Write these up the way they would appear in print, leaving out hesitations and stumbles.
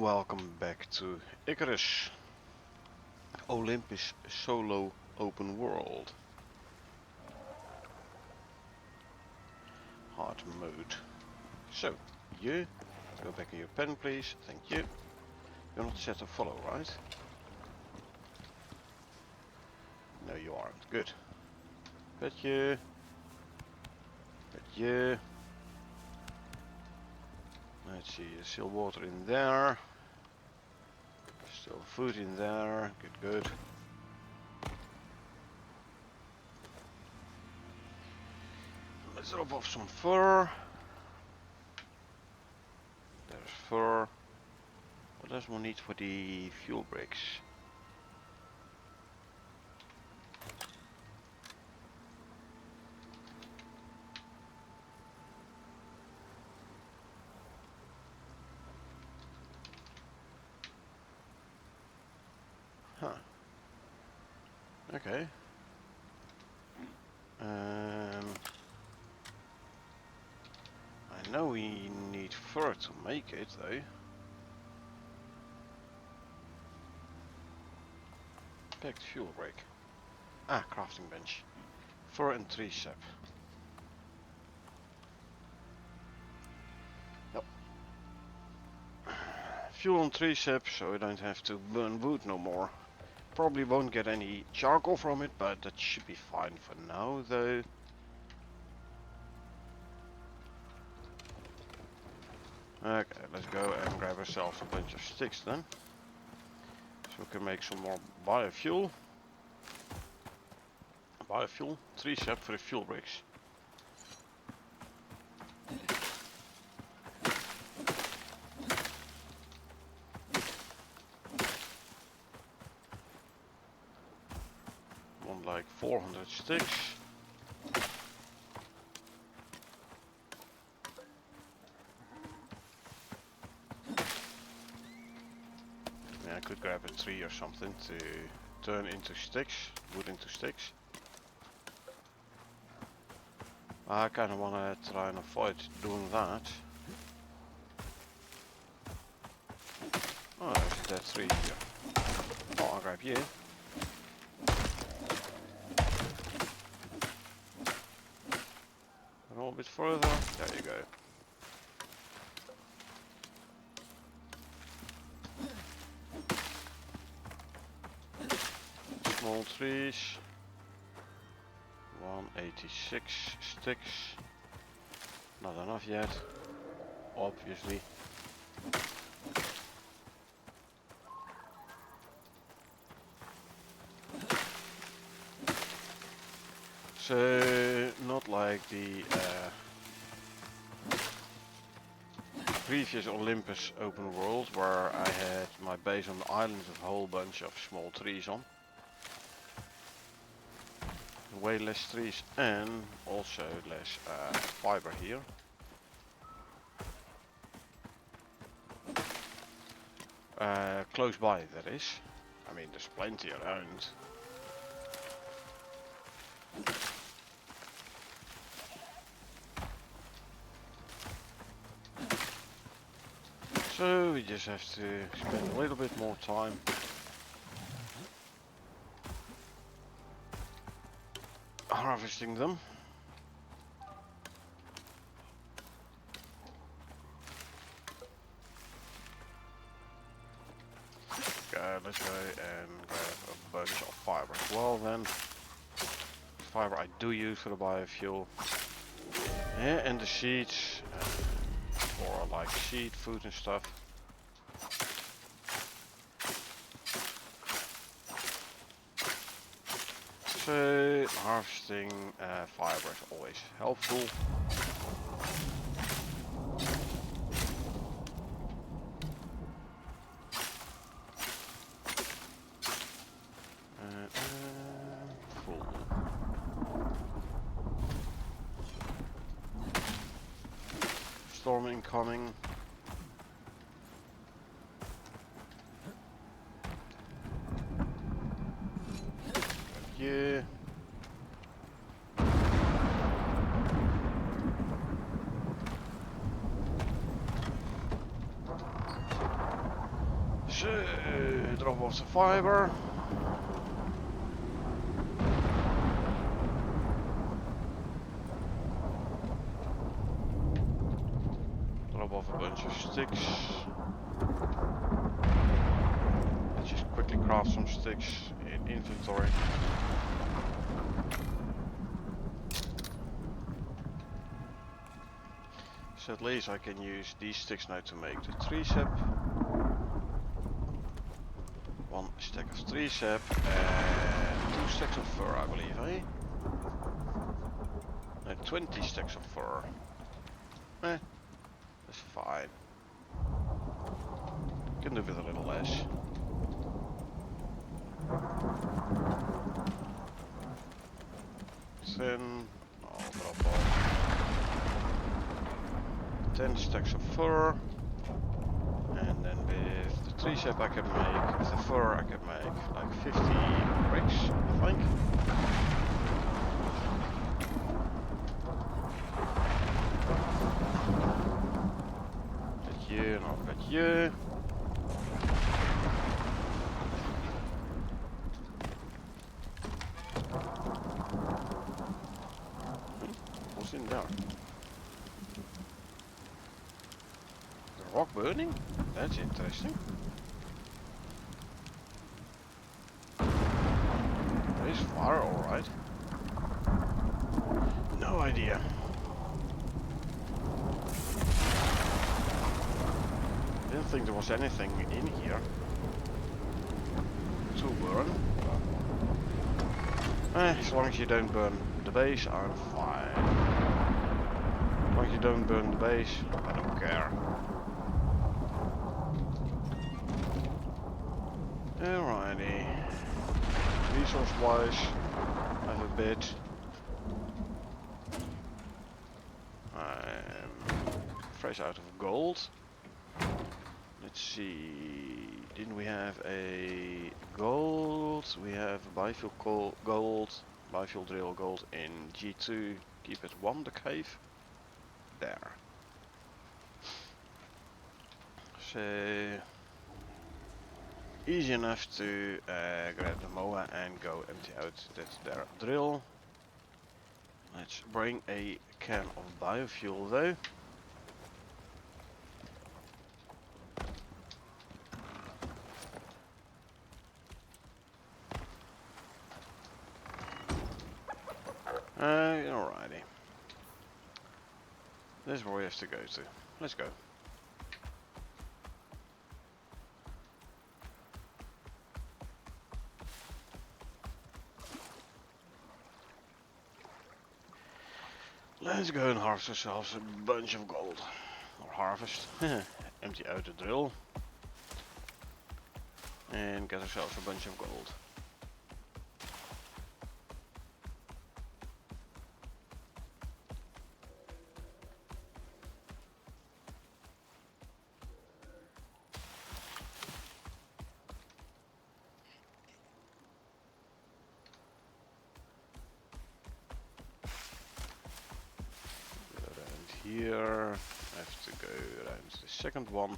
Welcome back to Icarus, Olympus solo open world. Hard mode. So, you, go back in your pen please, thank you. You're not set to follow, right? No you aren't, good. Pet you. Pet you. Let's see, there's still water in there. Still food in there, good. Let's drop off some fur. There's fur. What does one need for the fuel bricks? Huh. Okay. I know we need fur to make it though. Packed fuel break. Ah, crafting bench. Fur and tree sap. Yep. Fuel and tree sap, so I don't have to burn wood no more. Probably won't get any charcoal from it, but that should be fine for now though. Okay, let's go and grab ourselves a bunch of sticks then. So we can make some more biofuel. Biofuel, tree sap for the fuel bricks. Want like 400 sticks. Yeah, I could grab a tree or something to turn into sticks, wood into sticks. I kinda wanna try and avoid doing that. Oh, there's a dead tree here. Oh, I'll grab you. A little bit further. There you go. Small trees. 186 sticks. Not enough yet, obviously. So, not like the previous Olympus open world where I had my base on the island with a whole bunch of small trees on. Way less trees and also less fiber here. Close by, that is. I mean, there's plenty around. So we just have to spend a little bit more time. Harvesting them. Okay, let's go and grab a bunch of fiber as well then. Fiber I do use for the biofuel. Yeah, and the seeds for like seed food and stuff. So harvesting fiber is always helpful. Full. Storm incoming. Yeah. So, drop off the fiber. Drop off a bunch of sticks. Let's just quickly craft some sticks in inventory. So at least I can use these sticks now to make the tree sap. 1 stack of tree sap and 2 stacks of fur, I believe, eh? No, 20 stacks of fur. That's fine. Can do with a little less. Then I'll drop off 10 stacks of fur. And then with the tree sap I can make, with the fur I can make like 50 bricks, I think. Get you, and I'll get you. What's in there? The rock burning? That's interesting. There's fire, alright. No idea. Didn't think there was anything in here to burn. As long as you don't burn the base, I'm fine. As long as you don't burn the base, I don't care. Alrighty. Resource wise, I have a bit. I'm fresh out of gold. Let's see. Didn't we have a gold? We have biofuel gold, biofuel drill gold in G2. Keep it 1, the cave. There. So easy enough to grab the mower and go empty out that there drill. Let's bring a can of biofuel though. Alrighty. This is where we have to go to. Let's go. Let's go and harvest ourselves a bunch of gold. Or harvest. Empty out the drill. And get ourselves a bunch of gold. Here, I have to go around the second one.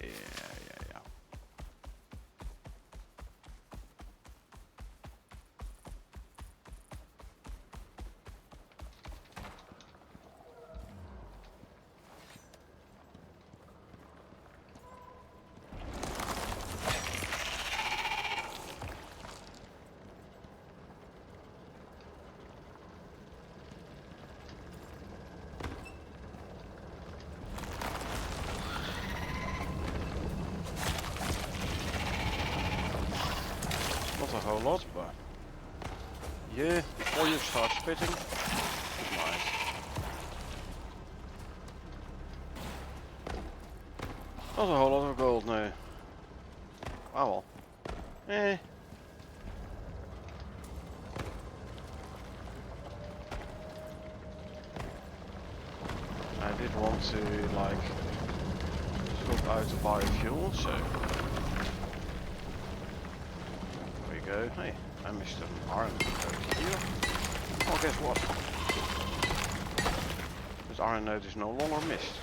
Yeah. Not a whole lot, but yeah, before you start spitting, nice. Not a whole lot of gold, no. Ah well. I did want to like swap out the biofuel, so go. Hey, I missed an iron node here. Oh, guess what? This iron node is no longer missed.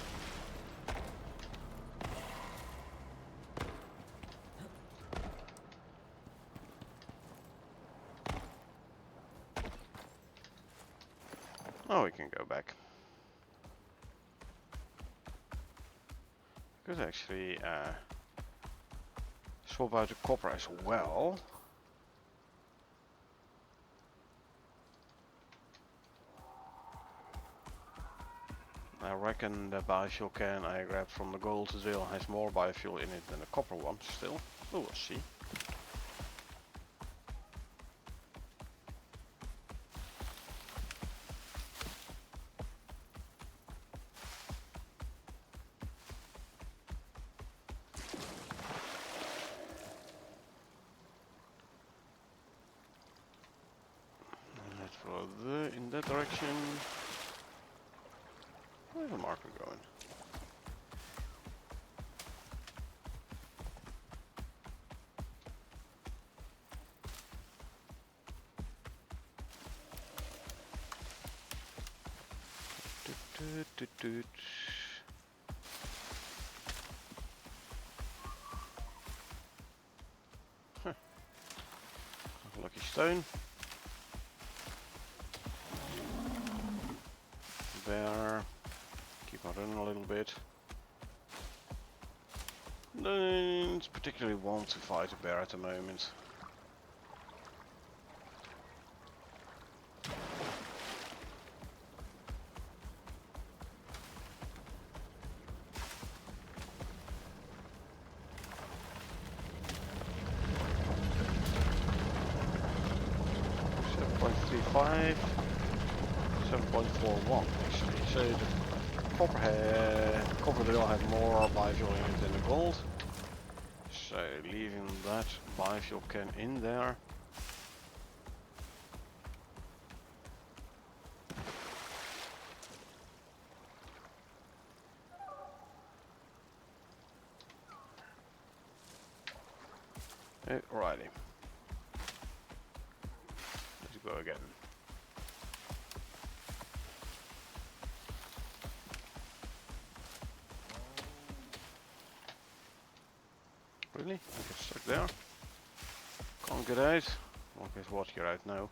Oh, we can go back. Could actually swap out the copper as well. I reckon the biofuel can I grabbed from the gold drill has more biofuel in it than the copper one still. But we'll see. Let's follow in that direction. Where's the marker going? Doot, doot, doot. Huh. Lucky stone. Bear. Keep on running a little bit. Don't particularly want to fight a bear at the moment. .35, 7.41 actually. So the copper drill had more biofuel in it than the gold. So leaving that biofuel can in there. Alrighty. Let's go again. Really? I get stuck there. Can't get out. Well, guess what? You're out now.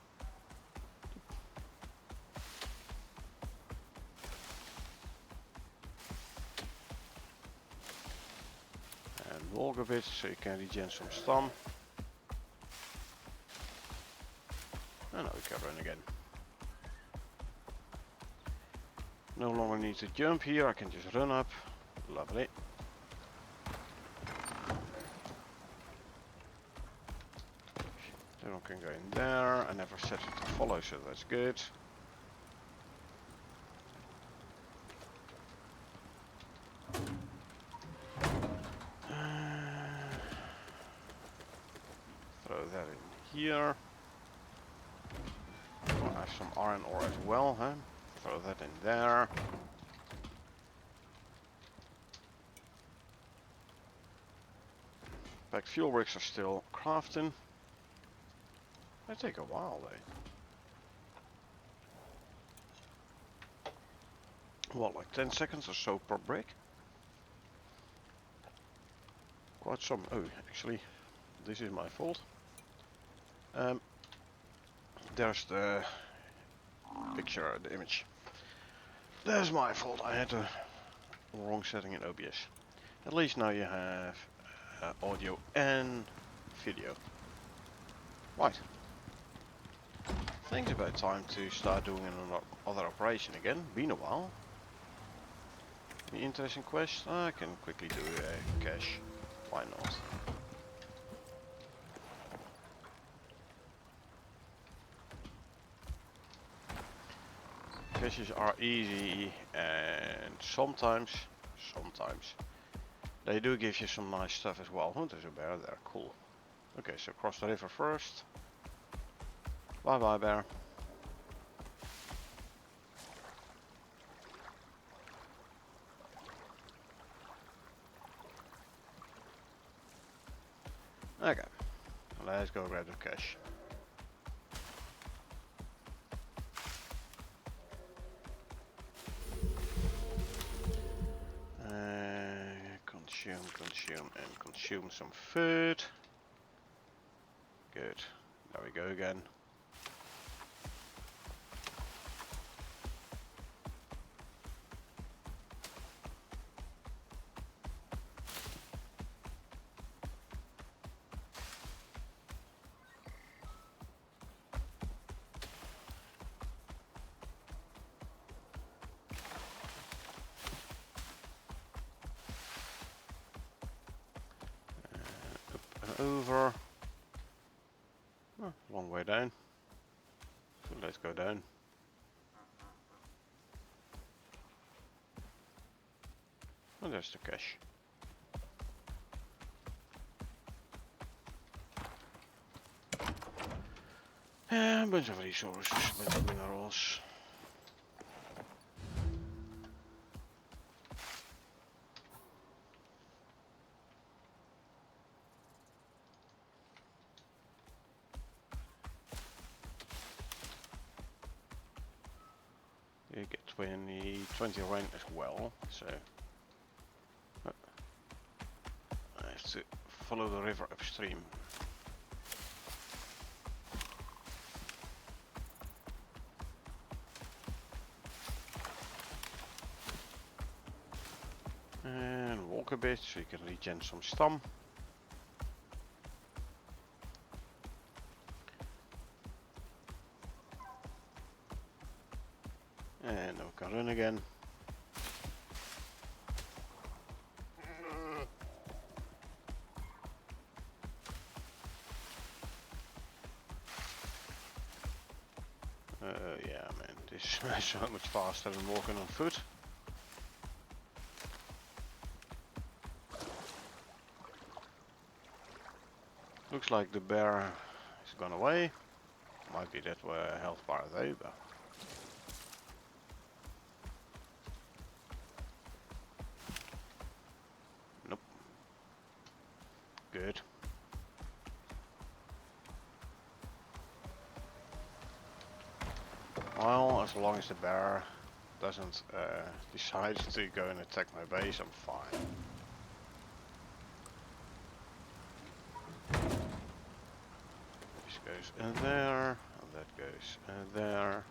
And walk a bit so you can regen some stun. And now we can run again. No longer need to jump here, I can just run up. Lovely. Then I can go in there. I never set it to follow, so that's good. Throw that in here. I have some iron ore as well, huh? Throw that in there. Back fuel bricks are still crafting. They take a while, they. What, like 10 seconds or so per brick? Quite some. Oh, actually, this is my fault. There's the picture, the image. That's my fault. I had the wrong setting in OBS. At least now you have audio and video. Right. I think it's about time to start doing another operation again. Been a while. Any interesting quest? I can quickly do a cache. Why not? Caches are easy and sometimes they do give you some nice stuff as well. Oh, there's a bear there, cool. Okay, so cross the river first. Bye bye bear. Okay, let's go grab the cache. Consume some food. Good. There we go again. go down. Oh, there's the cache. A bunch of resources, a bunch of minerals. You get 20 rank as well, so I have to follow the river upstream. And walk a bit so you can regen some stam. And then we can run again. Yeah man, this is so much faster than walking on foot. Looks like the bear has gone away. Might be that we're a health bar though, but nope. Good. Well, as long as the bear doesn't decide to go and attack my base, I'm fine. This goes in there, and that goes in there.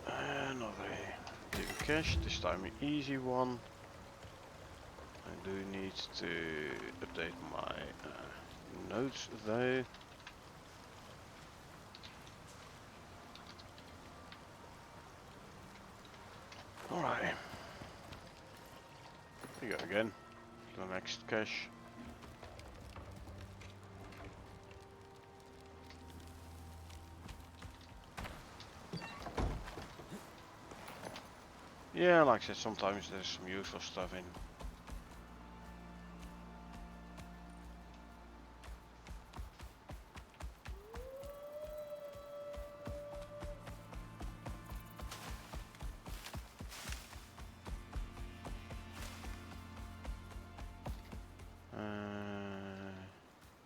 Another big cache, this time an easy one. I do need to update my notes though. Alright. We go again to the next cache. Yeah, like I said, sometimes there's some useful stuff in.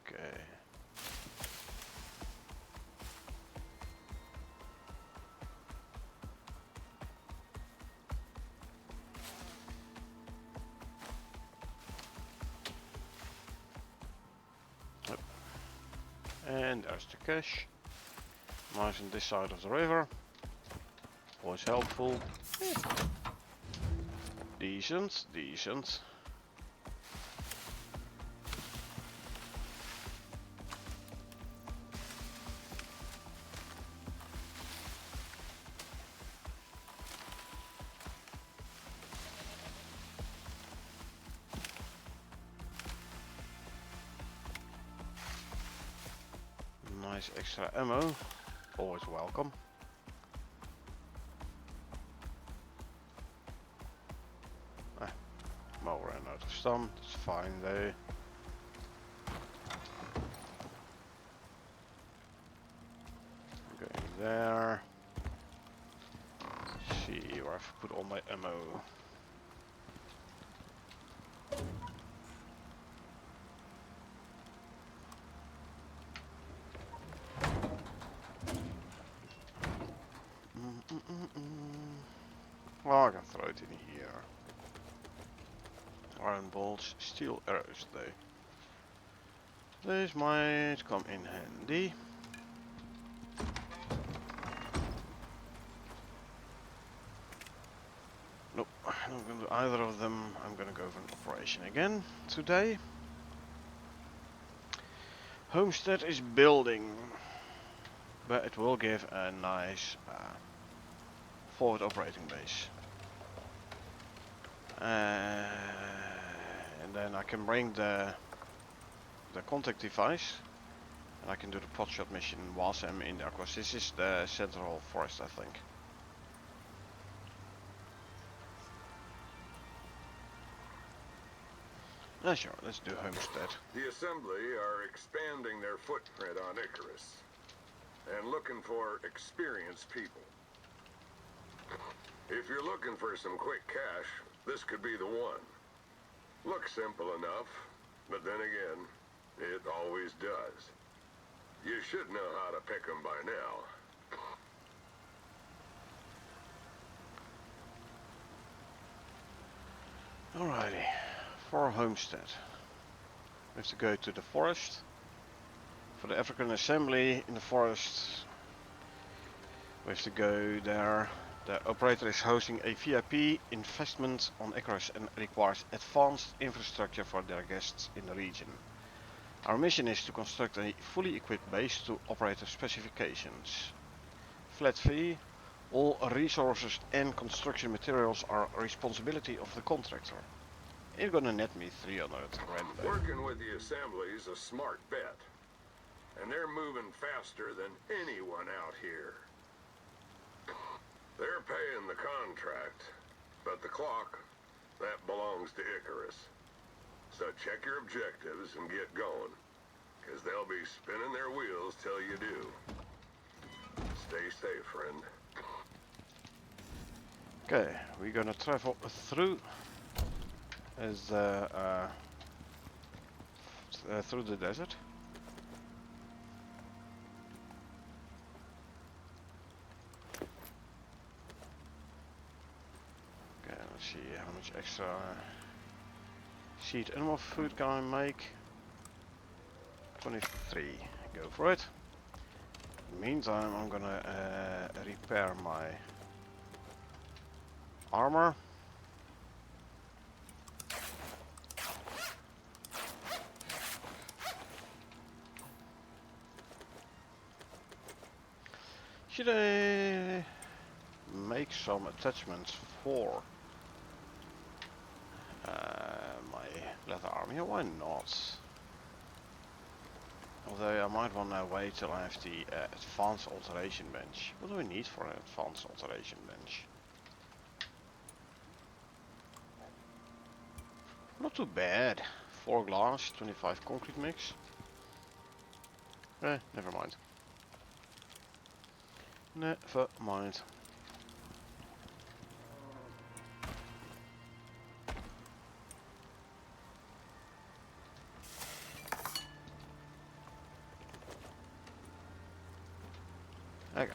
Okay. And there's the cache. Nice on this side of the river. Always helpful. Decent, decent. Nice extra ammo. Always welcome. Well, ran out of stun, that's fine though. Going there. See where I've put all my ammo. Well, I can throw it in here. Iron bolts, steel arrows though. This might come in handy. Nope, I'm not gonna do either of them. I'm gonna go for an operation again today. Homestead is building, but it will give a nice forward operating base. And then I can bring the contact device And I can do the potshot mission whilst I'm in there, because this is the central forest, I think. Sure, let's do Homestead. The Assembly are expanding their footprint on Icarus and looking for experienced people. If you're looking for some quick cash, this could be the one. Looks simple enough, but then again, it always does. You should know how to pick them by now. Alrighty, for Homestead. We have to go to the forest. For the African Assembly in the forest, we have to go there. The operator is hosting a VIP investment on Icarus and requires advanced infrastructure for their guests in the region. Our mission is to construct a fully equipped base to operator specifications. Flat fee. All resources and construction materials are responsibility of the contractor. It's gonna net me 300 grand. Working with the Assembly is a smart bet. And they're moving faster than anyone out here. They're paying the contract, but the clock, that belongs to Icarus. So check your objectives and get going, because they'll be spinning their wheels till you do. Stay safe, friend. Okay, we're gonna travel through as through the desert. Okay, let's see how much extra seed animal food can I make. 23. Go for it. In the meantime, I'm gonna repair my armor. Should I make some attachments for my leather armor? Yeah, why not? Although I might want to wait till I have the advanced alteration bench. What do we need for an advanced alteration bench? Not too bad. 4 glass, 25 concrete mix. Never mind. Never mind. Okay.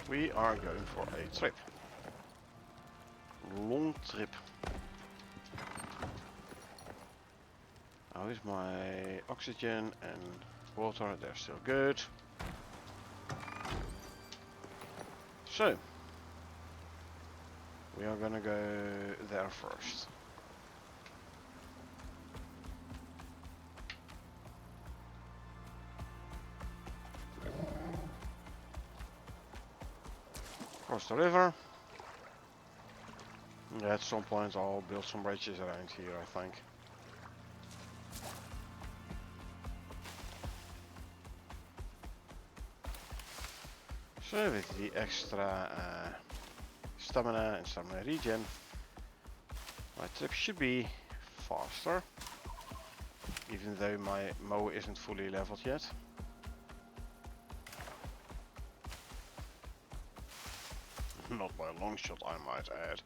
We are going for a trip. Long trip. How is my oxygen and water? They're still good. So, we are gonna go there first. Cross the river. At some point I'll build some bridges around here, I think. So with the extra stamina and stamina regen, my trip should be faster, even though my mower isn't fully leveled yet. Not by a long shot, I might add.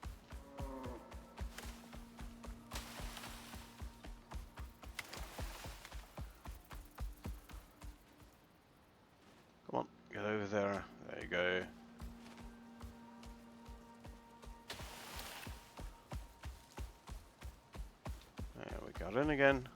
Come on, get over there. There you go. There we got in again.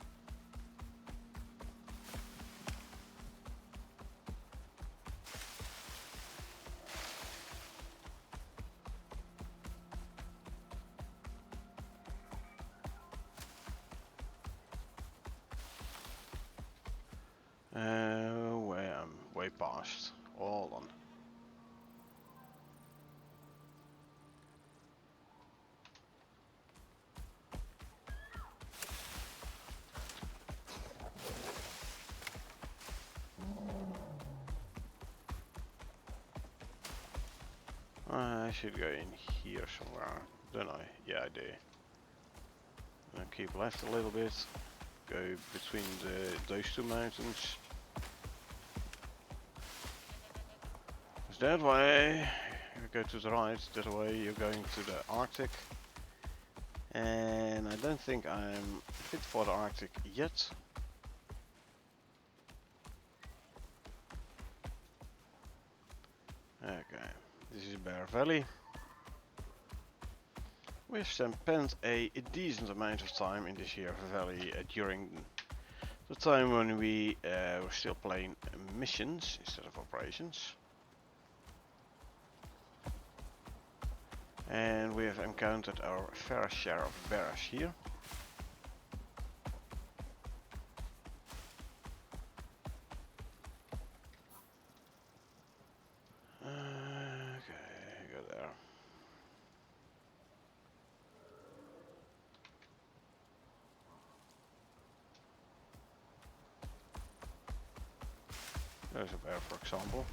Where I'm way past. Hold on. I should go in here somewhere, don't I? Yeah, I do. And keep left a little bit. Go between those two mountains. Because that way, if you go to the right, that way you're going to the Arctic. And I don't think I'm fit for the Arctic yet. Okay, this is Bear Valley. We've spent a decent amount of time in this here valley during the time when we were still playing missions instead of operations. And we have encountered our fair share of bears here. Okay, go there. There's a bear, for example.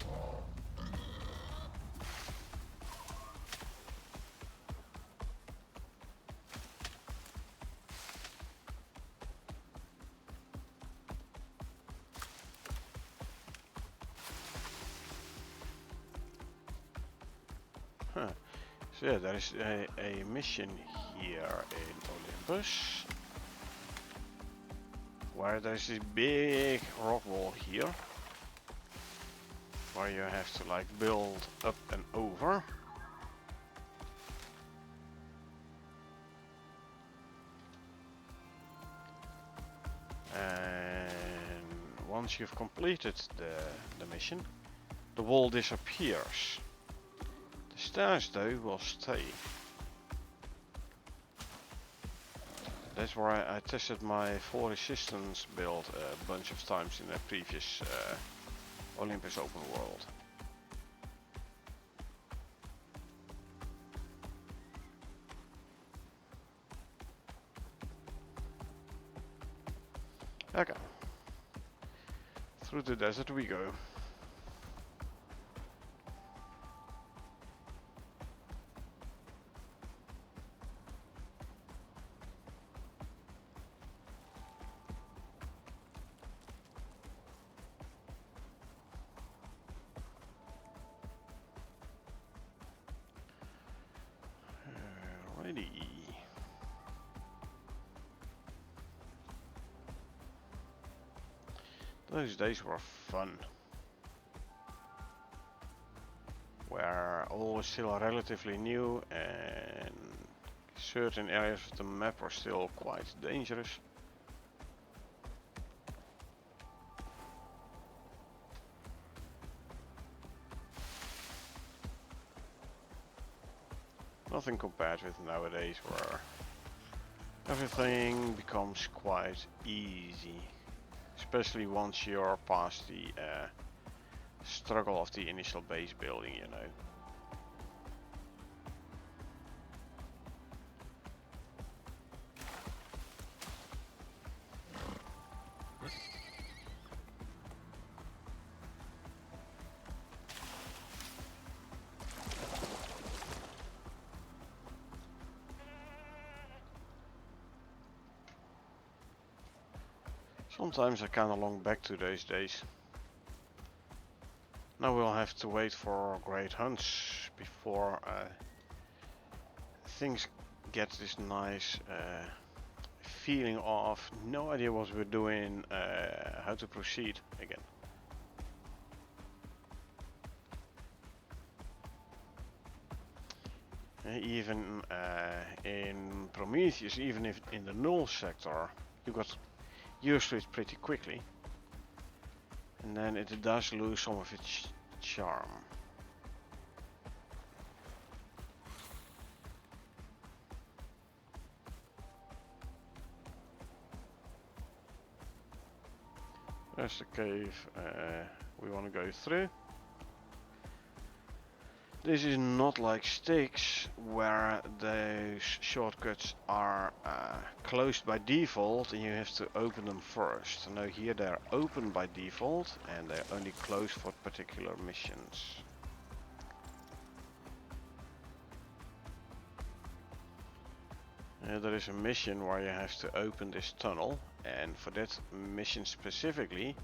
Huh. So yeah, there is a mission here in Olympus, where there's this big rock wall here, where you have to like build up and over. And once you've completed the mission, the wall disappears. The stairs though will stay. That's where I tested my fall resistance build a bunch of times in a previous Olympus open world. Okay. Through the desert we go. Alrighty. Those days were fun. Where all was still relatively new and certain areas of the map were still quite dangerous. Nothing compared with nowadays where everything becomes quite easy. Especially once you're past the struggle of the initial base building, you know. Sometimes I kinda long back to those days. Now we'll have to wait for great hunts before things get this nice feeling of no idea what we're doing, how to proceed again. Even in Prometheus, even if in the null sector, you got used to it pretty quickly, and then it does lose some of its charm. There's the cave we want to go through. This is not like Styx, where those shortcuts are closed by default and you have to open them first. No, here they're open by default and they're only closed for particular missions. There is a mission where you have to open this tunnel, and for that mission specifically,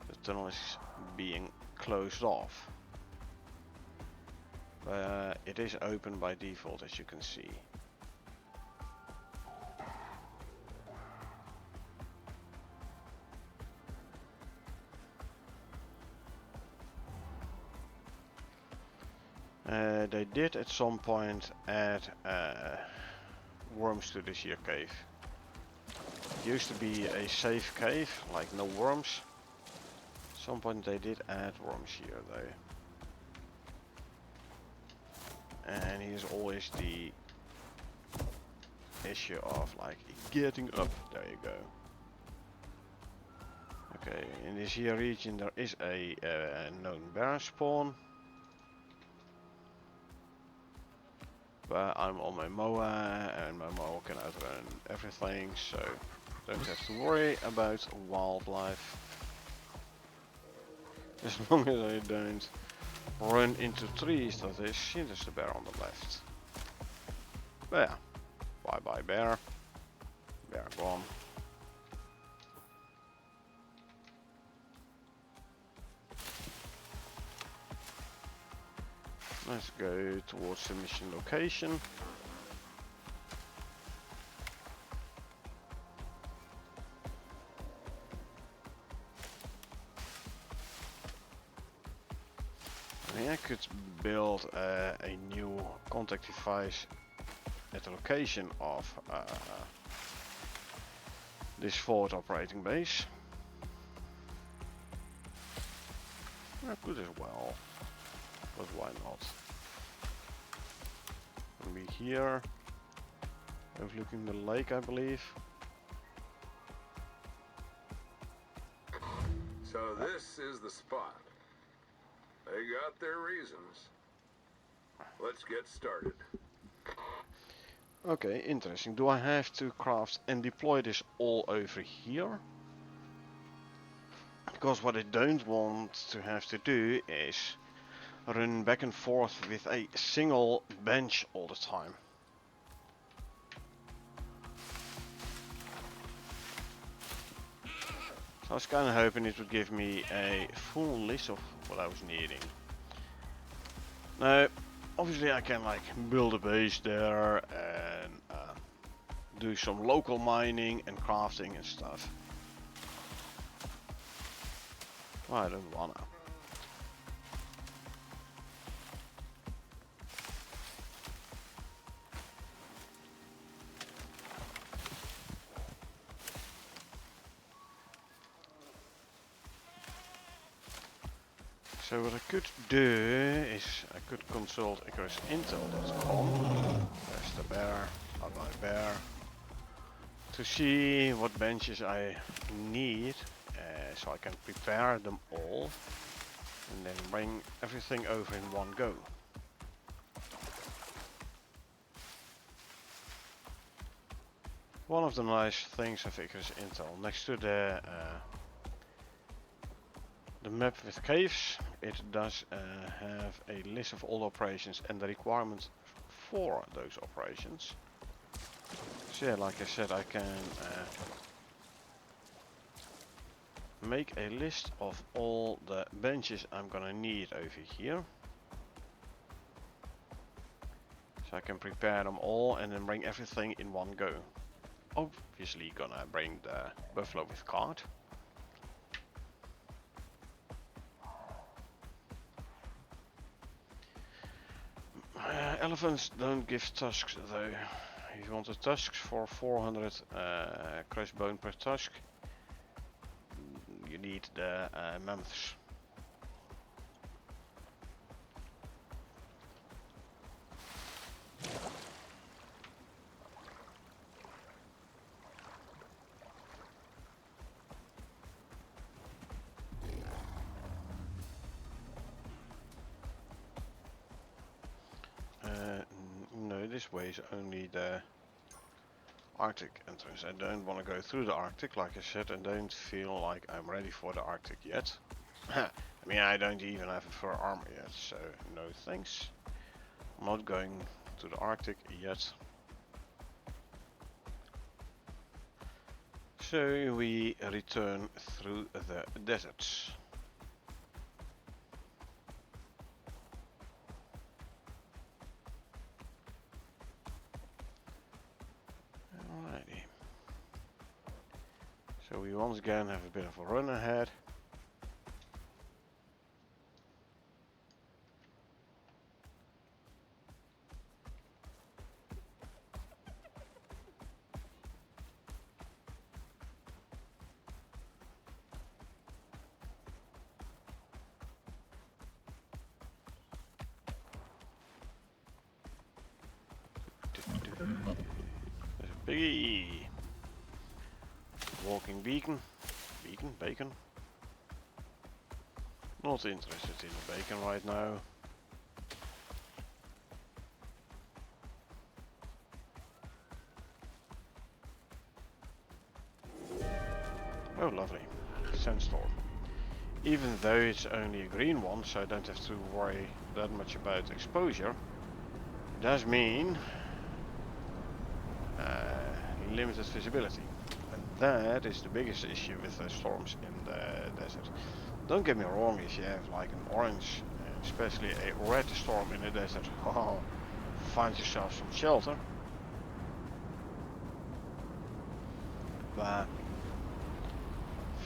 the tunnel is being closed off. It is open by default, as you can see. They did at some point add worms to this here cave. It used to be a safe cave, like no worms. At some point they did add worms here though. And here's always the issue of like getting up. There you go. Okay, in this here region there is a known bear spawn. But I'm on my mower and my mower can outrun everything, so don't have to worry about wildlife. As long as I don't run into trees, that is. See, there's the bear on the left. But yeah, bye bye bear. Bear gone. Let's go towards the mission location. I could build a new contact device at the location of this forward operating base. I could as well, but why not? I'll be here, overlooking the lake, I believe. So this is the spot. They got their reasons. Let's get started. Okay, interesting. Do I have to craft and deploy this all over here? Because what I don't want to have to do is run back and forth with a single bench all the time. So I was kind of hoping it would give me a full list of what I was needing. Now, obviously I can like build a base there and do some local mining and crafting and stuff. Well, I don't wanna. So what I could do is I could consult IcarusIntel.com. There's the bear, not my bear. To see what benches I need, so I can prepare them all and then bring everything over in one go. One of the nice things of IcarusIntel, next to the map with caves, it does have a list of all operations and the requirements for those operations. So yeah, like I said, I can make a list of all the benches I'm gonna need over here. So I can prepare them all and then bring everything in one go. Obviously gonna bring the buffalo with cart. Elephants don't give tusks though. If you want the tusks for 400 crushed bone per tusk, you need the mammoths. No, this way is only the Arctic entrance. I don't want to go through the Arctic, like I said. I don't feel like I'm ready for the Arctic yet. I mean, I don't even have a fur armor yet, so no thanks. I'm not going to the Arctic yet. So we return through the deserts. Alrighty. So we once again have a bit of a run ahead. There's a piggy. Walking beacon. Bacon. Not interested in the bacon right now. Oh lovely. Sandstorm. Even though it's only a green one, so I don't have to worry that much about exposure, does mean limited visibility. And that is the biggest issue with the storms in the desert. Don't get me wrong, if you have like an orange, especially a red storm in the desert, find yourself some shelter. But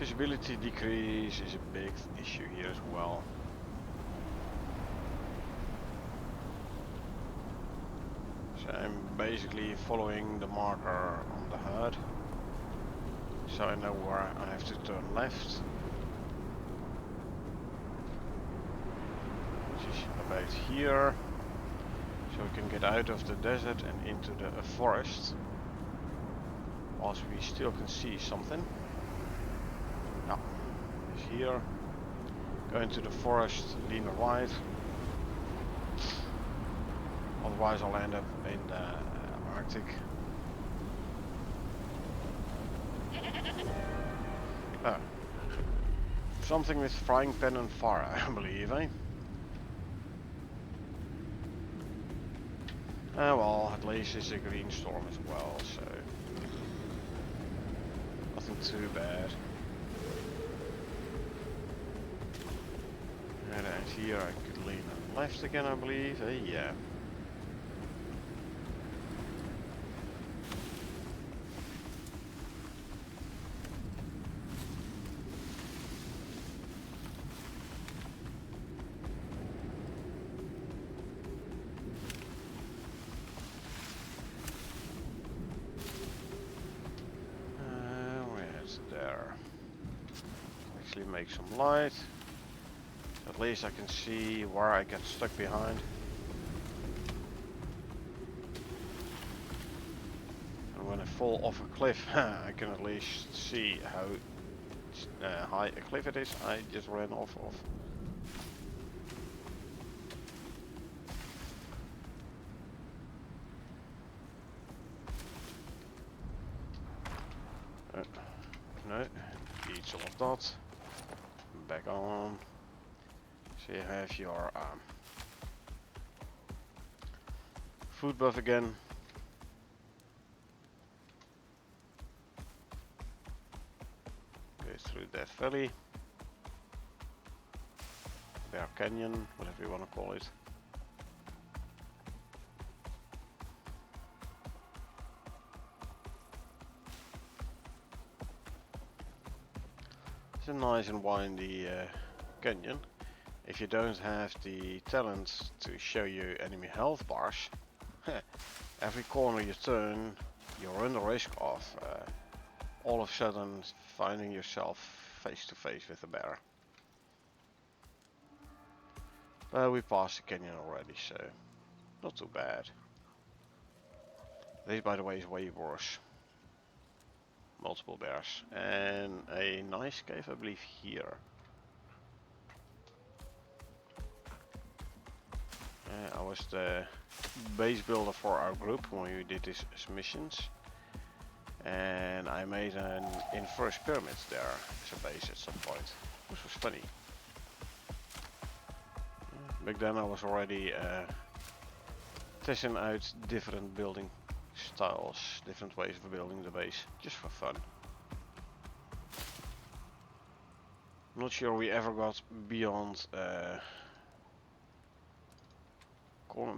visibility decrease is a big issue here as well. So I'm basically following the marker on the HUD, so I know where I have to turn left, which is about here, so we can get out of the desert and into the forest, whilst we still can see something. Yeah, it's here. Go into the forest, lean right. Otherwise I'll end up in the Arctic. Oh. Something with frying pan and fire, I believe, eh? Well, at least it's a green storm as well, so nothing too bad. And out here I could lean left again, I believe. Yeah. Where's there? Actually make some light. At least I can see where I get stuck behind. And when I fall off a cliff, I can at least see how high a cliff it is I just ran off of. No, eat some of that. Back on. So you have your food buff again. Go through Death Valley. Bear Canyon, whatever you want to call it. It's a nice and windy canyon. If you don't have the talent to show you enemy health bars, every corner you turn, you run the risk of all of a sudden finding yourself face to face with a bear. But we passed the canyon already, so not too bad. This, by the way, is way worse. Multiple bears and a nice cave, I believe, here. I was the base builder for our group when we did these missions, and I made an inverse pyramid there as a base at some point, which was funny. Back then I was already testing out different building styles, different ways of building the base, just for fun. Not sure we ever got beyond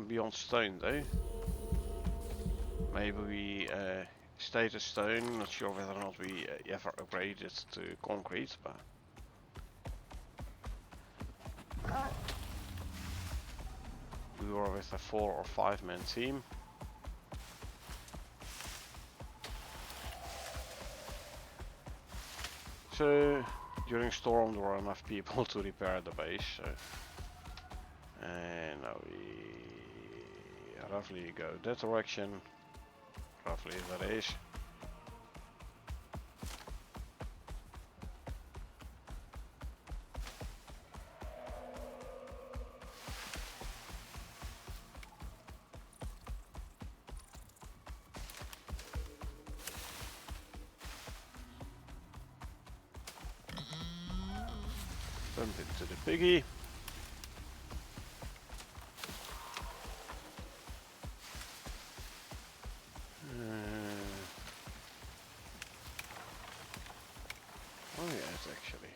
beyond stone though. Maybe we stayed at stone. Not sure whether or not we ever upgraded to concrete, but we were with a 4 or 5 man team. So during storm there were enough people to repair the base. So. And now we roughly go that direction. Roughly that is. Bump into the piggy. Oh yes, actually.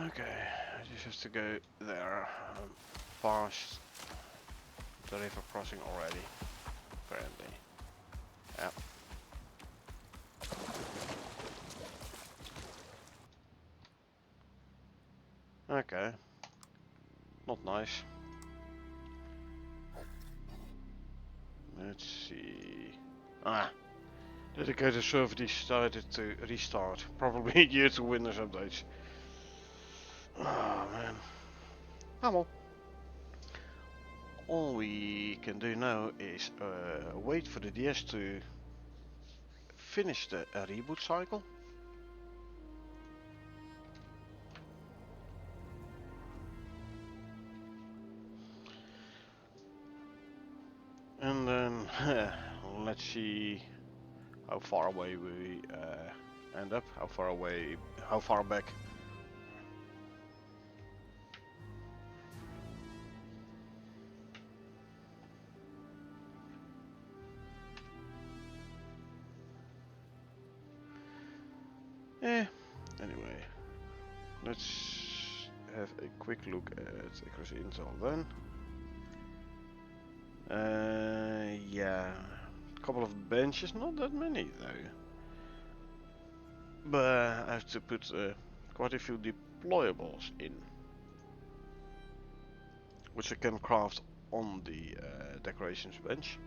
Okay, I just have to go there. Past the river crossing already, apparently. Yeah. Okay. Not nice. Let's see. Ah, dedicated server decided to restart, probably due to Windows updates. Oh man. Ah well. All we can do now is wait for the DS to finish the reboot cycle. And then let's see how far away we end up, how far back. Anyway, let's have a quick look at Icarus Intel then. Yeah, a couple of benches, not that many though. But I have to put quite a few deployables in, which I can craft on the decorations bench.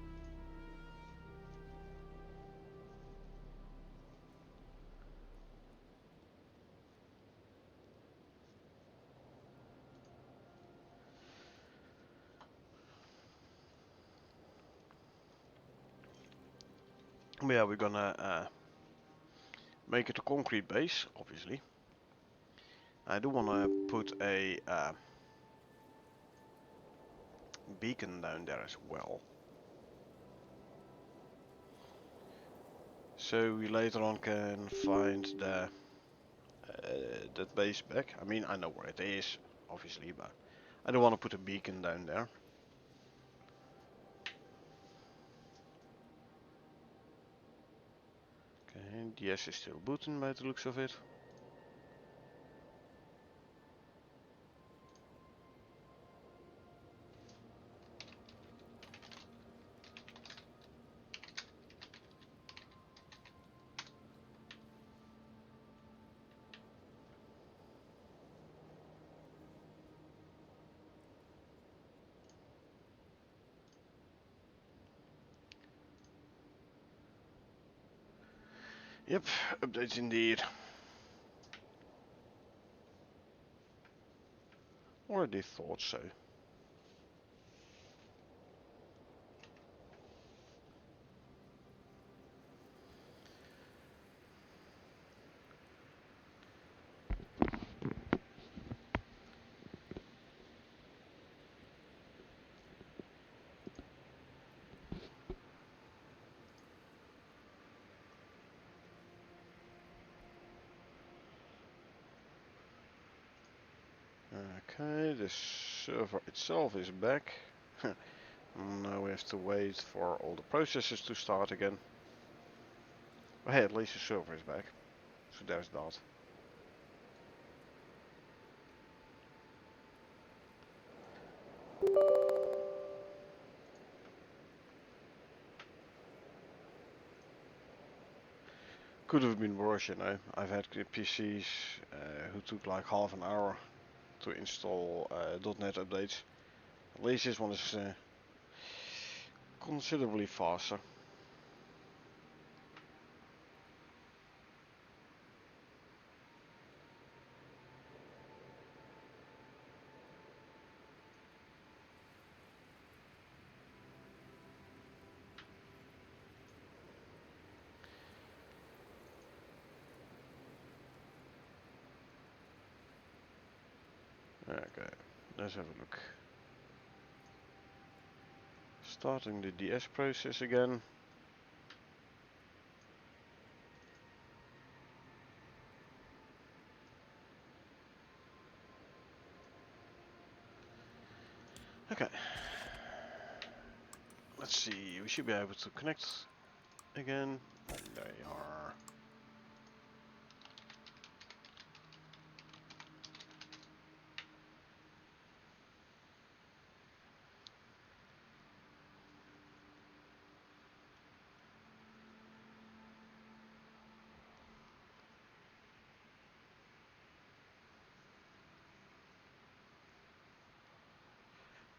But yeah, we're gonna make it a concrete base, obviously. I do want to put a beacon down there as well. So we later on can find the that base back. I mean, I know where it is, obviously, but I don't want to put a beacon down there. Okay, DS is still booting by the looks of it. Yep, updates indeed. Already thought so. Okay, the server itself is back. Now we have to wait for all the processes to start again. Oh, hey, at least the silver is back. So there's that. Could have been worse, you know. I've had PCs who took like half an hour to install .NET updates. At least this one is considerably faster. Okay, let's have a look. Starting the DS process again. Okay. Let's see, we should be able to connect again. And there you are.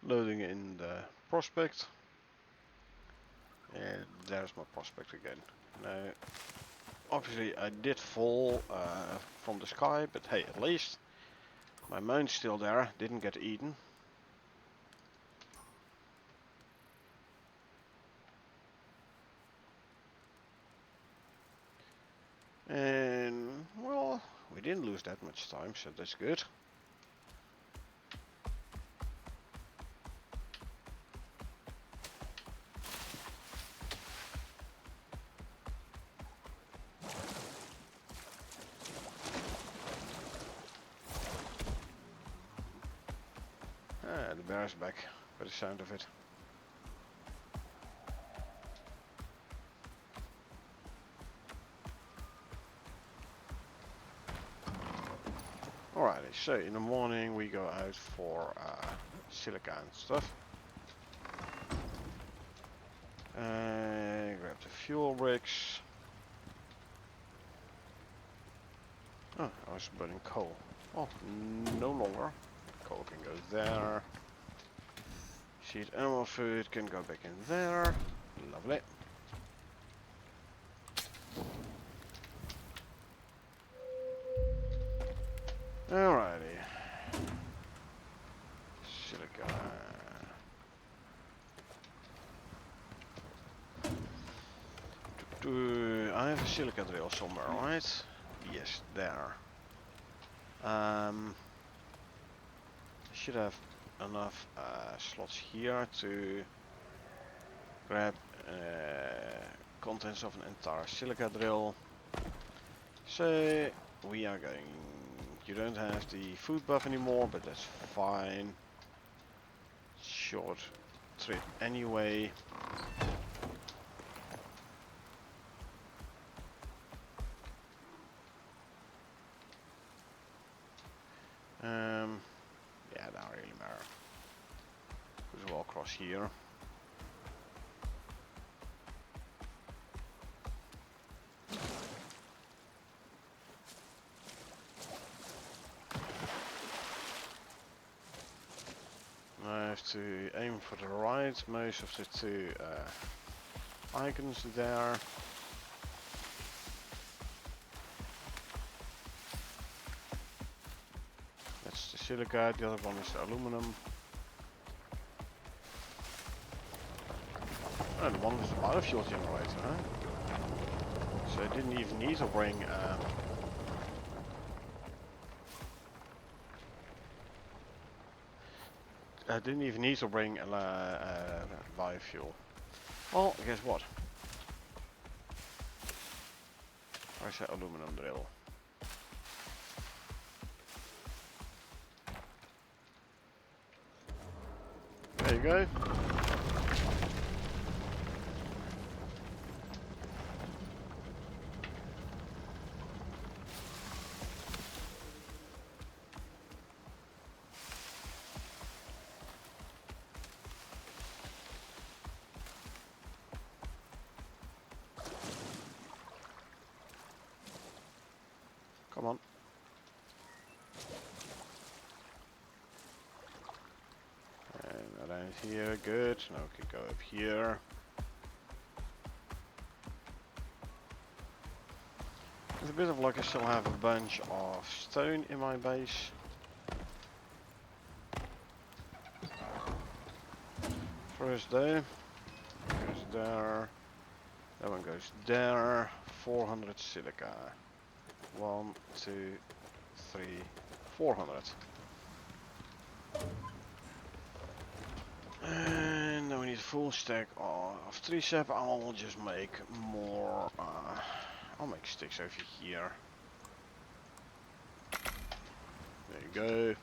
Loading in the prospect. And there's my prospect again. Now, obviously I did fall from the sky, but hey, at least my moun's still there, didn't get eaten. And, well, we didn't lose that much time, so that's good. Ah, the bear's back, by the sound of it. Alrighty, so in the morning we go out for silica and stuff. Grab the fuel bricks. Oh, I was burning coal. Oh, no longer. Coal can go there. Seed animal food can go back in there. Lovely. Alrighty. Silica. I have a silica drill somewhere, right? Yes, there. I should have enough slots here to grab contents of an entire silica drill. So we are going. You don't have the food buff anymore, but that's fine. Short trip anyway. Yeah, that don't really matter. Because we'll cross here. I have to aim for the right, most of the two icons there. That's the silica, the other one is the aluminum. And one is the biofuel generator, huh? So I didn't even need to bring biofuel. Well, guess what? Where's that aluminum drill? There you go. Come on. And around here, good. Now we can go up here. With a bit of luck, I still have a bunch of stone in my base. First there, goes there, that one goes there, 400 silica. 1, 2, 3, 400. And now we need a full stack of tree sap. I'll just make more, I'll make sticks over here. There you go.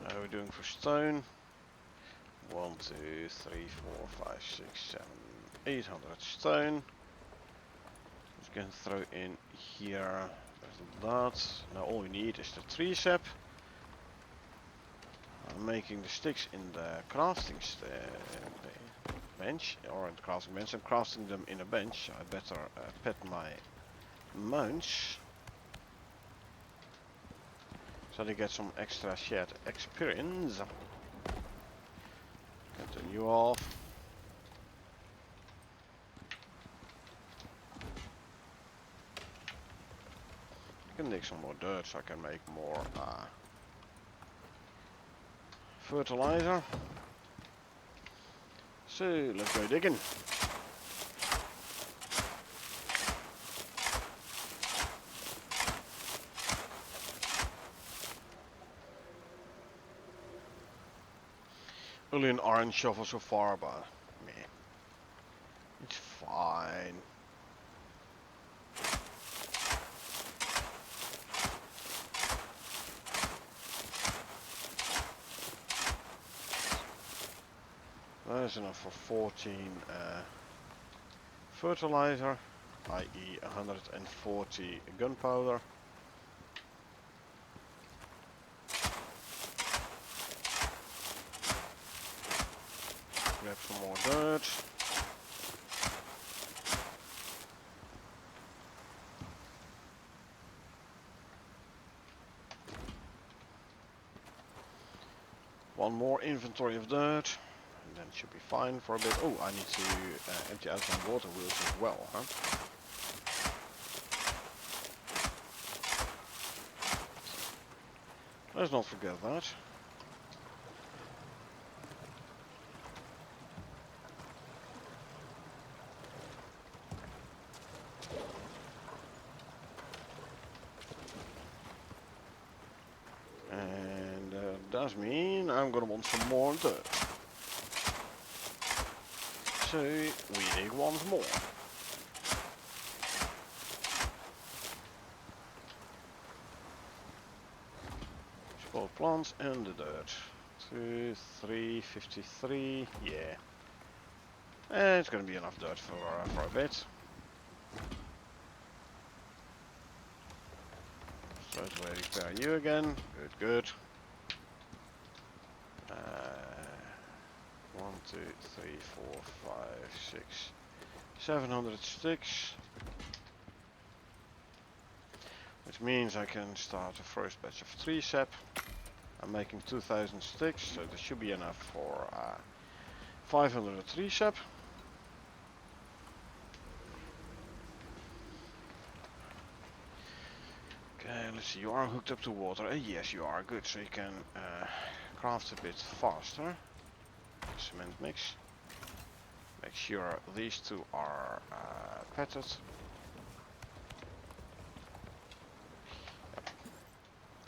Now we're doing for stone. 1, 2, 3, 4, 5, 6, 7, 800 stone. Just gonna throw in here. There's that. Now all we need is the tree sap. I'm making the sticks in the crafting bench, or in the crafting bench. I'm crafting them in a bench. I better pet my mounts, so they get some extra shared experience. Continue off. I can dig some more dirt so I can make more fertilizer. So let's go digging. Only an orange shovel so far, but meh. It's fine. That's enough for 14 fertilizer, i.e. 140 gunpowder. Grab some more dirt. One more inventory of dirt. And then it should be fine for a bit. Oh, I need to empty out my water wheels as well, huh? Let's not forget that. And does mean I'm gonna want some more dirt. So we dig once more. Both plants and the dirt. 2, 3, 53, yeah. It's gonna be enough dirt for a bit. Straight away repair you again. Good, good. 1, 2, 3, 4, 5, 6, 700 sticks. Which means I can start the first batch of tree sap. I'm making 2000 sticks, so this should be enough for 500 tree sap. Okay, let's see, you are hooked up to water. Yes, you are, good, so you can craft a bit faster. Cement mix. Make sure these two are petted.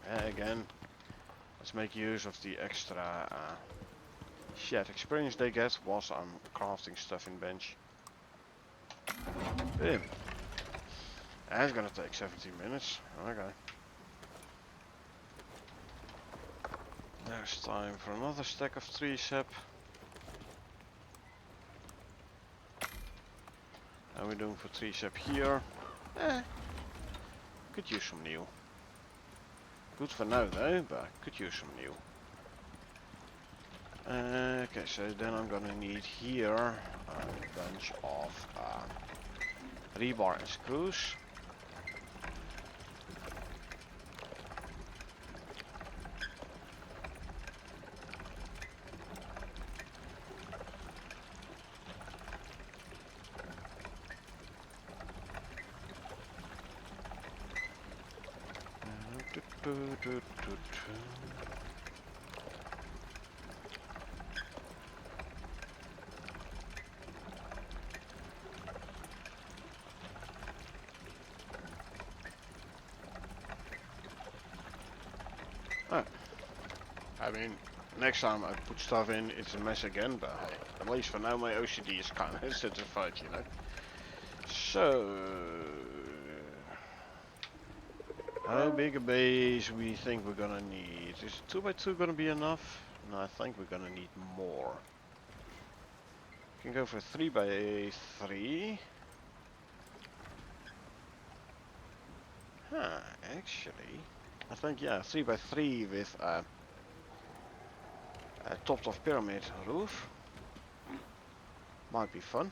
Again, let's make use of the extra shared experience they get whilst I'm crafting stuff in bench. Boom. That's gonna take 17 minutes. Okay. There's time for another stack of tree sap. How are we doing for tree sap here? Could use some new. Good for now though, but could use some new. Okay, so then I'm gonna need here a bunch of rebar and screws. Oh, I mean, next time I put stuff in, it's a mess again, but hey, at least for now my OCD is kind of satisfied, you know. So, how big a base we think we're gonna need? Is 2x2 gonna be enough? No, I think we're gonna need more. Can go for 3x3. Huh, actually, I think yeah, 3x3 with a topped off pyramid roof might be fun.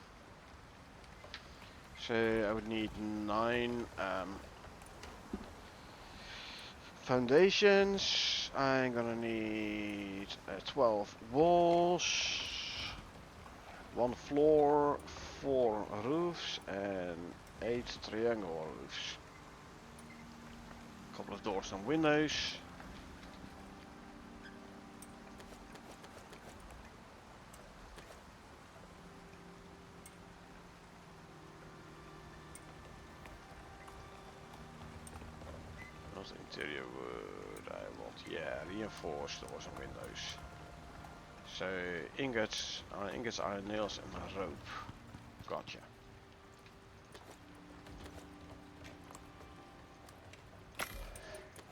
So I would need 9 foundations. I'm gonna need 12 walls, 1 floor, 4 roofs, and 8 triangle roofs. Couple of doors and windows. Not interior wood. I want, yeah, reinforced doors and windows. So ingots, iron nails, and a rope. Gotcha.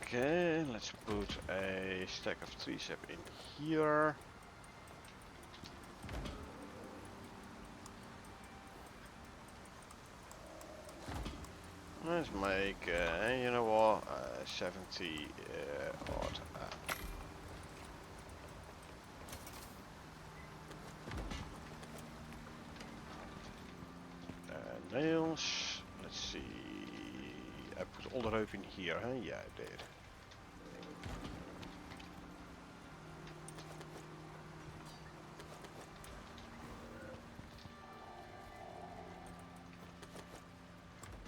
Okay, let's put a stack of tricep in here. Let's make, you know what, 70 odd. Nails. Let's see. I put all the rope in here, huh? Yeah, I did.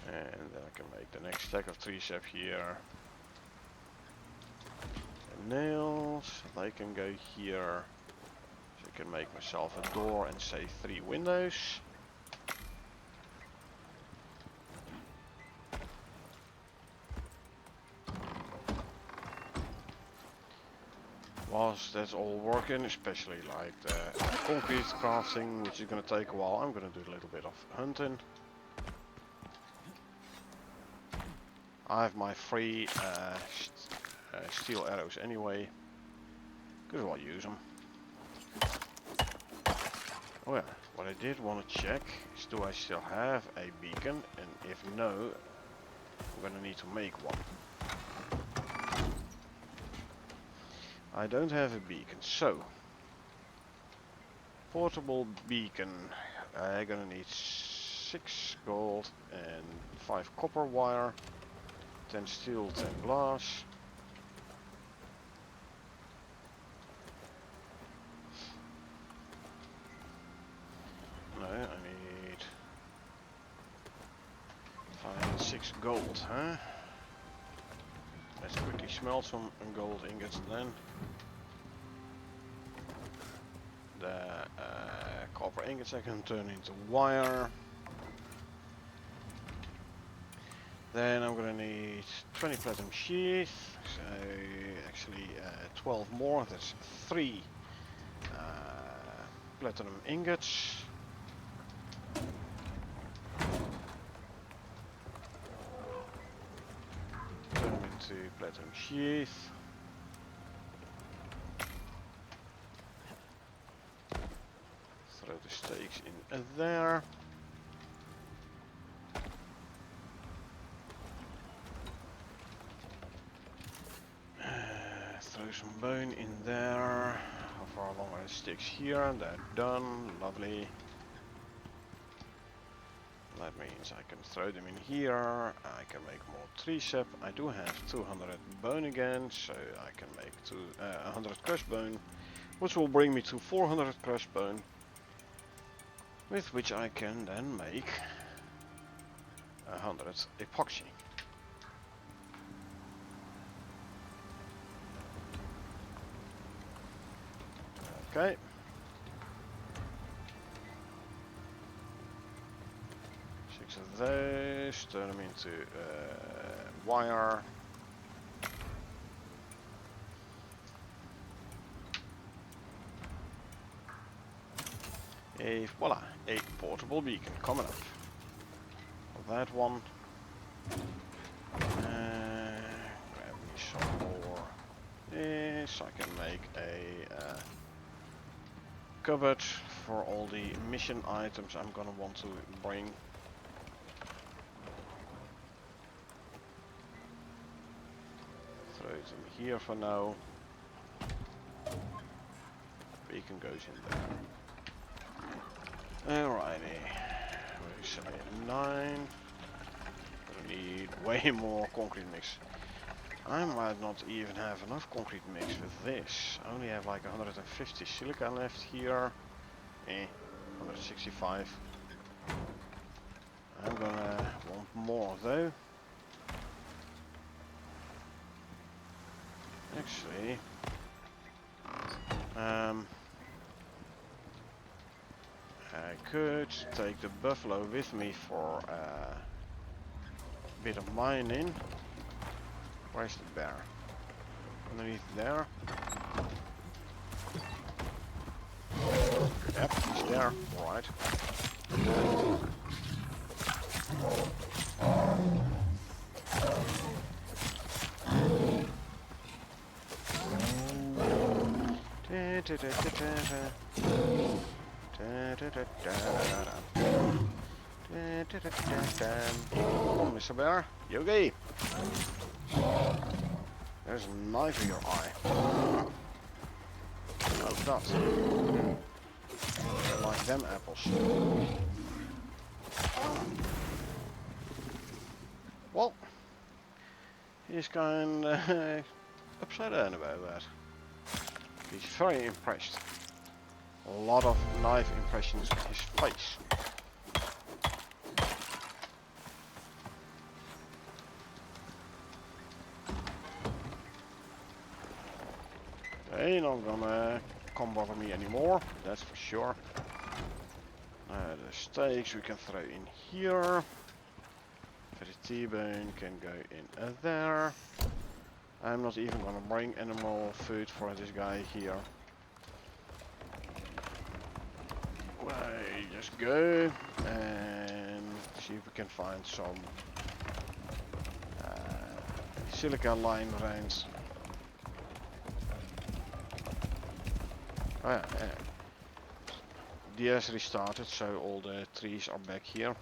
And then I can make the next stack of tricep here. And nails, they can go here. So I can make myself a door and say 3 windows. Whilst that's all working, especially like the concrete crafting, which is going to take a while, I'm going to do a little bit of hunting. I have my 3 steel arrows anyway, because I'll use them. Oh yeah, what I did want to check is, do I still have a beacon, and if no, I'm going to need to make one. I don't have a beacon, so portable beacon. I'm gonna need 6 gold and 5 copper wire, 10 steel, 10 glass. No, I need 5 and 6 gold, huh? Let's quickly smelt some gold ingots then. The copper ingots I can turn into wire. Then I'm gonna need 20 platinum sheath, so actually 12 more, that's 3 platinum ingots. Turn them into platinum sheath. Throw the stakes in there. Throw some bone in there. How far along are the sticks here? They're done. Lovely. That means I can throw them in here. I can make more tree sap. I do have 200 bone again, so I can make 100 crushed bone, which will bring me to 400 crushed bone, with which I can then make 100 epoxy. Okay. Six of those, turn them into wire. Voila, a portable beacon coming up. For that one. Grab me some more. Yes, I can make a cupboard for all the mission items I'm gonna want to bring. Throw it in here for now. Beacon goes in there. Alrighty. We say 9. We need way more concrete mix. I might not even have enough concrete mix with this. I only have like 150 silica left here. 165. I'm gonna want more though. Actually, I could take the buffalo with me for a bit of mining. Where's the bear? Underneath there. Yep, he's there. Alright. Come on, Mr. Bear. Yogi! There's a knife in your eye. Oh, that. I like them apples. Well, he's kind of upside down about that. He's very impressed. A lot of knife impressions in his face. They not gonna come bother me anymore, that's for sure. The steaks we can throw in here. The T-bone can go in there. I'm not even gonna bring animal food for this guy here. I just go and see if we can find some silica line rounds. Oh yeah. The has restarted, so all the trees are back here.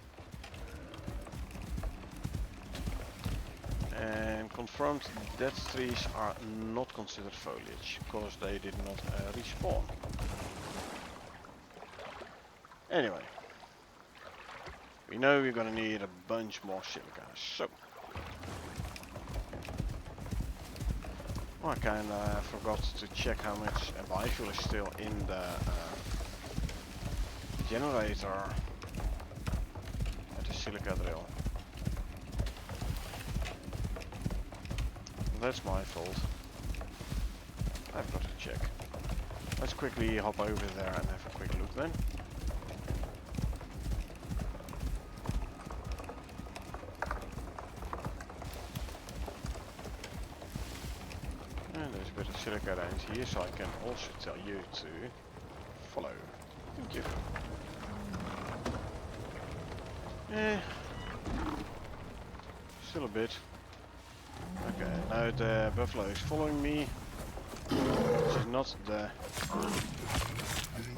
And confirmed that trees are not considered foliage, because they did not respawn. Anyway, we know we're gonna need a bunch more silica, so I kinda forgot to check how much biofuel is still in the generator at the silica drill. That's my fault. I've got to check. Let's quickly hop over there and have a quick look then. And there's a bit of silica around here, so I can also tell you to follow. Thank you. Still a bit. Okay, now the buffalo is following me, which is not the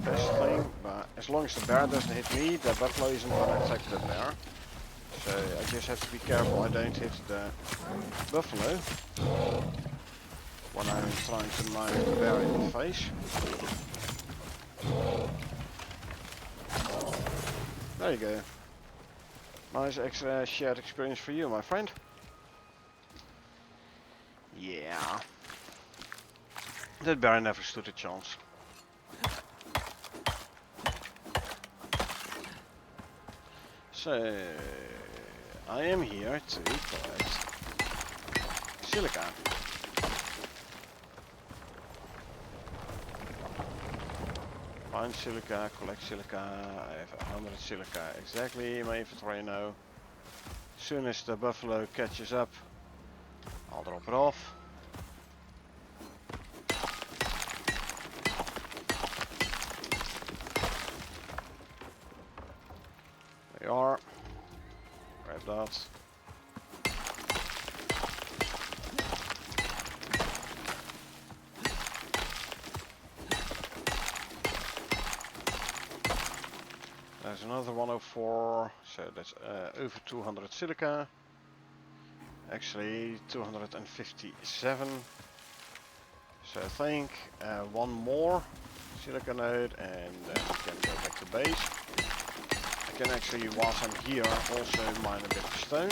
best thing, but as long as the bear doesn't hit me, the buffalo isn't going to attack the bear. So I just have to be careful I don't hit the buffalo when I'm trying to knife the bear in the face. There you go. Nice shared experience for you, my friend. Yeah. That bear never stood a chance. So, I am here to collect silica. Find silica, collect silica. I have 100 silica exactly in my inventory now. As soon as the buffalo catches up, I'll drop it off. There you are. Grab that. There's another 104, so that's over 200 silica. Actually 257. So I think one more silica node and then we can go back to base. I can actually, whilst I'm here, also mine a bit of stone.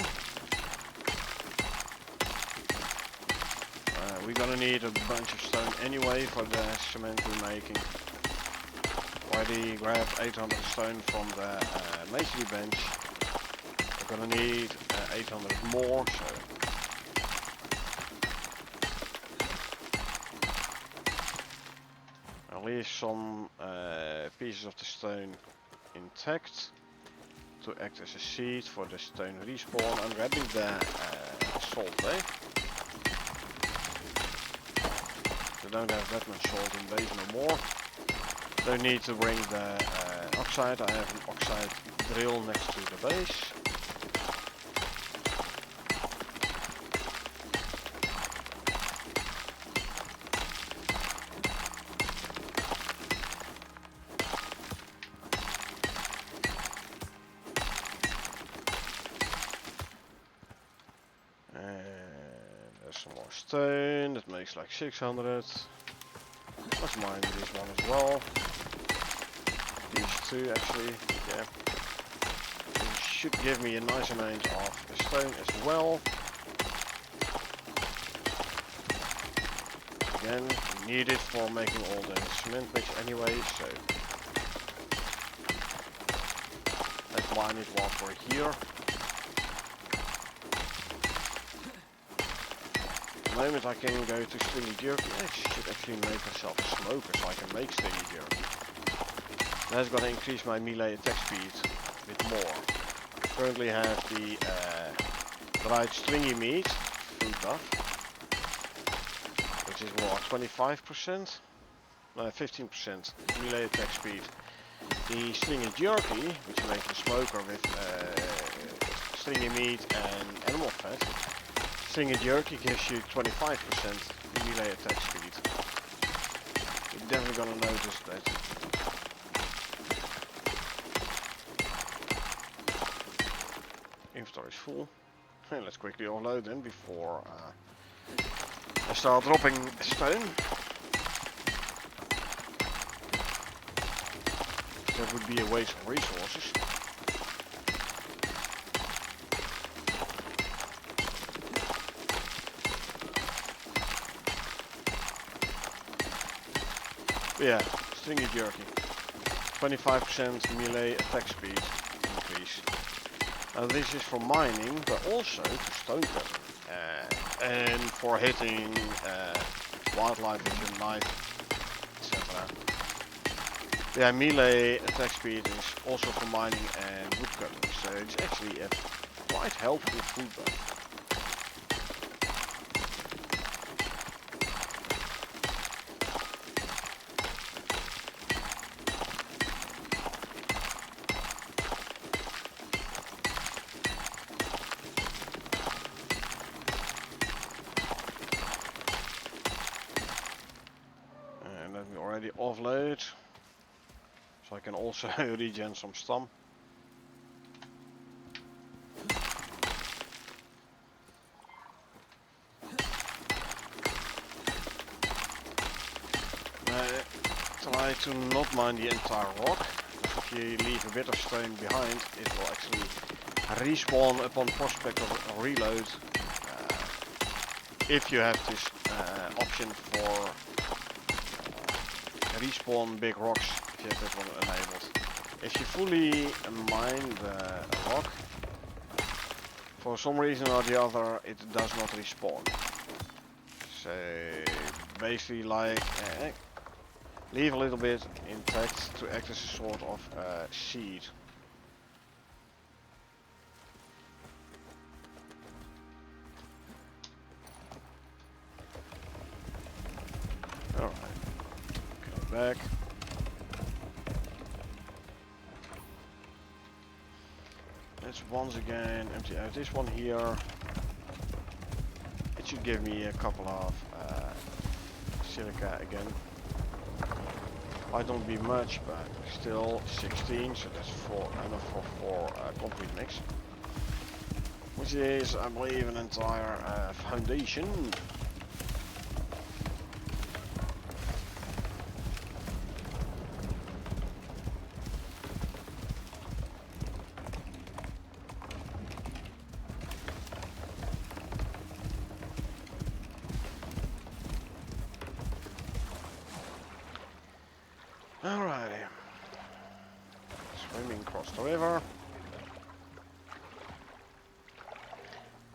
We're gonna need a bunch of stone anyway for the cement we're making. Already grabbed 800 stone from the masonry bench. We're gonna need 800 more, so I'll leave some pieces of the stone intact to act as a seed for the stone respawn. I'm grabbing the salt, eh? I don't have that much salt in base no more. Don't need to bring the oxide. I have an oxide drill next to the base. Some more stone, that makes like 600. Let's mine this one as well. These two actually, yeah. This should give me a nice amount of stone as well. Again, we need it for making all the cement mix anyway, so let's mine it while we're here. At the moment I can go to stringy jerky. I should actually make myself a smoker so I can make stringy jerky. That's gonna increase my melee attack speed a bit more. Currently have the dried stringy meat, food buff, which is what, 25%? No, 15% melee attack speed. The stringy jerky, which you make a smoker with stringy meat and animal fat. Stringy jerky gives you 25% melee attack speed. You're definitely gonna notice that. Inventory is full. Okay, let's quickly offload them before I start dropping stone. That would be a waste of resources. But yeah, stringy jerky. 25% melee attack speed increase. Now this is for mining, but also for stone cutting. And for hitting wildlife with your knife, etc. Yeah, melee attack speed is also for mining and wood cutting, so it's actually a quite helpful food buff. And let me already offload. So I can also regen some stam. Try to not mine the entire rock, because if you leave a bit of stone behind, it will actually respawn upon prospect of a reload. If you have this option for respawn big rocks, if you have that one enabled. If you fully mine the rock, for some reason or the other, it does not respawn. So basically, like leave a little bit intact to act as a sort of seed. All right, go back. Let's once again empty out this one here. It should give me a couple of silica again. Might not be much, but still 16, so that's enough for 4 concrete mix. Which is, I believe, an entire foundation. Alrighty. Swimming across the river.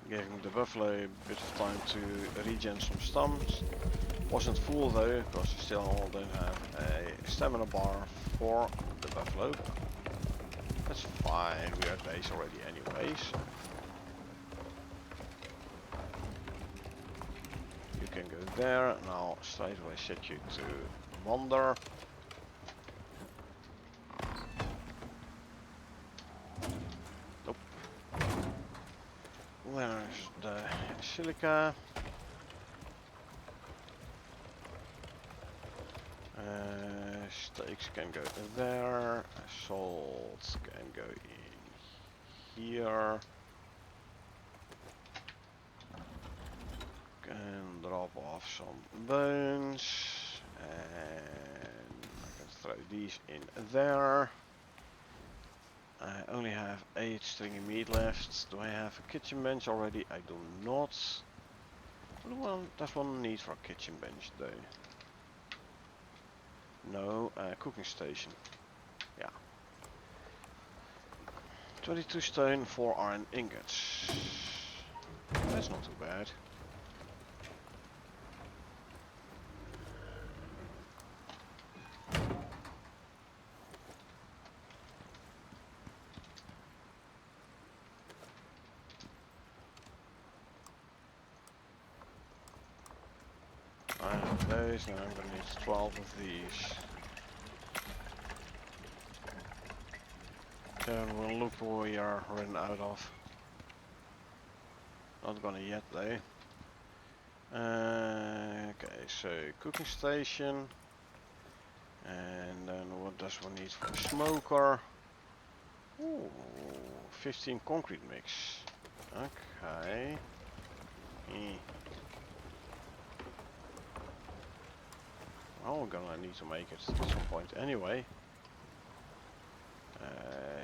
Giving the buffalo a bit of time to regen some stamina. Wasn't full though, because I still don't have a stamina bar for the buffalo. That's fine, we are at base already anyways. You can go there, and I'll straight away set you to wander. There's the silica. Steaks can go there. Salt can go in here. Can drop off some bones. And I can throw these in there. I only have 8 stringy meat left. Do I have a kitchen bench already? I do not. Well, does one need for a kitchen bench though? No, cooking station. Yeah. 22 stone, 4 iron ingots. That's not too bad. I have those, now I'm gonna need 12 of these. Then we'll look what we are running out of. Not gonna yet though. Okay, so cooking station. And then what does one need for a smoker? Ooh, 15 concrete mix. Okay. Well, we're gonna need to make it at some point anyway.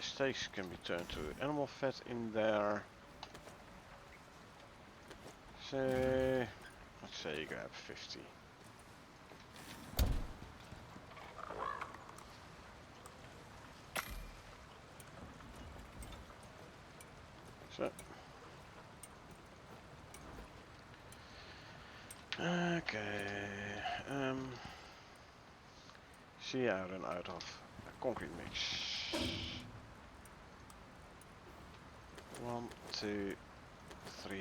Steaks can be turned to animal fat in there. So, let's say you grab 50. So. Okay. See, I run out of concrete mix. 1, 2, 3,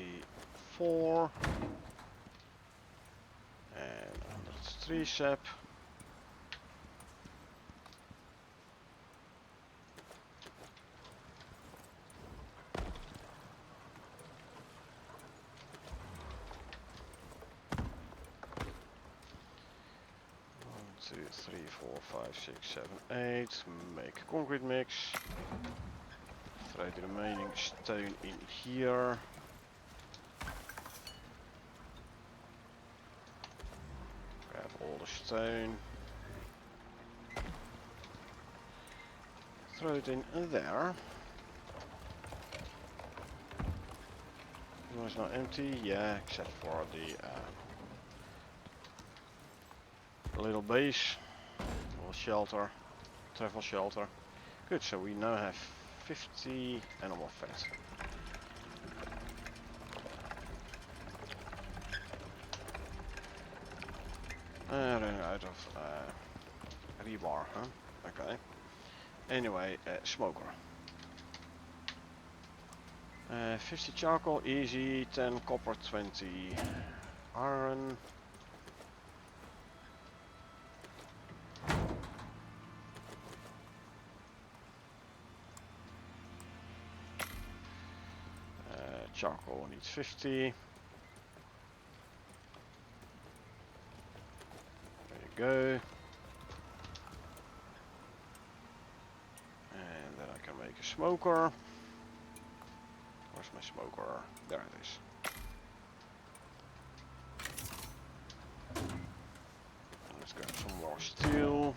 4. And that's 3 sap. Two, 3, 4, 5, 6, 7, 8. Make a concrete mix. Throw the remaining stone in here. Grab all the stone. Throw it in there. One is now empty, yeah, except for the little base, little shelter, travel shelter. Good, so we now have 50 animal fat. Running out of rebar, huh? Okay. Anyway, smoker. 50 charcoal, easy, 10 copper, 20 iron. Charcoal needs 50. There you go. And then I can make a smoker. Where's my smoker? There it is. And let's grab some more steel.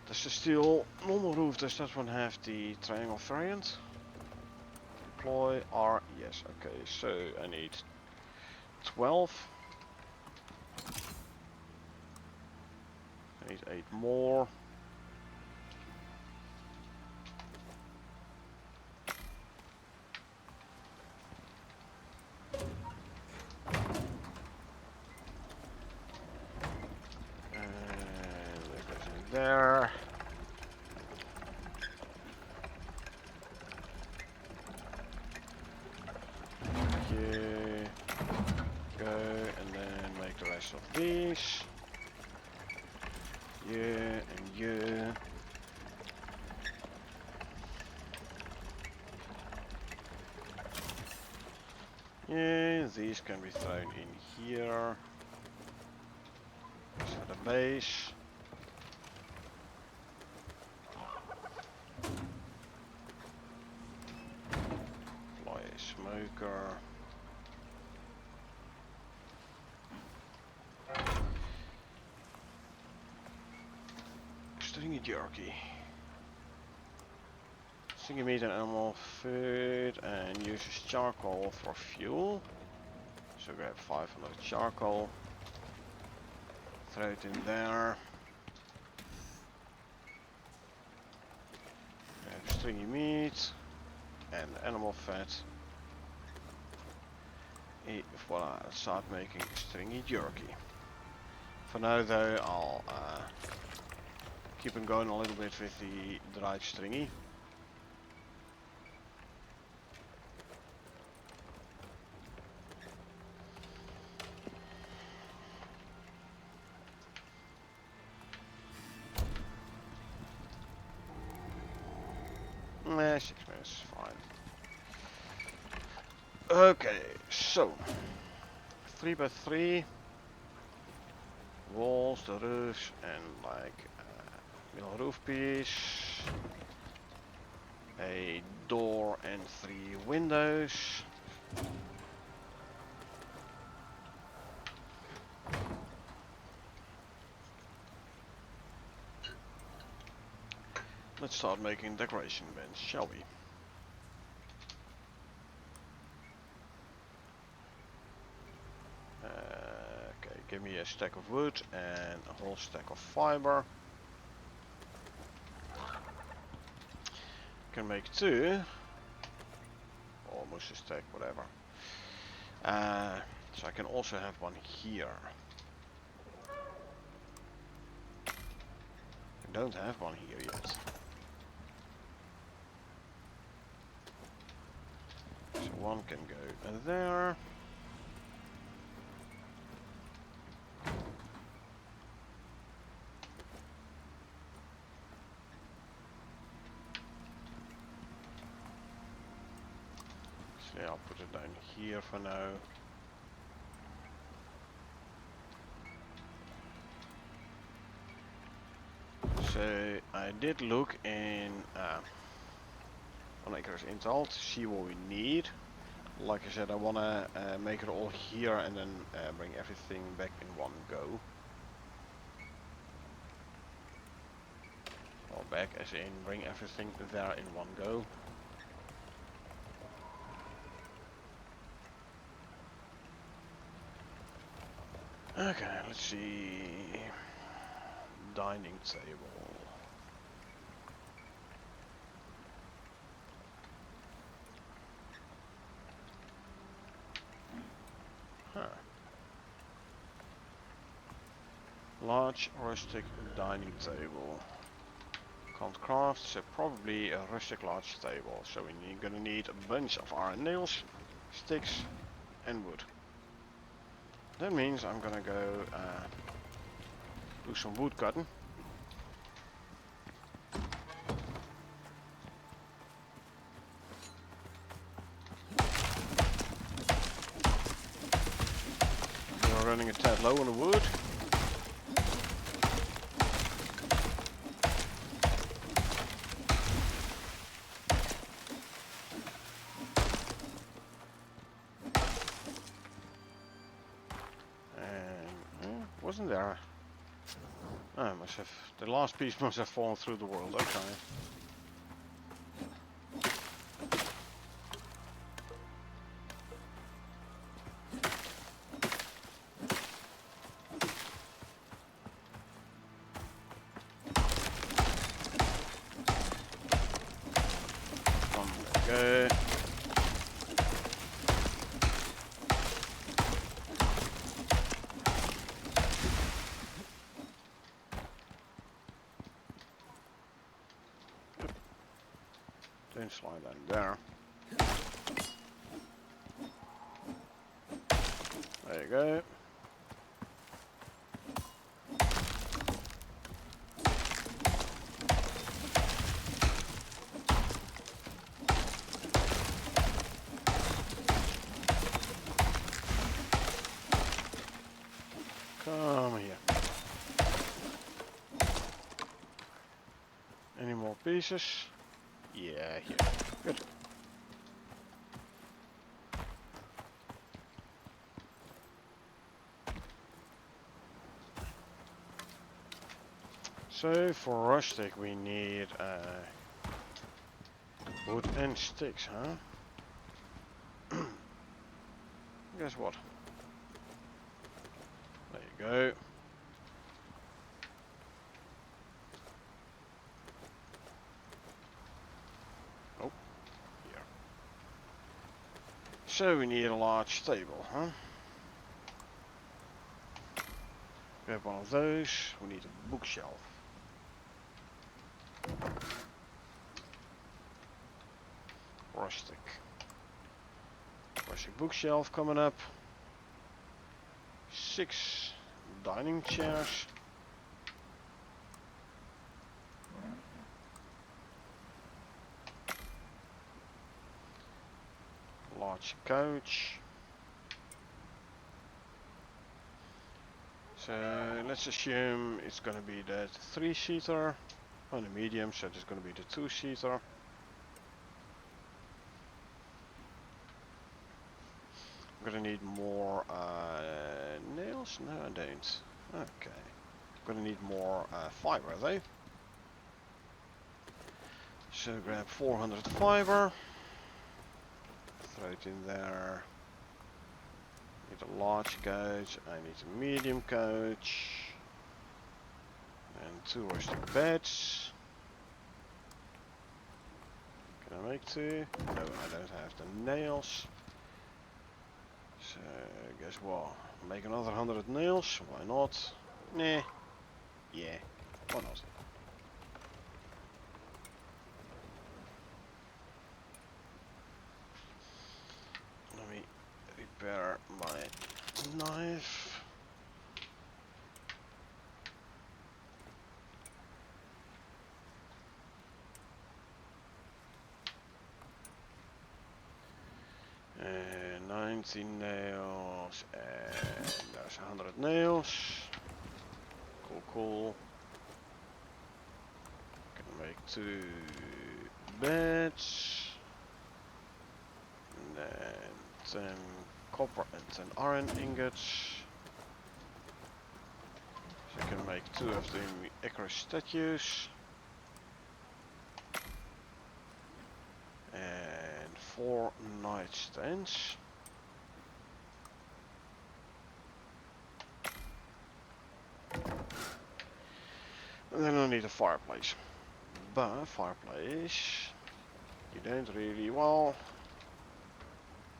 Does the steel normal roof, does that one have the triangle variant? Deploy R, yes, okay, so I need 12. I need 8 more. And that goes in there. You go and then make the rest of these. You and you. Yeah, these can be thrown in here. For the base. Fly a smoker. Stringy jerky. Stringy meat and animal food and uses charcoal for fuel. So grab 500 charcoal. Throw it in there. Grab stringy meat and animal fat. Voila, start making stringy jerky. For now though, I'll keep on going a little bit with the dried stringy. Nah, 6 minutes, fine. Okay, so 3x3 walls, the roofs, and like middle roof piece, a door and 3 windows. Let's start making decoration bins, shall we? Okay, give me a stack of wood and a whole stack of fiber. Can make 2. Almost a stack, whatever. So I can also have one here. I don't have one here yet. So one can go there. So I'll put it down here for now. So I did look in on Icarus Intel to see what we need. Like I said, I wanna make it all here and then bring everything back in one go. back, as in bring everything there in one go. Okay, let's see. Dining table. Huh. Large rustic dining table. Can't craft, so probably a rustic large table. So we're gonna need a bunch of iron nails, sticks and wood. That means I'm gonna go do some wood cutting. We're running a tad low on the wood. Wasn't there? Oh, must have. The last piece must have fallen through the world. Okay. There we go. Don't slide that in there. There you go. Come here. Any more pieces? Yeah, here. Good. So for rustic we need wood and sticks, huh? Guess what? There you go. Oh, here. So we need a large table, huh? Grab one of those. We need a bookshelf. Rustic. Rustic bookshelf coming up. 6 dining chairs. Large couch. So let's assume it's gonna be that 3-seater on the medium, so it's gonna be the 2-seater. I'm gonna need more nails? No, I don't. Okay. I'm gonna need more fiber though. So grab 400 fiber. Throw it in there. Need a large couch. I need a medium couch. And 2 rustic beds. Can I make 2? No, I don't have the nails. So, guess what? Make another 100 nails. Why not? Nah. Yeah. Why not? Let me repair my knife. And 90 nails, and there's 100 nails. Cool, cool. Can make 2 beds. And then 10 copper and 10 iron ingots. So I can make 2 of the Icarus statues. 4 nightstands. And then I need a fireplace. But fireplace, you don't really, well,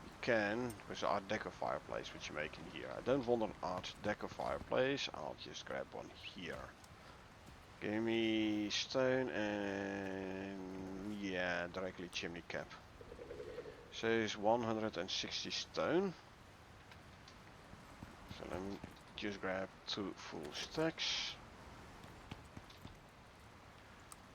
you can, with Art Deco fireplace which you make in here. I don't want an Art Deco fireplace, I'll just grab one here. Give me stone and, yeah, directly chimney cap. Says 160 stone. So let me just grab 2 full stacks.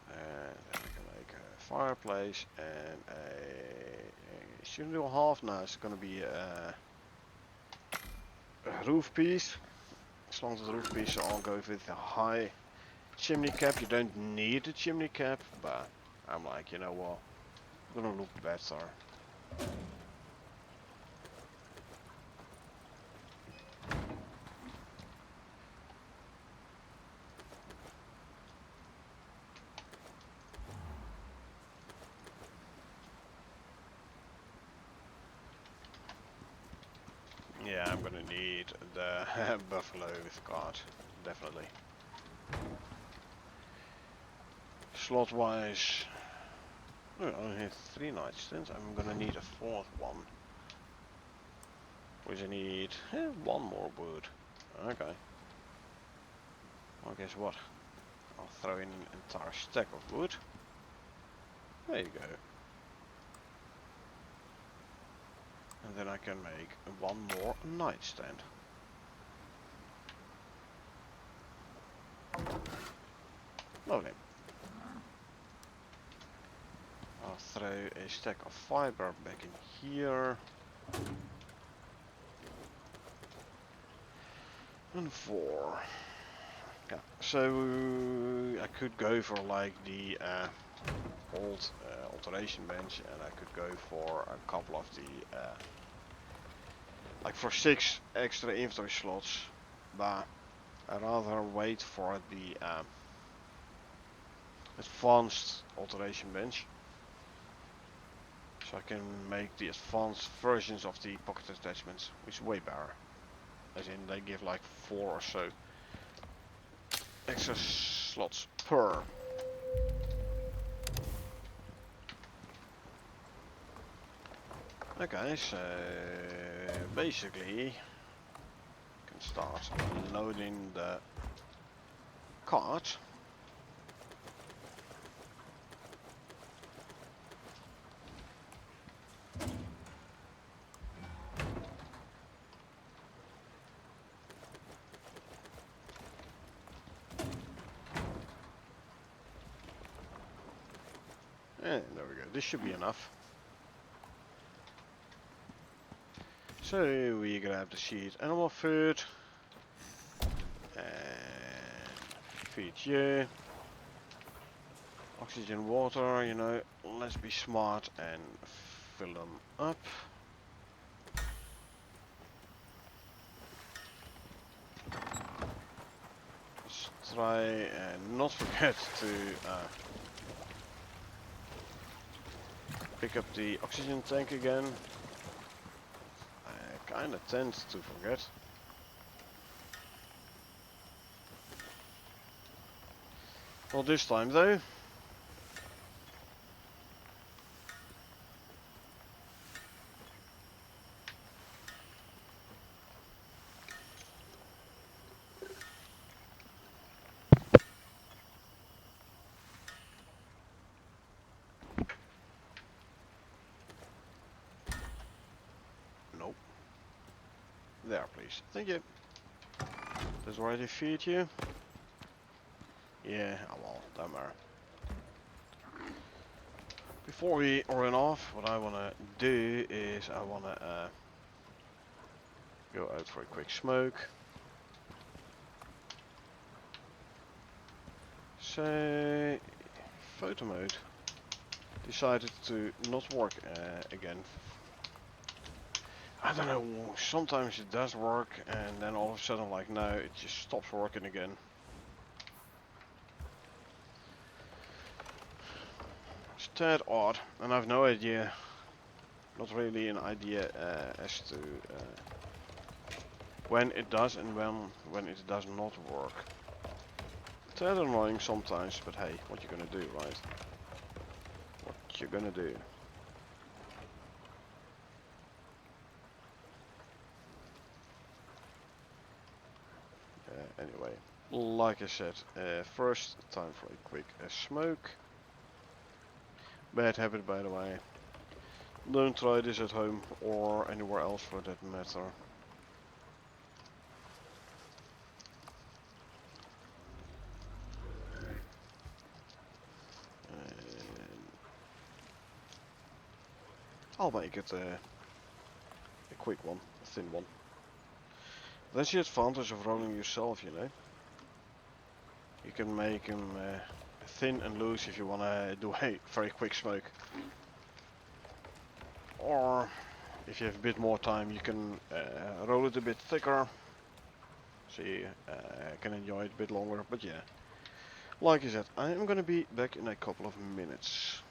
And then I can make a fireplace and a shouldn't do a half now, it's gonna be a roof piece. As long as the roof piece, I'll go with a high chimney cap. You don't need a chimney cap, but I'm like, you know what, gonna look better. Yeah, I'm gonna need the buffalo with cart, definitely. Slot wise, oh, I only have 3 nightstands. I'm gonna need a 4th one. Which I need 1 more wood. Okay. Well, guess what? I'll throw in an entire stack of wood. There you go. And then I can make 1 more nightstand. Lovely. I'll throw a stack of fiber back in here. And 4. Yeah, so I could go for like the old alteration bench, and I could go for a couple of the like for 6 extra inventory slots, but I'd rather wait for the advanced alteration bench, so I can make the advanced versions of the pocket attachments, which is way better, as in they give like 4 or so extra slots per. Okay, so basically can start loading the cart. And there we go, this should be enough. So we grab the sheet animal food and feed you. Oxygen, water, you know, let's be smart and fill them up. Let's try and not forget to pick up the oxygen tank again. I kinda tend to forget. Well, this time though. Nope. There, please. Thank you. Does already feed you? Yeah, oh well, don't matter. Before we run off, what I wanna do is I wanna go out for a quick smoke. So, photo mode decided to not work again. I don't know, sometimes it does work and then all of a sudden like no, it just stops working again. It's tad odd and I have no idea not really an idea as to when it does and when it does not work. It's a little annoying sometimes, but hey, what you gonna do, right? What you gonna do? Anyway, like I said, first time for a quick smoke. Bad habit, by the way. Don't try this at home or anywhere else for that matter. And I'll make it a quick one, a thin one. That's the advantage of rolling yourself, you know. You can make them thin and loose if you want to do a very quick smoke. Or if you have a bit more time, you can roll it a bit thicker, so you can enjoy it a bit longer. But yeah, like I said, I am gonna be back in a couple of minutes.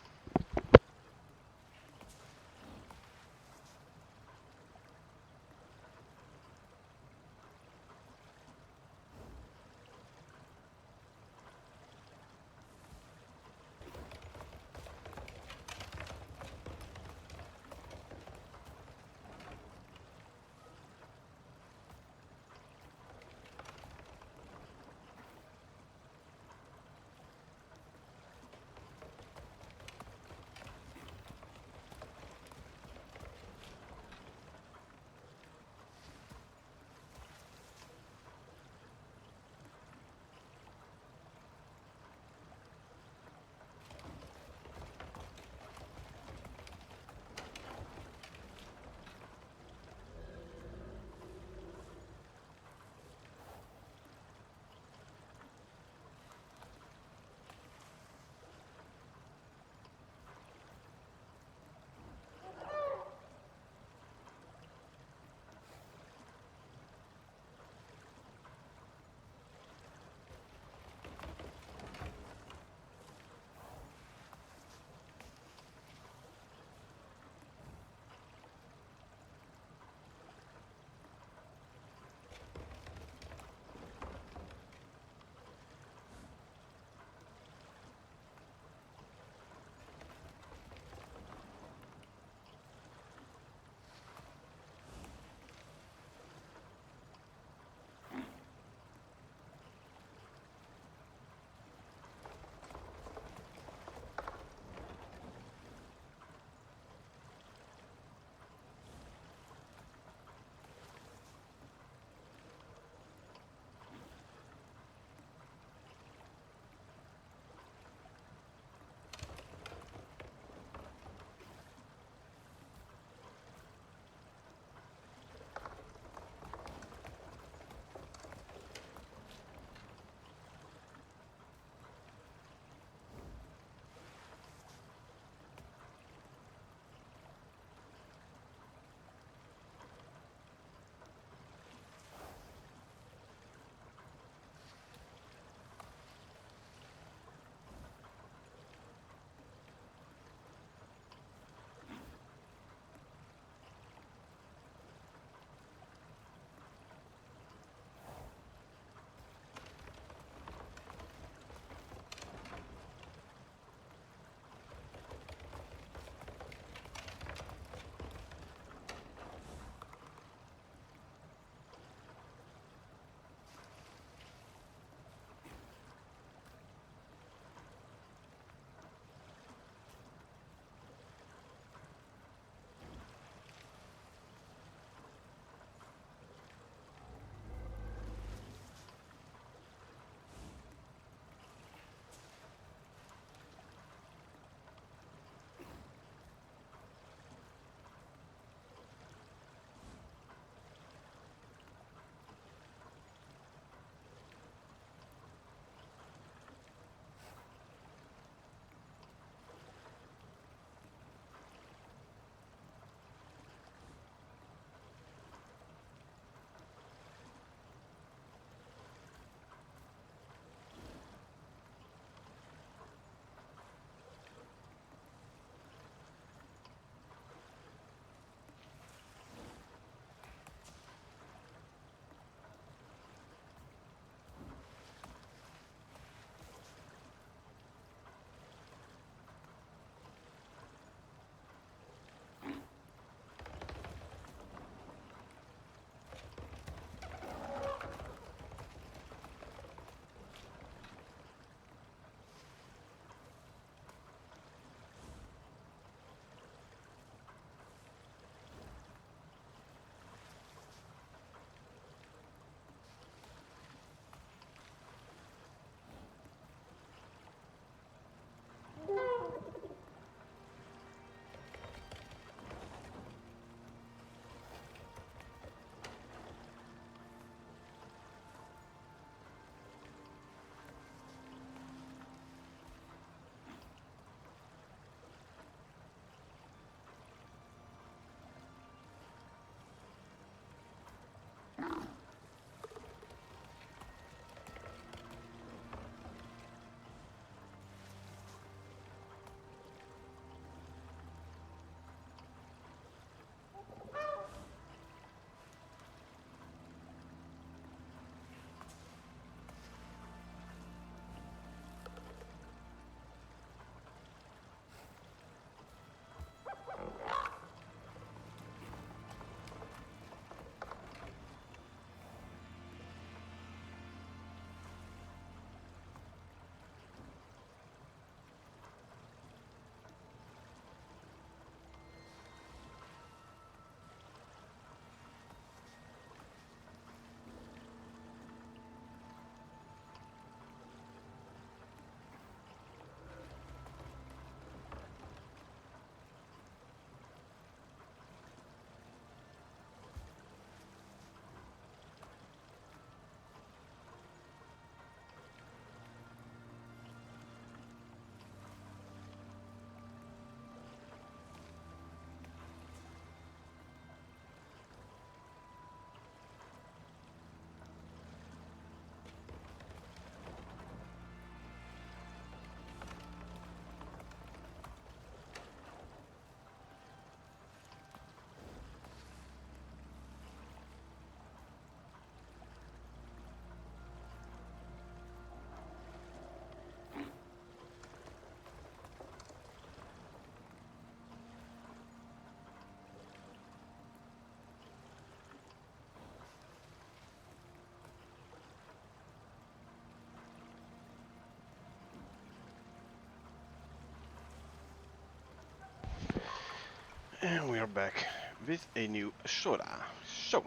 And we are back with a new soda. So,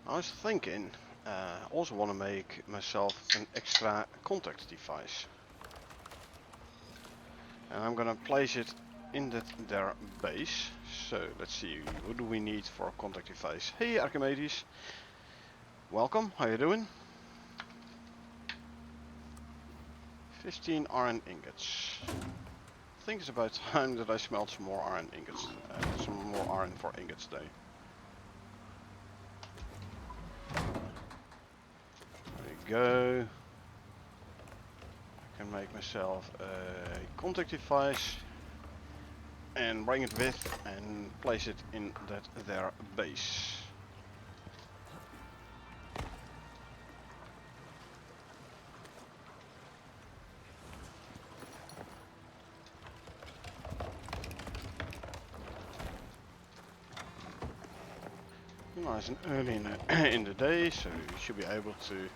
I was thinking, also want to make myself an extra contact device. And I'm gonna place it in their base. So, let's see, what do we need for a contact device? Hey Archimedes, welcome, how you doing? 15 iron ingots. I think it's about time that I smelt some more iron ingots, some more iron for ingots today. There we go. I can make myself a contact device and bring it with and place it in their base. Nice and early in the day, so you should be able to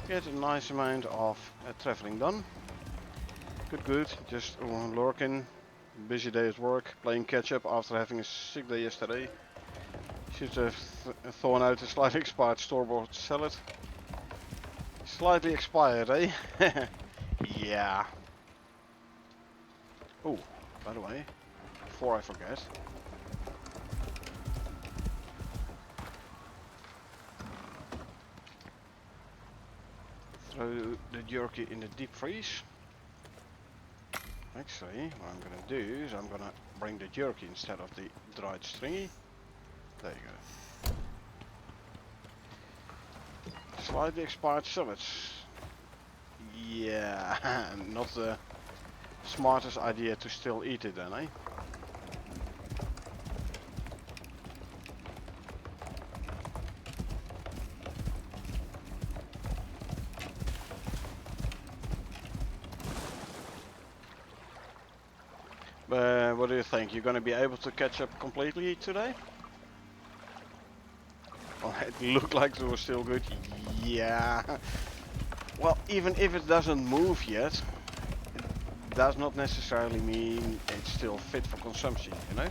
get a nice amount of traveling done. Good. Just lurking. Busy day at work, playing catch up after having a sick day yesterday. Should have thrown out a slightly expired store-bought salad. Slightly expired, eh? Yeah. Oh, by the way, before I forget. Throw the jerky in the deep freeze. Actually, what I'm gonna do is I'm gonna bring the jerky instead of the dried stringy. There you go. Slightly expired salads. Yeah, not the smartest idea to still eat it then, eh? What do you think? You're gonna be able to catch up completely today? Well, it looked like it was still good. Yeah. Well, even if it doesn't move yet, it does not necessarily mean it's still fit for consumption, you know?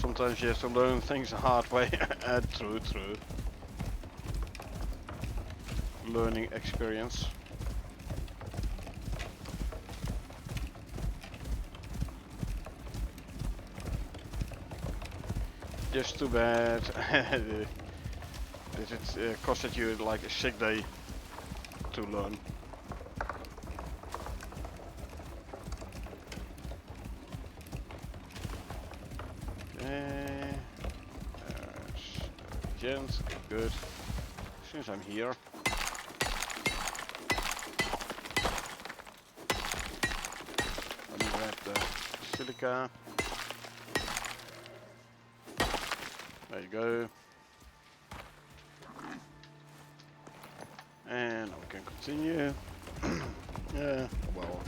Sometimes you have to learn things the hard way. True. Learning experience. Just too bad that it costed you like a sick day to learn. Okay. Gens, good. Since I'm here. Let me grab the silica. There you go. And we can continue. Yeah, well,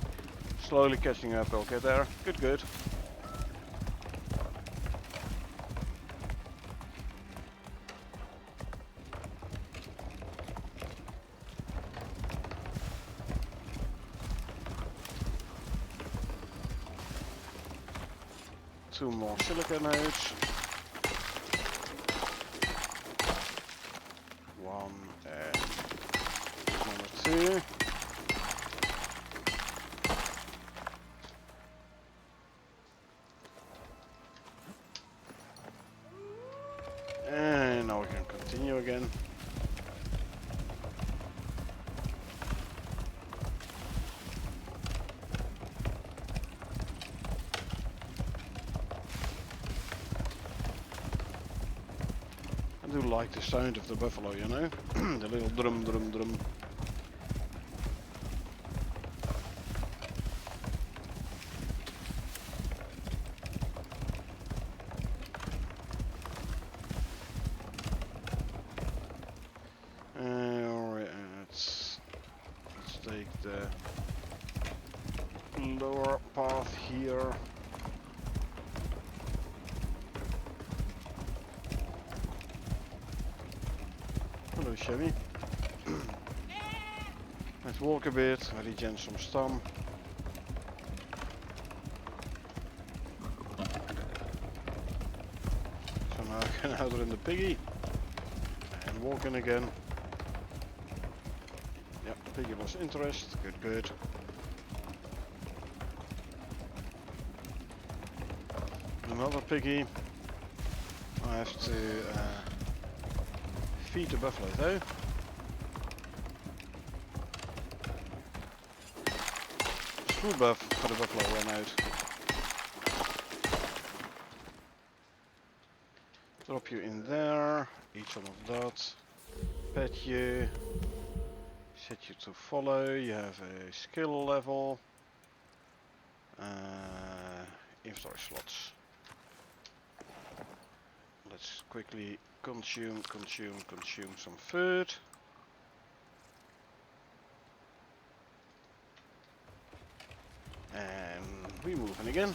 slowly catching up, we'll get there. Good. 2 more silica nodes. 1 and number 2. And now we can continue again. I do like the sound of the buffalo, you know? The little drum. Alright, let's take the lower path here. Hello, Chevy. Let's walk a bit, regen some stam. So now I can out in the piggy. And walk in again. Yep, piggy lost interest. Good, good. Another piggy. I have to feed the buffalo though. Food buff for the buffalo ran out. Drop you in there, eat some of that, pet you, set you to follow, you have a skill level, inventory slots. Let's quickly consume some food. And we moving again.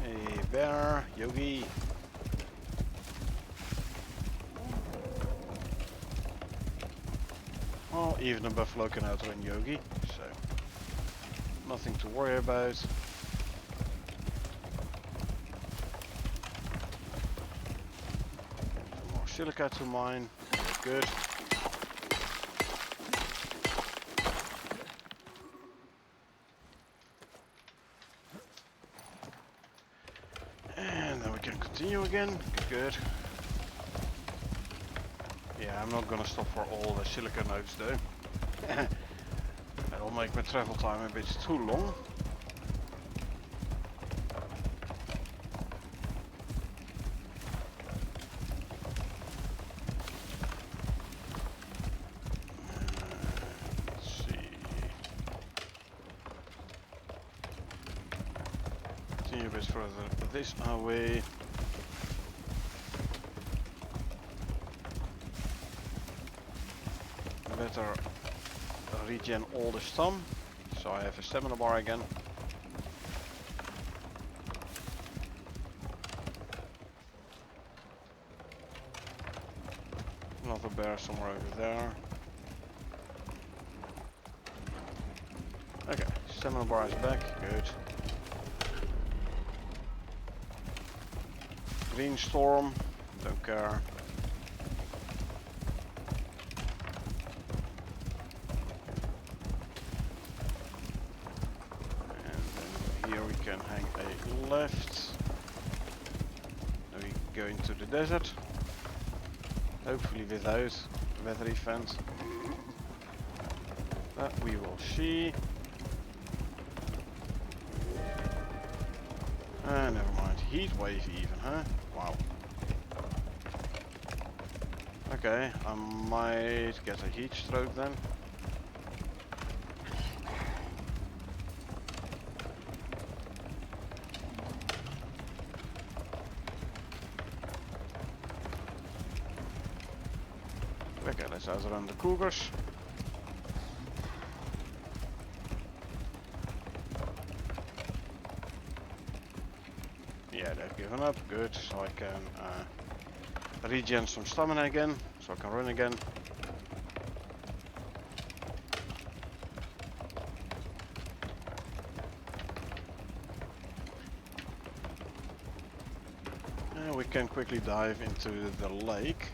Hey bear, Yogi. Well, even a buffalo can outrun Yogi, so nothing to worry about. Some more silica to mine, good. And then we can continue again, good. Yeah, I'm not gonna stop for all the silica nodes though. That'll make my travel time a bit too long. Let's see. Continue a bit further this way. Better regen all the stam, so I have a stamina bar again. Another bear somewhere over there. Okay, stamina bar is back, good. Green storm, don't care. Can hang a left. Then we go into the desert. Hopefully without weather event. But we will see. Never mind. Heat wave even, huh? Wow. Okay, I might get a heat stroke then. Okay, let's outrun the cougars. Yeah, they've given up. Good, so I can regen some stamina again, so I can run again. And we can quickly dive into the lake.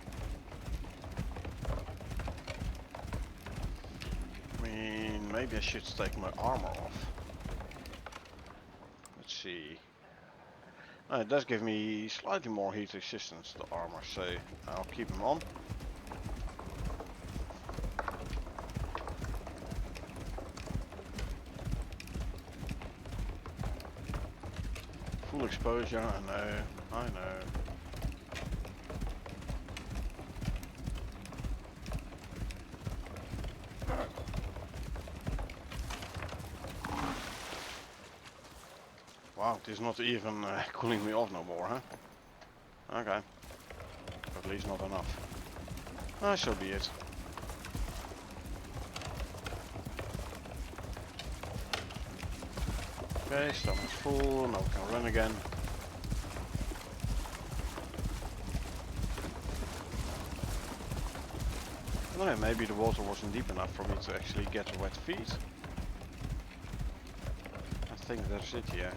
Maybe I should take my armor off. Let's see. It does give me slightly more heat resistance, the armor, so I'll keep them on. Full exposure, I know. Wow, it is not even cooling me off no more, huh? Okay. at least not enough. Ah, so be it. Okay, stomach's full, now we can run again. I don't know, maybe the water wasn't deep enough for me to actually get wet feet. I think that's it, yeah.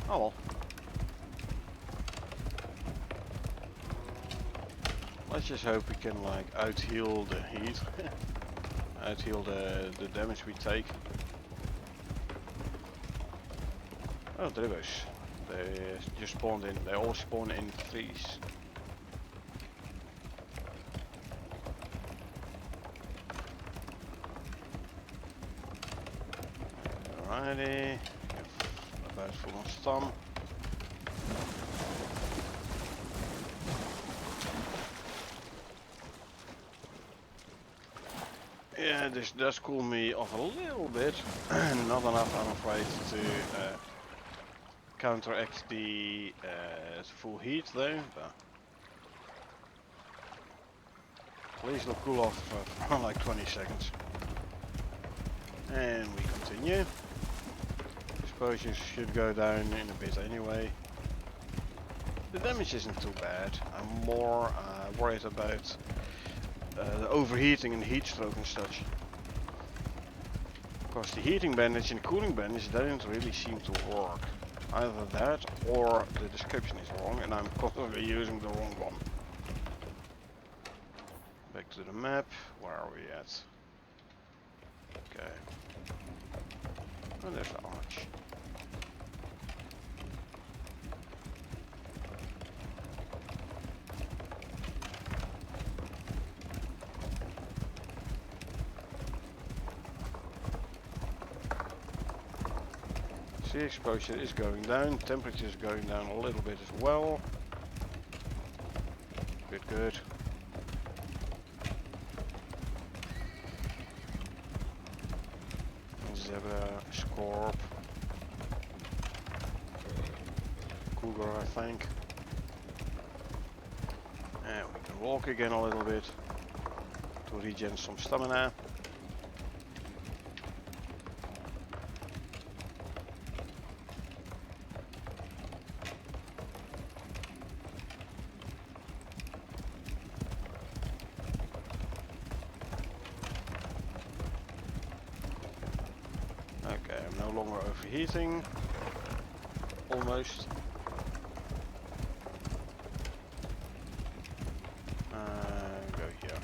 Oh well. Let's just hope we can like out-heal the heat. Out-heal the damage we take. Oh, dribos. They just spawned in. They all spawn in threes. Alrighty. About full on stun. Yeah, this does cool me off a little bit. Not enough, I'm afraid, to counteract the full heat though. But please not cool off for like 20 seconds. And we continue. Exposures should go down in a bit anyway. The damage isn't too bad. I'm more worried about the overheating and heat stroke and such. Because the heating bandage and cooling bandage don't really seem to work. Either that or the description is wrong and I'm probably using the wrong one. Back to the map. Where are we at? Okay. And there's the arch. See, exposure is going down, temperature is going down a little bit as well. Good, good. Zebra, Scorp, Cougar I think. And we can walk again a little bit to regen some stamina. Okay, I'm no longer overheating. Almost. Go here.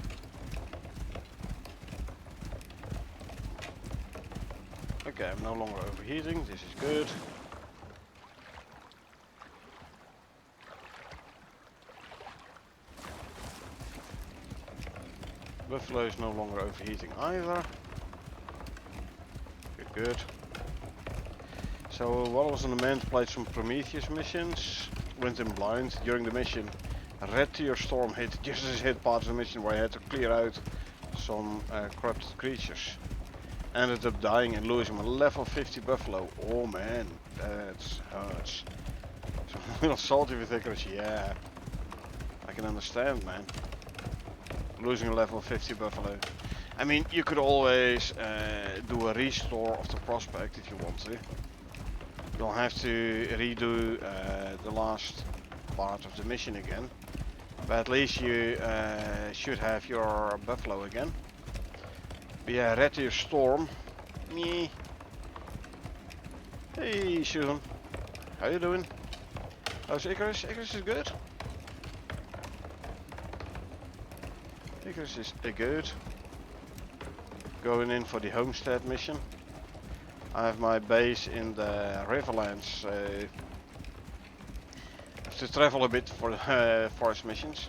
Okay, I'm no longer overheating. This is good. Buffalo is no longer overheating either. Good, good. So while I was on the man, played some Prometheus missions. Went in blind during the mission. Red tier storm hit just as hit part of the mission where I had to clear out some corrupted creatures. Ended up dying and losing my level 50 buffalo. Oh man, that hurts. So a little salty with Icarus, yeah. I can understand, man. Losing a level 50 buffalo. I mean, you could always do a restore of the prospect if you want to. You'll have to redo the last part of the mission again. But at least you should have your buffalo again. But yeah, red tier storm. Me. Hey Susan. How you doing? How's Icarus? Icarus is good. Icarus is good. Going in for the homestead mission. I have my base in the Riverlands, so I have to travel a bit for forest missions.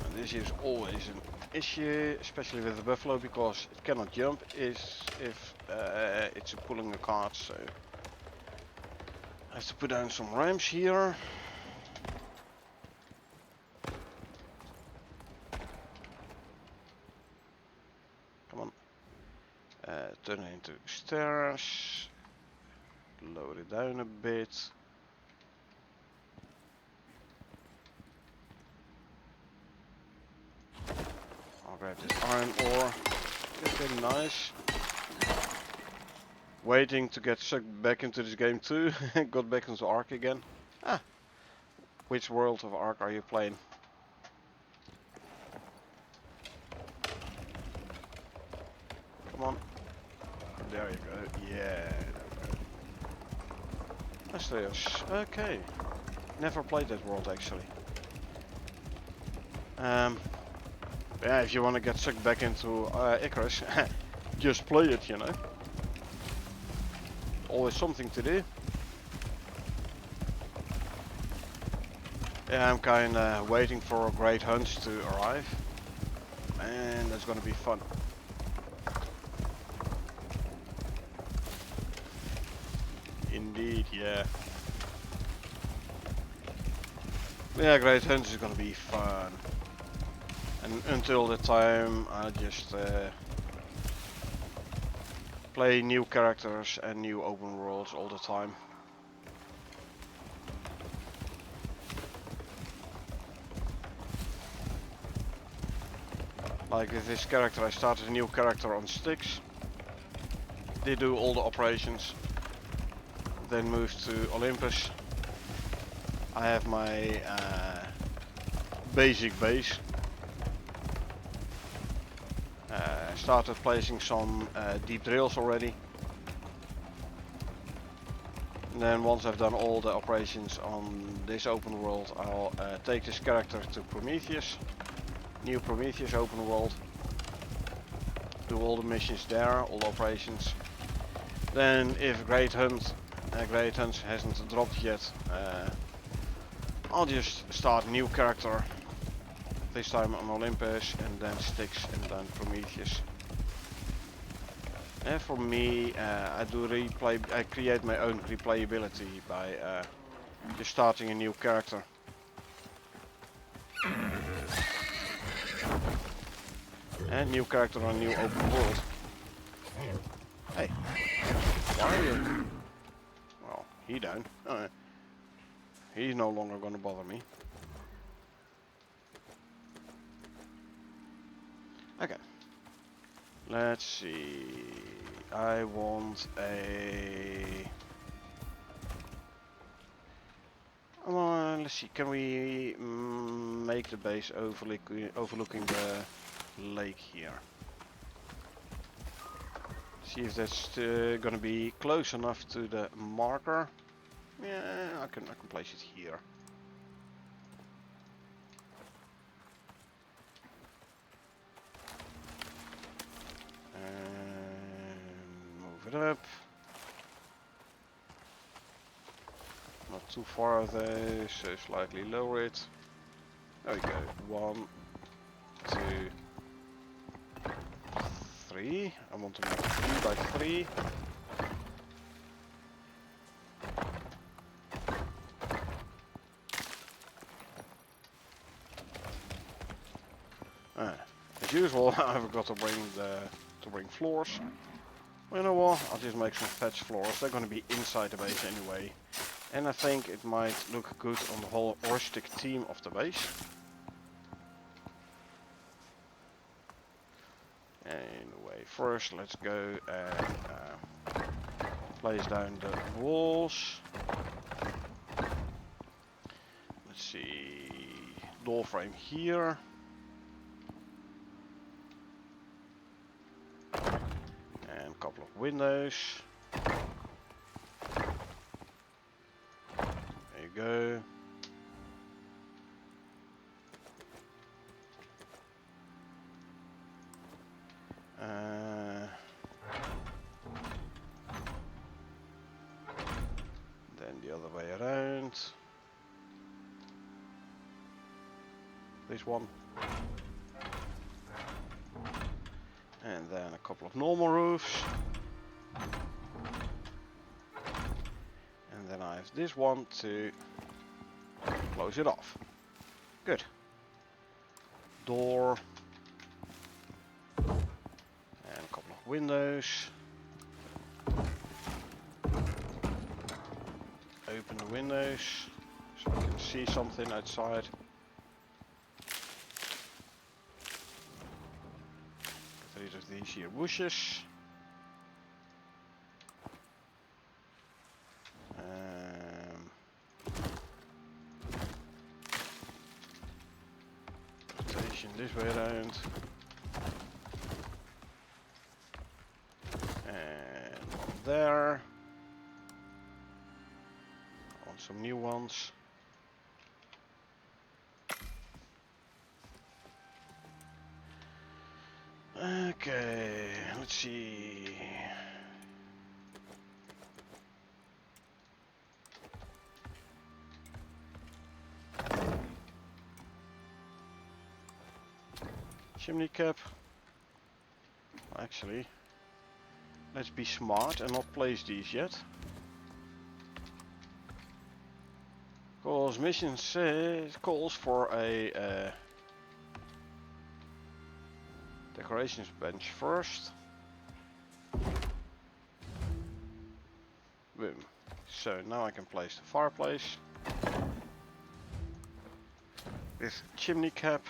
And this is always an issue, especially with the buffalo, because it cannot jump if it's pulling a cart. So I have to put down some ramps here. Come on. to stairs. Lower it down a bit. I'll grab this iron ore. Okay, nice. Waiting to get sucked back into this game too. Got back into Ark again. Ah, which world of Ark are you playing? Come on. There you go. Yeah. Asturias. Okay. Never played that world actually. Yeah, if you want to get sucked back into Icarus, just play it, you know. Always something to do. Yeah, I'm kinda waiting for a great hunt to arrive. And that's gonna be fun. Indeed, yeah. Yeah, great hunt is gonna be fun. And until the time, I just play new characters and new open worlds all the time. Like with this character, I started a new character on sticks. They do all the operations. Then moved to Olympus. I have my basic base. Started placing some deep drills already. And then once I've done all the operations on this open world, I'll take this character to Prometheus. New Prometheus open world. Do all the missions there, all the operations. Then if Great Hunt hasn't dropped yet, I'll just start a new character. This time on Olympus, and then Styx, and then Prometheus. And for me, I create my own replayability by just starting a new character. And new character on a new open world. Hey, why are you? Well, he down. He's no longer gonna bother me. Okay. Let's see. I want a... let's see. Can we make the base overlooking the lake here? See if that's gonna be close enough to the marker. Yeah, I can place it here. Move it up. Not too far though, so slightly lower it. There we go. 1, 2, 3. I want to make 3 by 3. As usual, I forgot to bring floors. Well, you know what? I'll just make some thatch floors. They're going to be inside the base anyway, and I think it might look good on the whole rustic theme of the base. Anyway, first let's go and place down the walls. Let's see, door frame here. And a couple of windows. There you go. Then the other way around. This one. And then a couple of normal roofs. And then I have this one to close it off. Good. Door. And a couple of windows. open the windows so I can see something outside. Get rid of these here bushes. Rotation this way around. And one there. I want some new ones. Okay, let's see. Chimney cap. Actually, let's be smart and not place these yet. Because mission says calls for a decorations bench first. Boom. So now I can place the fireplace. This chimney cap.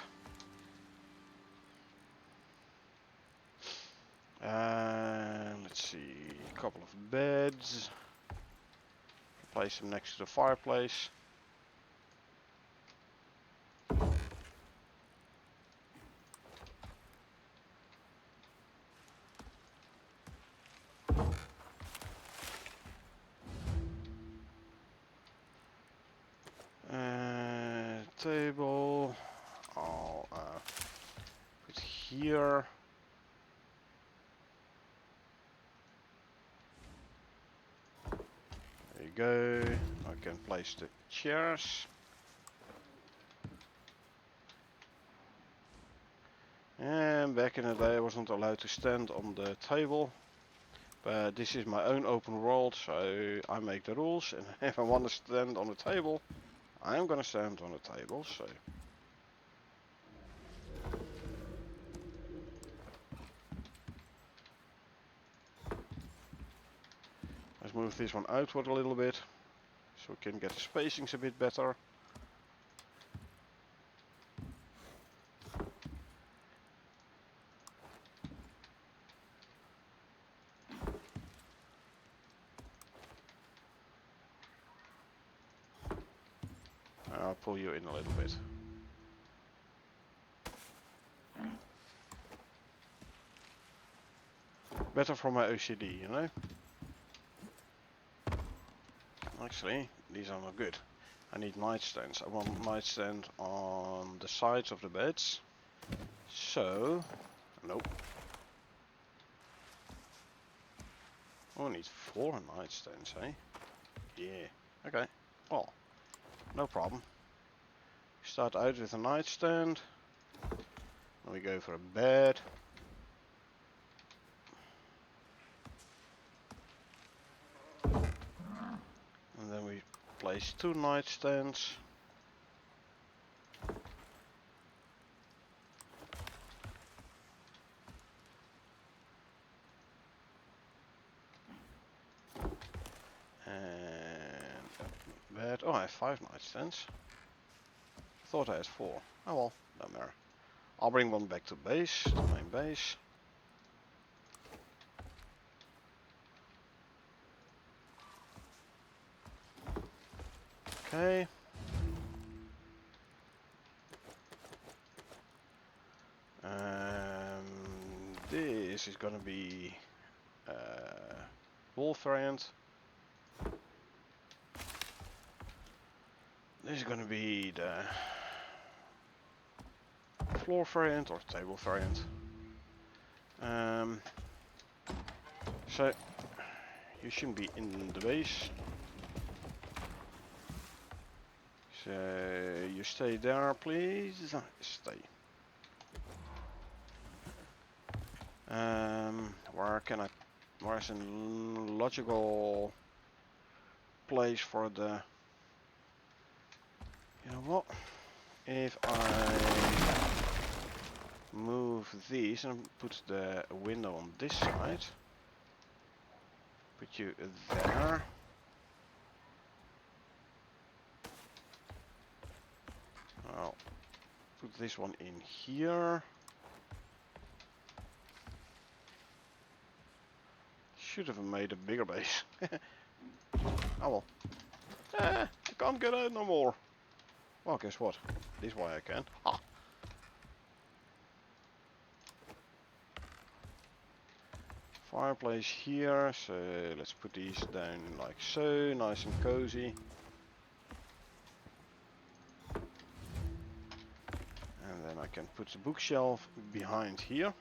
Let's see, a couple of beds. Place them next to the fireplace. Table. I'll put here. There you go. I can place the chairs. And back in the day I wasn't allowed to stand on the table. But this is my own open world, so I make the rules, and if I want to stand on the table, I'm gonna stand on the table, so. Let's move this one outward a little bit, so we can get the spacings a bit better. I'll pull you in a little bit. Better for my OCD, you know? Actually, these are not good. I need nightstands. I want nightstand on the sides of the beds. So, nope. Oh, I need 4 nightstands, eh? Yeah, okay. Well, no problem. Start out with a nightstand. Then we go for a bed. And then we place 2 nightstands. And a bed. Oh, I have 5 nightstands. Thought I had 4. Oh well, no matter. I'll bring one back to base, the main base. Okay. This is gonna be wall variant. This is gonna be the floor variant or table variant. So you shouldn't be in the base. So you stay there, please. Stay. Where's a logical place for the, you know what? If I move these and put the window on this side, put you there. this one in here. Should have made a bigger base. Oh well. I can't get out no more. Well, guess what? This way I can. Ah. Fireplace here, so let's put these down like so, nice and cozy. And then I can put the bookshelf behind here.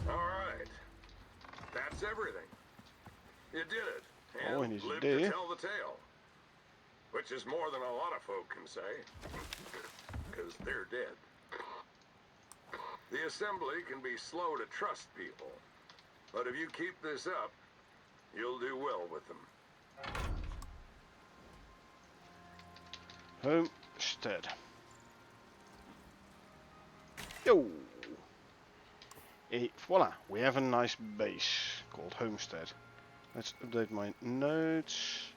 Alright. That's everything. You did it. All we And need to lived do. to tell the tale. Which is more than a lot of folk can say. Because they're dead. The assembly can be slow to trust people. But if you keep this up, you'll do well with them. Homestead. Yo! Voila, we have a nice base called Homestead. Let's update my notes.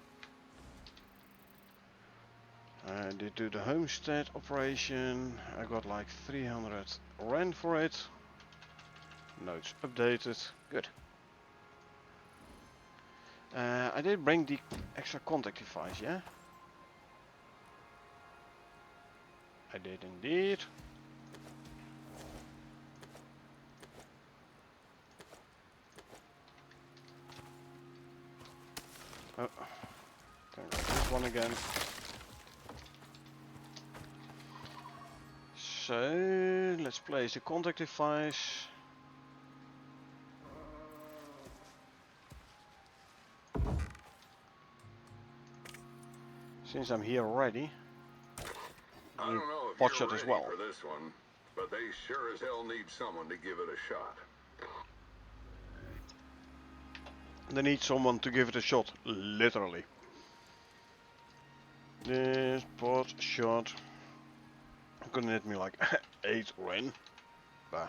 I did do the homestead operation. I got like 300 rand for it. Notes updated. Good. I did bring the extra contact device, yeah? I did indeed. Oh, don't go this one again. So let's place a contact device. Since I'm here already, I don't know if pot you're shot as ready well. for this one, but they sure as hell need someone to give it a shot. They need someone to give it a shot, literally. This pot shot gonna hit me like 8 rand. Bah.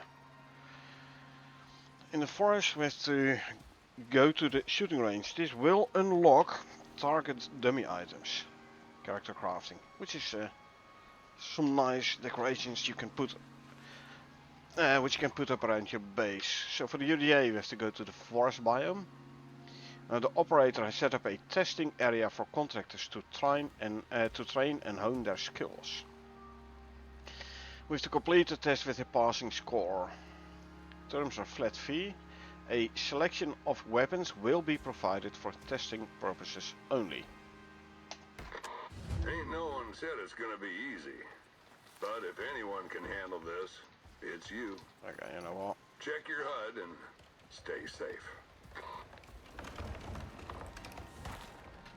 In the forest we have to go to the shooting range. This will unlock target dummy items. Character crafting, which is some nice decorations you can put which you can put up around your base. So for the UDA we have to go to the forest biome. The operator has set up a testing area for contractors to train and hone their skills. We have to complete the test with a passing score. Terms are flat fee. A selection of weapons will be provided for testing purposes only. Ain't no one said it's gonna be easy. But if anyone can handle this, it's you. Okay, you know what? Check your HUD and stay safe.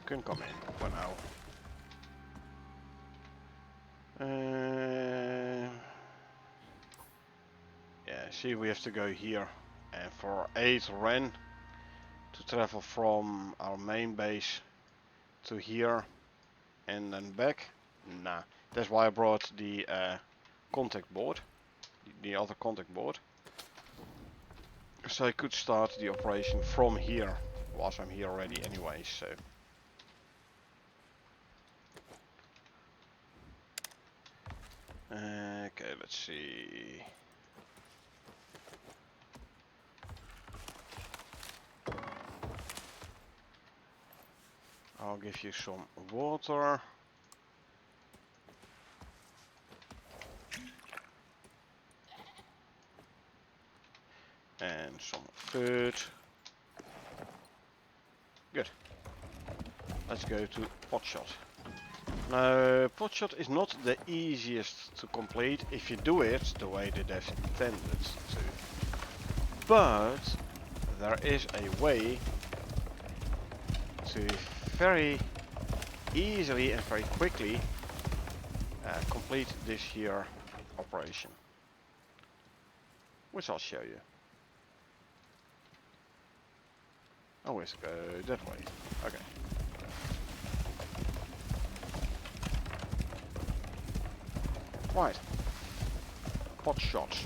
Can come in for now. Yeah, see, we have to go here, and for 8 rand to travel from our main base to here and then back. Nah, that's why I brought the contact board, the other contact board, so I could start the operation from here whilst I'm here already anyway. So. Okay, let's see. I'll give you some water. And some food. Good. Let's go to potshot. Now, potshot is not the easiest to complete if you do it the way that they've intended to. But there is a way to very easily and very quickly complete this here operation, which I'll show you. Always go that way. Okay. Right. Pot shot.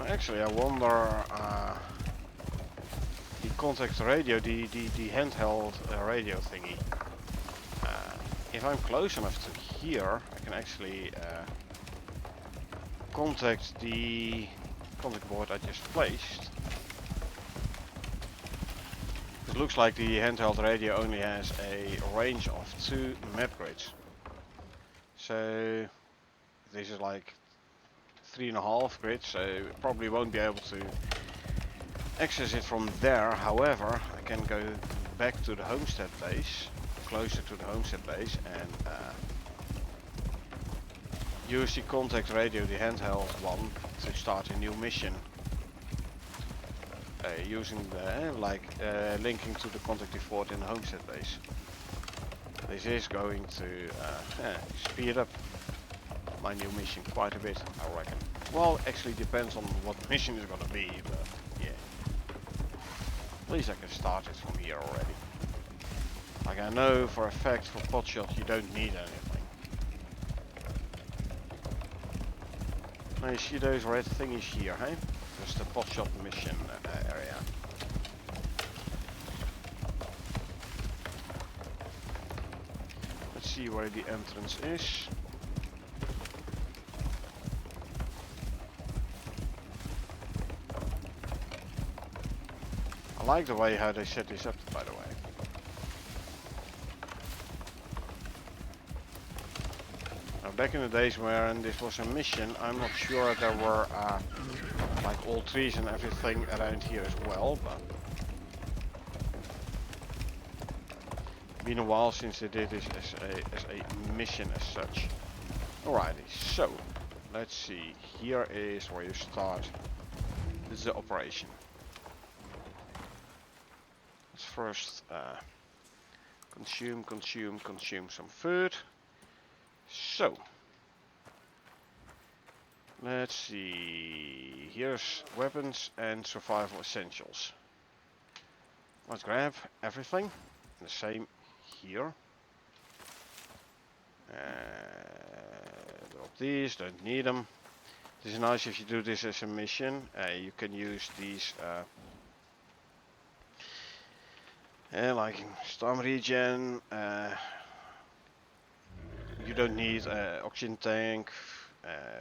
Actually, I wonder the contact radio, the handheld radio thingy. If I'm close enough to here, I can actually contact the contact board I just placed. It looks like the handheld radio only has a range of 2 map grids. So this is like 3.5 grids, so it probably won't be able to access it from there. However, I can go back to the homestead base, closer to the homestead base, and use the contact radio, the handheld one, to start a new mission. Using the linking to the contact default in the homestead base. This is going to speed up my new mission quite a bit, I reckon. Well, actually depends on what the mission is going to be, but yeah. At least I can start it from here already. Like I know for a fact for potshot you don't need anything. Now you see those red thingies here, hey? That's the potshot mission area. Let's see where the entrance is. I like the way how they set this up, by the way. Now, back in the days when this was a mission, I'm not sure there were like all trees and everything around here as well, but been a while since they did this as a mission as such. Alrighty, so let's see. Here is where you start the operation. Let's first consume some food. So let's see. Here's weapons and survival essentials. Let's grab everything. The same here. Drop these, don't need them. This is nice if you do this as a mission. You can use these like storm regen. You don't need oxygen tank,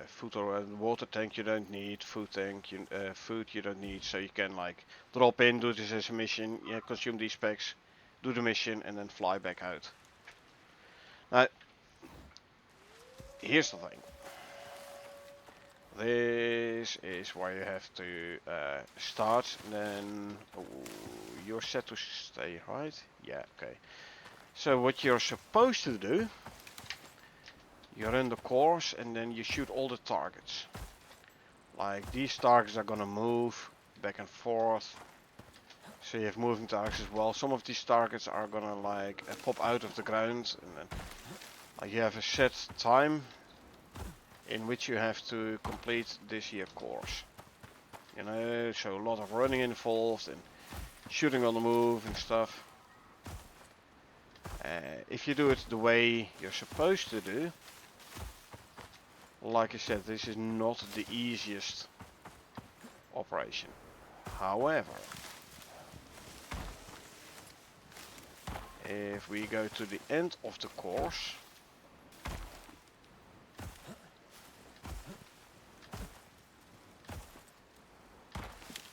food or water tank. You don't need food tank. Food you don't need. So you can like drop in, do this as a mission. Yeah, consume these packs, do the mission, and then fly back out. Now, here's the thing. This is where you have to start. Then you're set to stay, right? Yeah, okay. So what you're supposed to do, you run the course and then you shoot all the targets. Like these targets are gonna move back and forth. So you have moving targets as well. Some of these targets are gonna like pop out of the ground, and then like you have a set time in which you have to complete this here course. You know, so a lot of running involved and shooting on the move and stuff. If you do it the way you're supposed to do, like I said, this is not the easiest operation. However, if we go to the end of the course,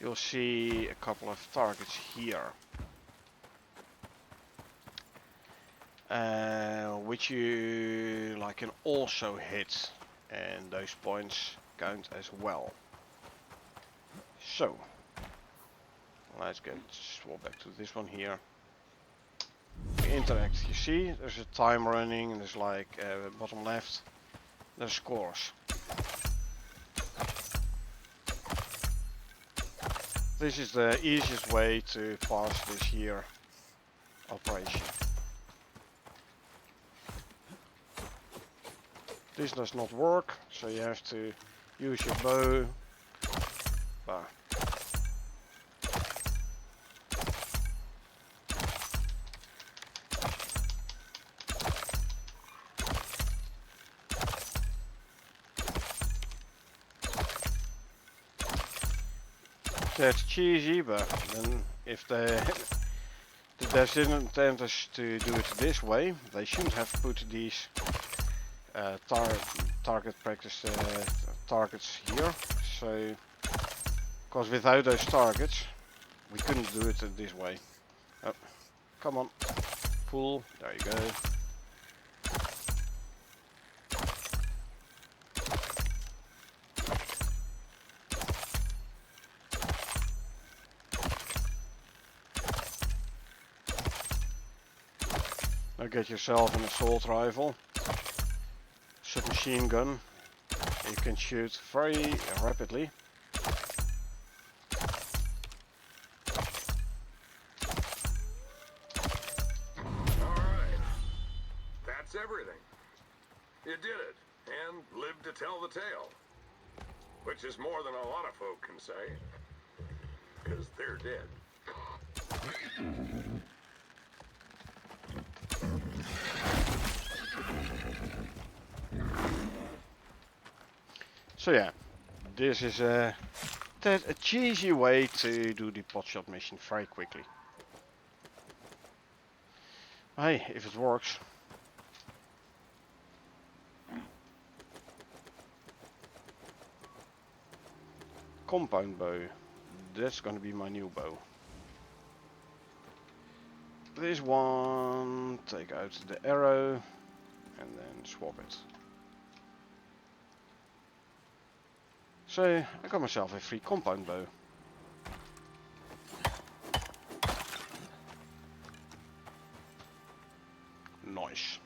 you'll see a couple of targets here, which you like can also hit, and those points count as well. So let's swap back to this one here. We interact. You see, there's a time running, and there's like bottom left, there's scores. This is the easiest way to pass this here operation. This does not work, so you have to use your bow. That's cheesy, but then if the devs didn't intend us to do it this way, they shouldn't have put these target practice targets here. So, because without those targets, we couldn't do it this way. Oh, come on, pull. There you go. Now get yourself an assault rifle, submachine gun. You can shoot very rapidly. Alright. That's everything. You did it, and lived to tell the tale. Which is more than a lot of folk can say. Because they're dead. So yeah, this is a cheesy way to do the potshot mission very quickly. Hey, if it works. Compound bow. That's gonna be my new bow. This one, take out the arrow and then swap it. So I got myself a free compound bow. Nice.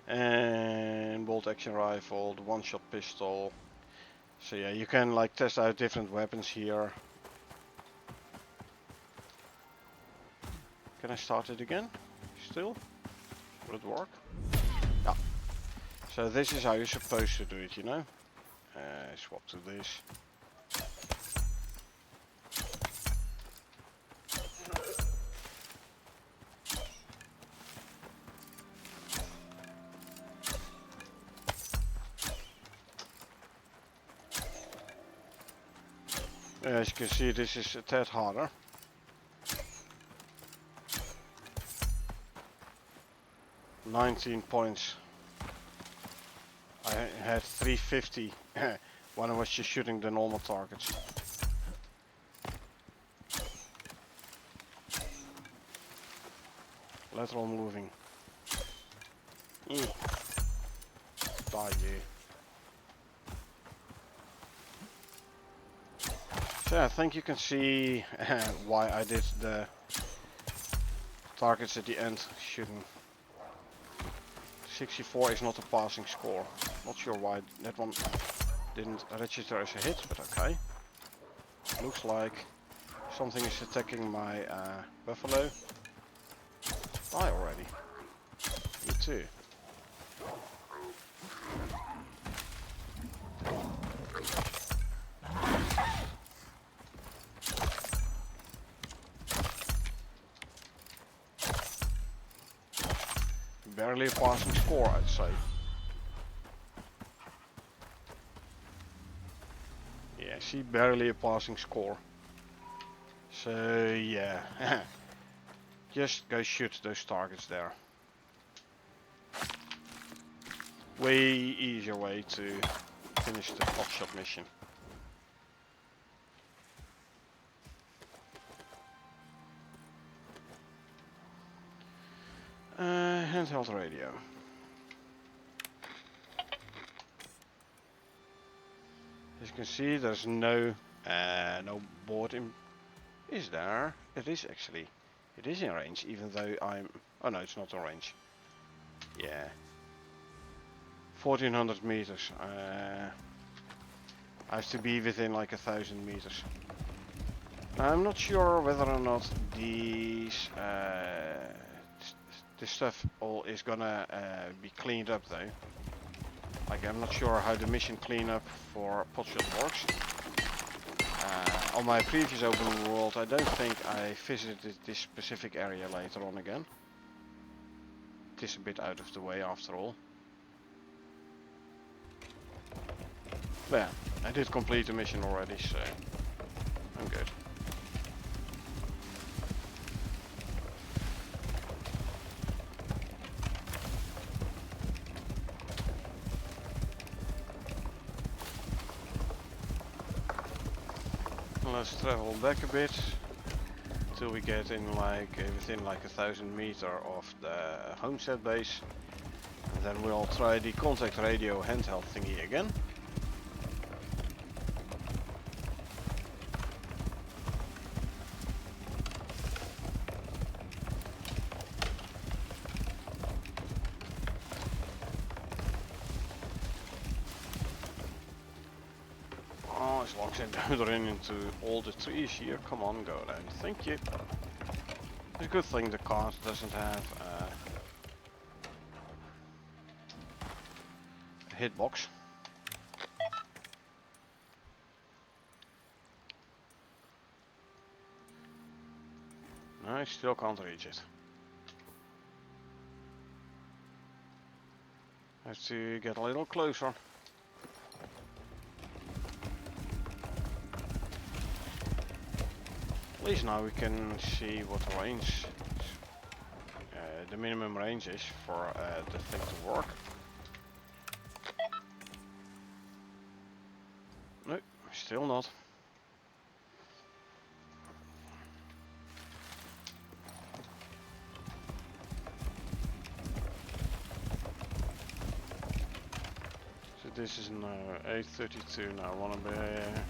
And bolt action rifle, the one-shot pistol. So yeah, you can like test out different weapons here. Can I start it again? Still? Will it work? Yeah. So this is how you're supposed to do it, you know? Swap to this. As you can see, this is a tad harder. $19 points. I had 350 when I was just shooting the normal targets. Lateral moving. Die you. So I think you can see why I did the targets at the end shooting. 64 is not a passing score. Not sure why that one didn't register as a hit, but okay. Looks like something is attacking my buffalo. Die already. You too. Barely a passing score, I'd say. Yeah, see, barely a passing score. So yeah, just go shoot those targets there. Way easier way to finish the potshot mission. Handheld radio. As you can see, there's no board in. Is there? It is actually. It is in range, even though I'm. Oh no, it's not in range. Yeah. 1400 meters. I have to be within like 1000 meters. I'm not sure whether or not these this stuff all is gonna be cleaned up though. Like I'm not sure how the mission cleanup for potshot works. On my previous open world, I don't think I visited this specific area later on again. it is a bit out of the way after all. But yeah, I did complete the mission already, so I'm good. Let's travel back a bit till we get in like within like 1,000 meters of the homestead base, and then we'll try the contact radio handheld thingy again. Oh, it's locking down into all the trees here. Come on, go down. Thank you. It's a good thing the cart doesn't have a hitbox. No, I still can't reach it. I have to get a little closer. At least now we can see what the range, the minimum range is for the thing to work. No, still not. So this is now 832. Now I want to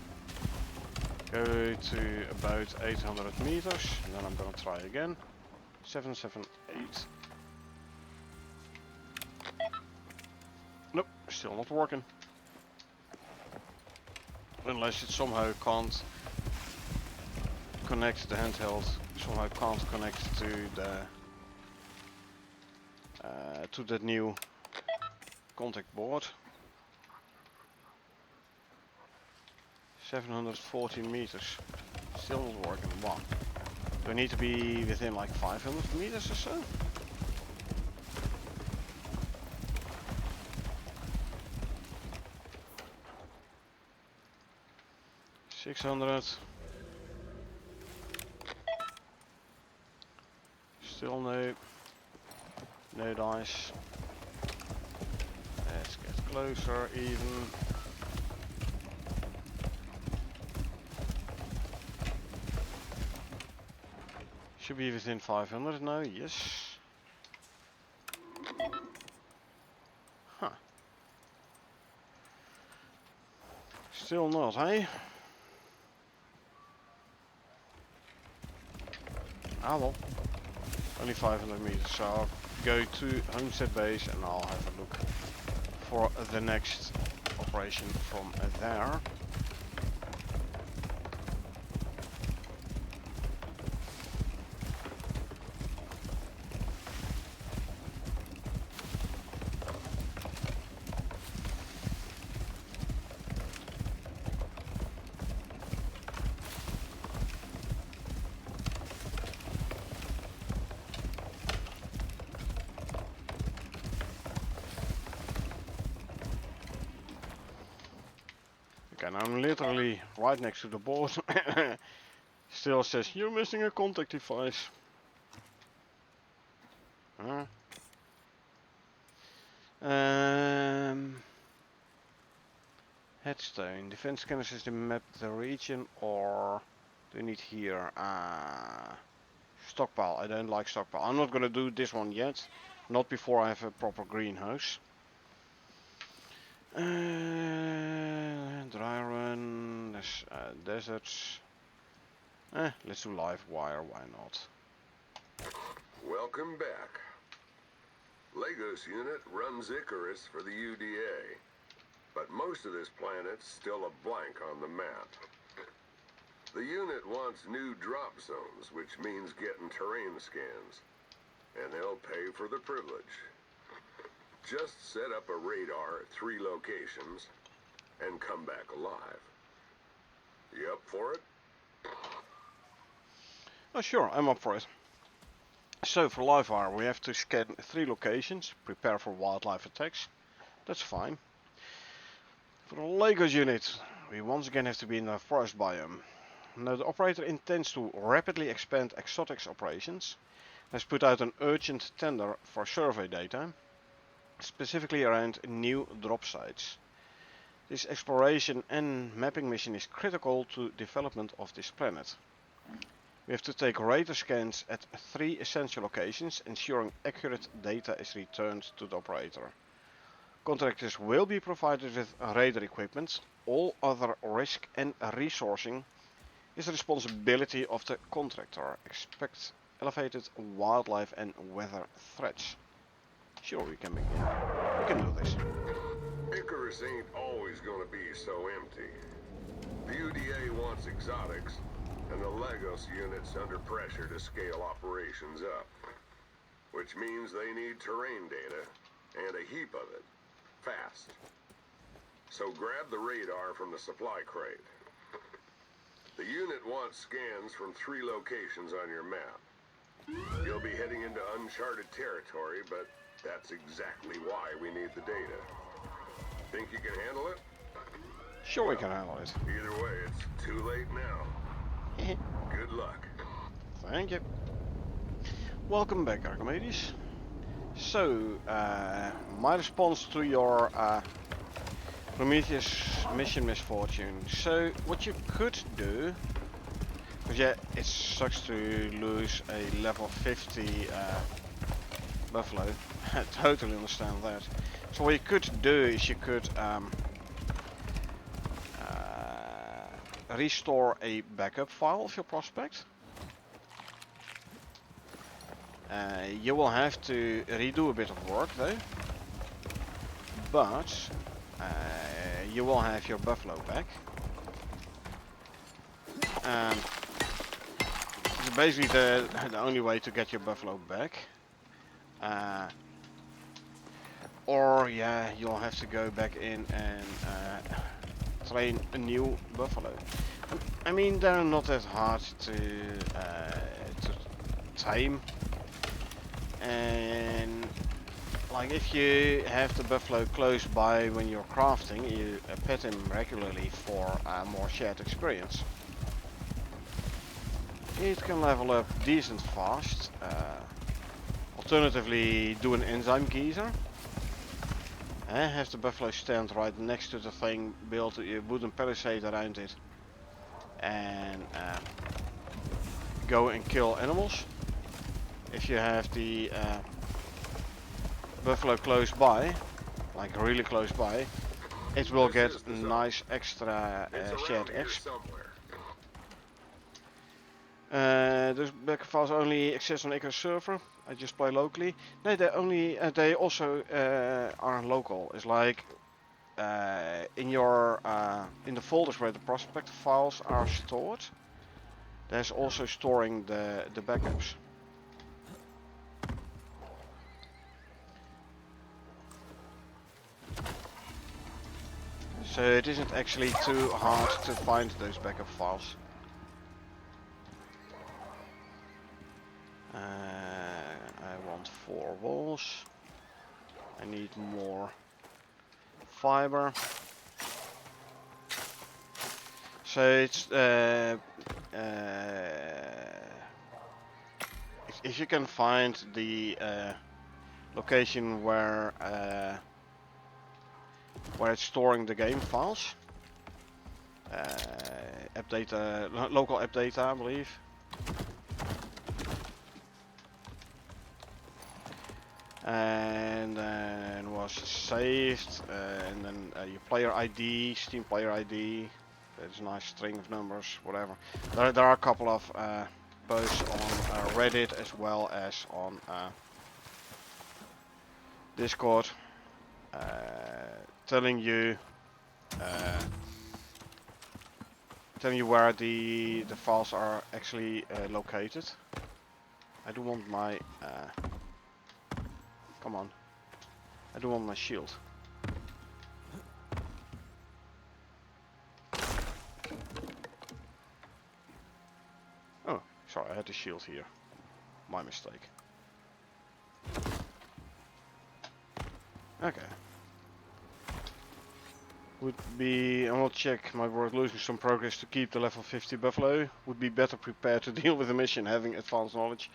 go to about 800 meters, and then I'm gonna try again. 778. Nope, still not working. Unless it somehow can't connect the handheld, somehow can't connect to the to that new contact board. 714 meters, still not working. Wow. Do I need to be within like 500 meters or so? $600. Still no dice. Let's get closer even. Should be within 500 now, yes. Huh. Still not, eh? Ah well. Only 500 meters, so I'll go to homestead base and I'll have a look for the next operation from there. And I'm literally right next to the board. Still says you're missing a contact device. Huh? Headstone. Defense scanner system map the region, or do you need here? Stockpile. I don't like stockpile. I'm not gonna do this one yet. Not before I have a proper greenhouse. Dry run, there's deserts. Let's do live wire, why not? Welcome back. Lagos unit runs Icarus for the UDA, but most of this planet's still a blank on the map. The unit wants new drop zones, which means getting terrain scans, and they'll pay for the privilege. Just set up a radar at 3 locations and come back alive. You up for it? Oh sure, I'm up for it. So for live wire we have to scan 3 locations, prepare for wildlife attacks. That's fine. For the Lagos unit, we once again have to be in the forest biome. Now the operator intends to rapidly expand exotics operations. Has put out an urgent tender for survey data, specifically around new drop sites. This exploration and mapping mission is critical to development of this planet. We have to take radar scans at 3 essential locations, ensuring accurate data is returned to the operator. Contractors will be provided with radar equipment. All other risk and resourcing is the responsibility of the contractor. Expect elevated wildlife and weather threats. Sure, we can begin. We can do this. Icarus ain't always gonna be so empty. The UDA wants exotics, and the Lagos unit's under pressure to scale operations up. Which means they need terrain data, and a heap of it. Fast. So grab the radar from the supply crate. The unit wants scans from 3 locations on your map. You'll be heading into uncharted territory, but that's exactly why we need the data. Think you can handle it? Sure, we can handle it. Either way, it's too late now. Good luck. Thank you. Welcome back, Archimedes. So, my response to your Prometheus mission misfortune. So, what you could do, because yeah, it sucks to lose a level 50 buffalo. I totally understand that. So what you could do is you could restore a backup file of your prospect. You will have to redo a bit of work though, but you will have your buffalo back. And it's basically the only way to get your buffalo back. Or yeah, you'll have to go back in and train a new buffalo. I mean, they're not that hard to tame. And like if you have the buffalo close by when you're crafting, you pet him regularly for more shared experience. It can level up decent fast. Alternatively, do an enzyme geyser. Have the buffalo stand right next to the thing, build a wooden palisade around it, and go and kill animals. If you have the buffalo close by, like really close by, it will get nice extra shared XP. Those backup files only exist on Icarus server. I just play locally. No, they also are local. It's like in your in the folders where the prospect files are stored. There's also storing the backups. So it isn't actually too hard to find those backup files. I want 4 walls. I need more fiber. So it's if you can find the location where it's storing the game files, app data, local app data, I believe. And then was saved, and then your player ID, Steam player ID. It's a nice string of numbers, whatever. There are a couple of posts on Reddit as well as on Discord, telling you where the files are actually located. I do want my come on. I do want my shield. Oh, sorry, I had the shield here. My mistake. Okay. Would be, I will check my work losing some progress to keep the level 50 buffalo. Would be better prepared to deal with the mission having advanced knowledge.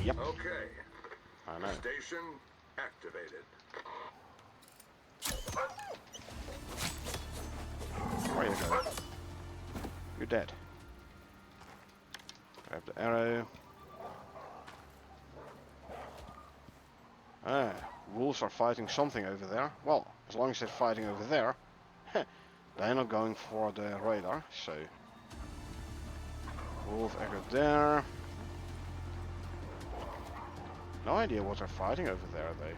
Yep. Okay. I know. Station activated. Where you go? You're dead. Grab the arrow. Ah, wolves are fighting something over there. Well, as long as they're fighting over there, they're not going for the radar, so... Wolf echo there. No idea what they're fighting over there, though.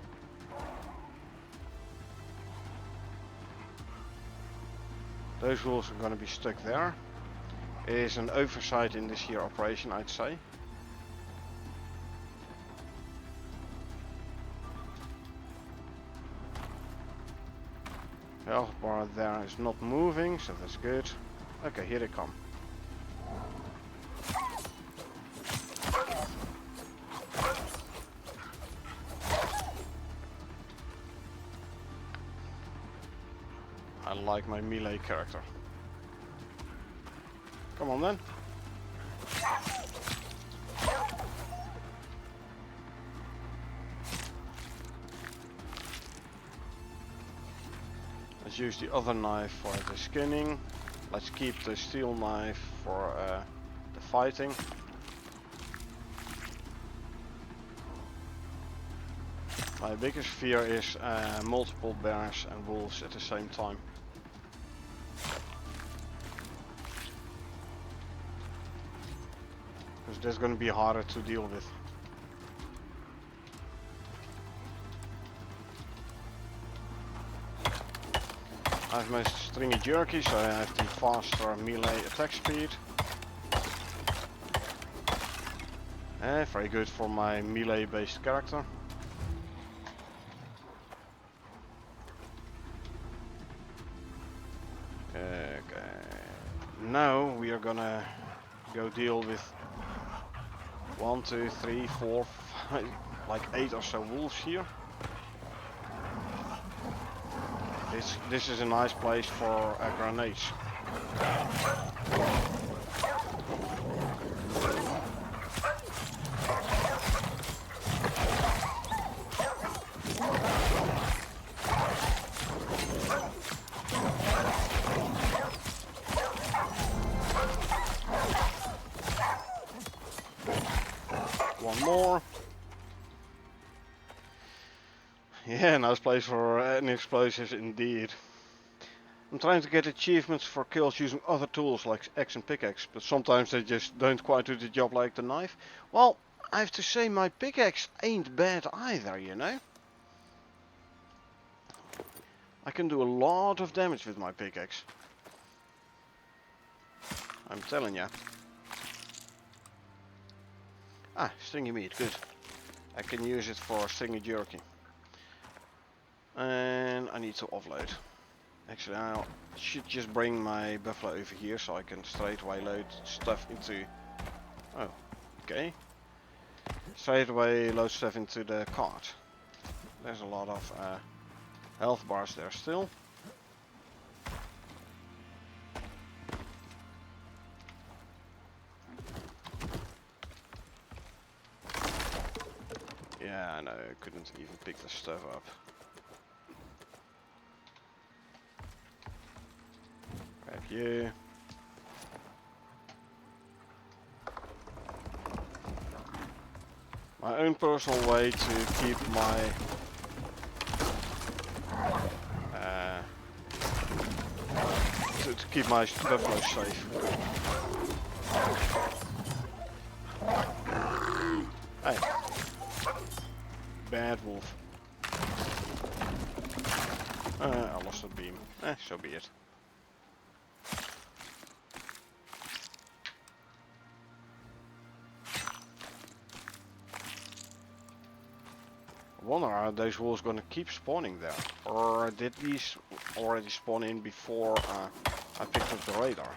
Those wolves are going to be stuck there. It is an oversight in this here operation, I'd say. Health bar there is not moving, so that's good. Okay, here they come. I like my melee character. Come on then. Let's use the other knife for the skinning. Let's keep the steel knife for the fighting. My biggest fear is multiple bears and wolves at the same time. Because that's going to be harder to deal with. I have my stringy jerky, so I have the faster melee attack speed. Very good for my melee based character. Okay. Now we are gonna go deal with 1, 2, 3, 4, 5, like 8 or so wolves here. This is a nice place for grenades. One more. Yeah, nice place for any explosives indeed. I'm trying to get achievements for kills using other tools like axe and pickaxe, but sometimes they just don't quite do the job like the knife. Well, I have to say my pickaxe ain't bad either, you know? I can do a lot of damage with my pickaxe. I'm telling ya. Ah, stringy meat, good. I can use it for stringy jerky. And I need to offload. Actually, I should just bring my buffalo over here so I can straight away load stuff into... Oh, okay. Straight away load stuff into the cart. There's a lot of health bars there still. Yeah, I know, I couldn't even pick the stuff up. Grab you. My own personal way to keep my to keep my buffalo safe. Hey, bad wolf. I lost a beam. So be it. I wonder, are those wolves gonna keep spawning there? Or did these already spawn in before I picked up the radar?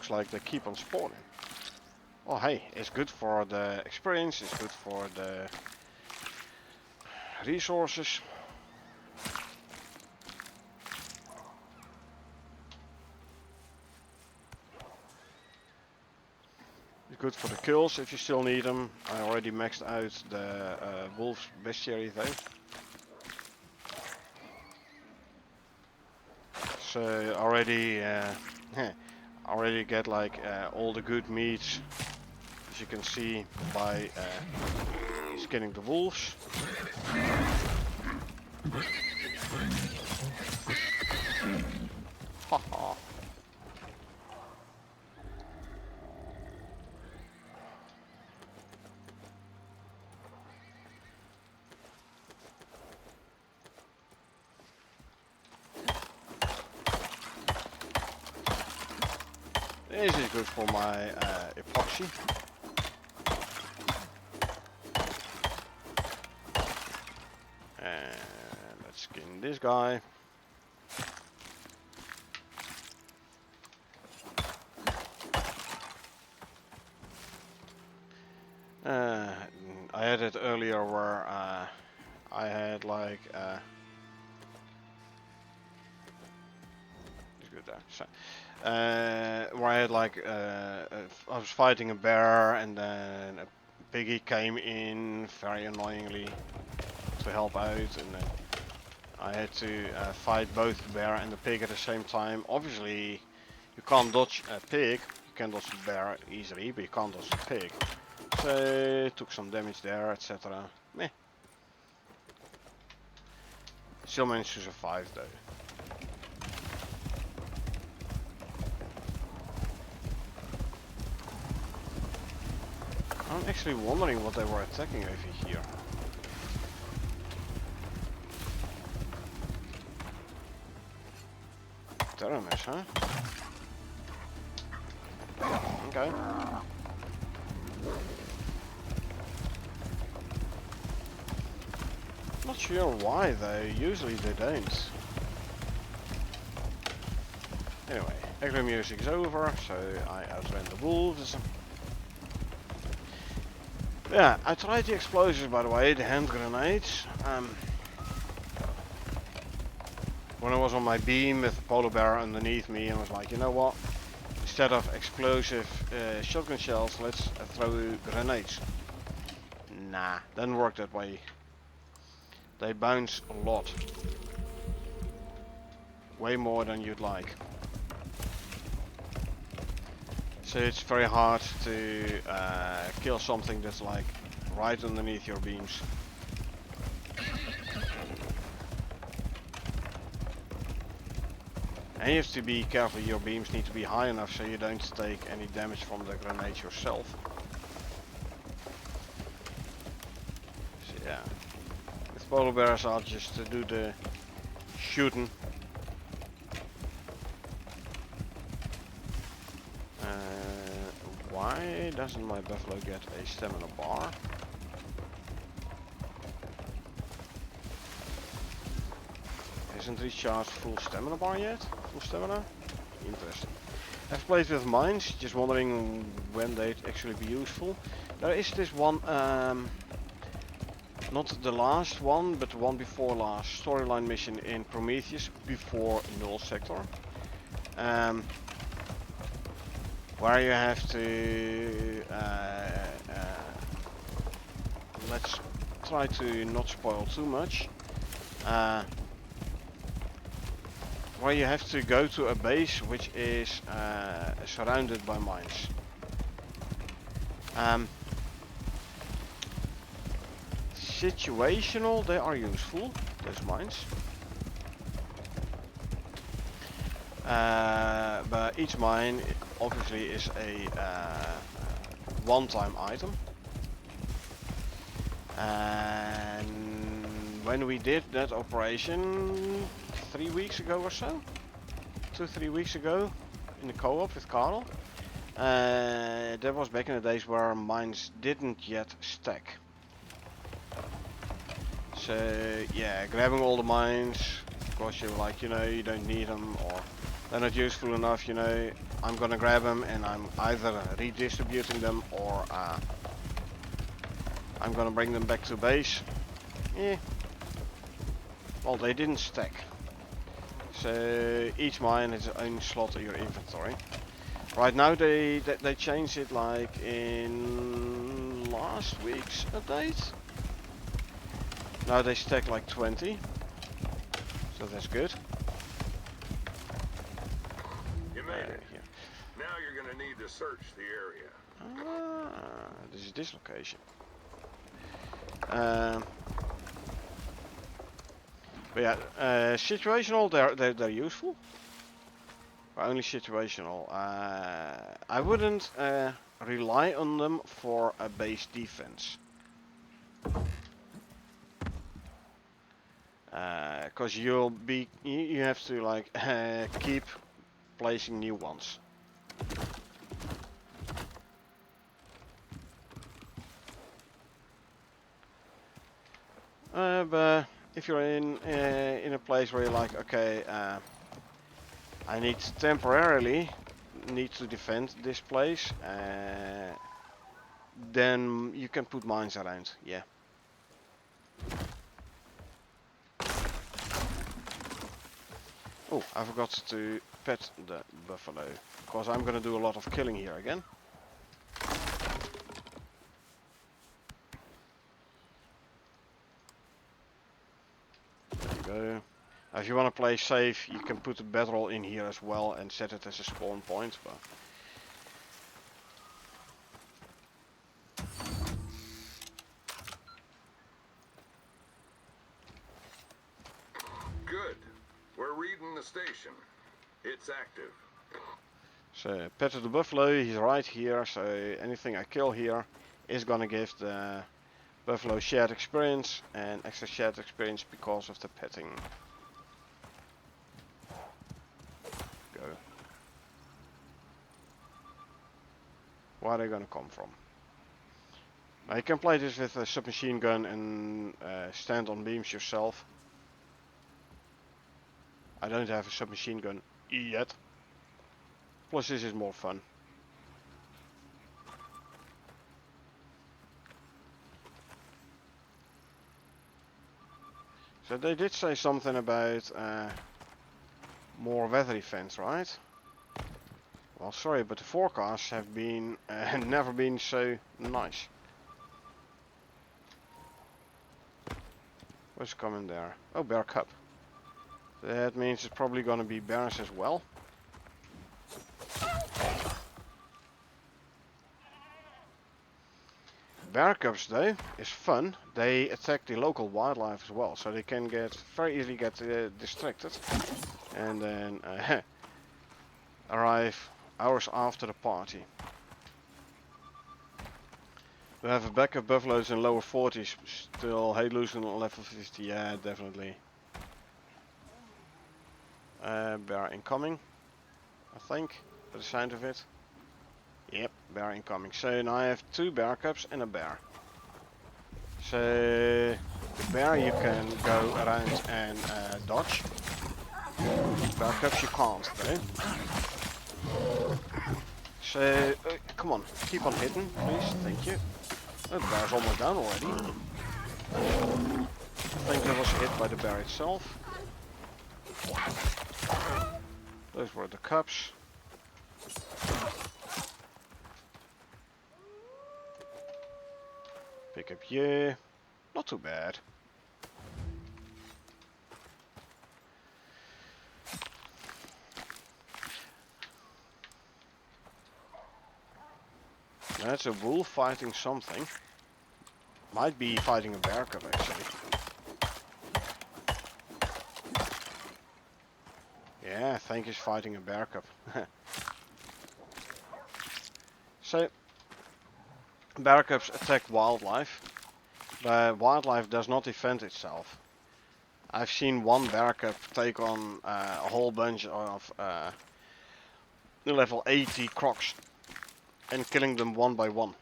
looks like they keep on spawning. Oh hey, it's good for the experience, it's good for the resources. It's good for the kills if you still need them. I already maxed out the wolf's bestiary though. So already already get like all the good meats, as you can see, by skinning the wolves. Haha. This is good for my epoxy. And let's skin this guy. I had it earlier where I had like it's good there. So, where I had like I was fighting a bear and then a piggy came in very annoyingly to help out, and then I had to fight both the bear and the pig at the same time. Obviously you can't dodge a pig, you can dodge the bear easily, but you can't dodge the pig. So took some damage there, etc. Meh. Still managed to survive though. I'm actually wondering what they were attacking over here. Terramis, huh? Okay. Not sure why though, usually they don't. Anyway, aggro music's over, so I outran the wolves. Yeah, I tried the explosives by the way, the hand grenades. When I was on my beam with the polar bear underneath me, and was like, you know what? Instead of explosive shotgun shells, let's throw grenades. Nah, doesn't work that way. They bounce a lot. Way more than you'd like. So it's very hard to kill something that's like right underneath your beams. And you have to be careful, your beams need to be high enough so you don't take any damage from the grenades yourself. So yeah. With polar bears I'll just do the shooting. Why doesn't my buffalo get a stamina bar? Isn't recharged full stamina bar yet? Full stamina? Interesting. I've played with mines, just wondering when they'd actually be useful. There is this one, not the last one, but the one before last storyline mission in Prometheus before Null Sector. Where you have to let's try to not spoil too much. Where you have to go to a base which is surrounded by mines. Situational, they are useful, those mines. But each mine obviously is a one-time item. And when we did that operation 3 weeks ago or so, 2-3 weeks ago, in the co-op with Carl, that was back in the days where mines didn't yet stack. So yeah, grabbing all the mines, of course you're like, you know, you don't need them, or they're not useful enough, you know. I'm gonna grab them and I'm either redistributing them or I'm gonna bring them back to base. Yeah. Well, they didn't stack. So each mine has its own slot in your inventory. Right now they changed it like in last week's update. Now they stack like 20. So that's good. You made it. Here. Now you're gonna need to search the area. Ah, this is this location. But yeah, situational, they're useful. But only situational. I wouldn't rely on them for a base defense. Because you have to like keep placing new ones. But if you're in a place where you're like, okay, I need temporarily to defend this place, then you can put mines around. Yeah. Oh, I forgot to pet the buffalo, because I'm gonna do a lot of killing here again. There you go. If you want to play safe, you can put a bedroll in here as well and set it as a spawn point. But Good. We're reading the station. It's active. so petted the buffalo, he's right here, so anything I kill here is gonna give the buffalo shared experience and extra shared experience because of the petting. Go. Where are they gonna come from? Now you can play this with a submachine gun and stand on beams yourself. I don't have a submachine gun yet. Plus this is more fun. So they did say something about more weather events, right? Well, sorry, but the forecasts have been never been so nice. What's coming there? Oh, bear cub. That means it's probably gonna be bears as well. Bear cubs though is fun. They attack the local wildlife as well, so they can very easily get distracted, and then arrive hours after the party. We have a backup of buffaloes in lower 40s, still hallucin on level 50, yeah, definitely. Bear incoming, I think, by the sound of it. Yep, bear incoming. So now I have 2 bear cubs and a bear. So the bear you can go around and dodge. Bear cubs you can't though. So come on, keep on hitting, please. Thank you. Oh, the bear's almost down already. I think that was hit by the bear itself. Those were the cubs. Pick up you. Not too bad. That's a wolf fighting something. Might be fighting a bear cub actually. Yeah, I think he's fighting a bear cub. So, bear cubs attack wildlife, but wildlife does not defend itself. I've seen one bear cub take on a whole bunch of level 80 crocs and killing them one by one.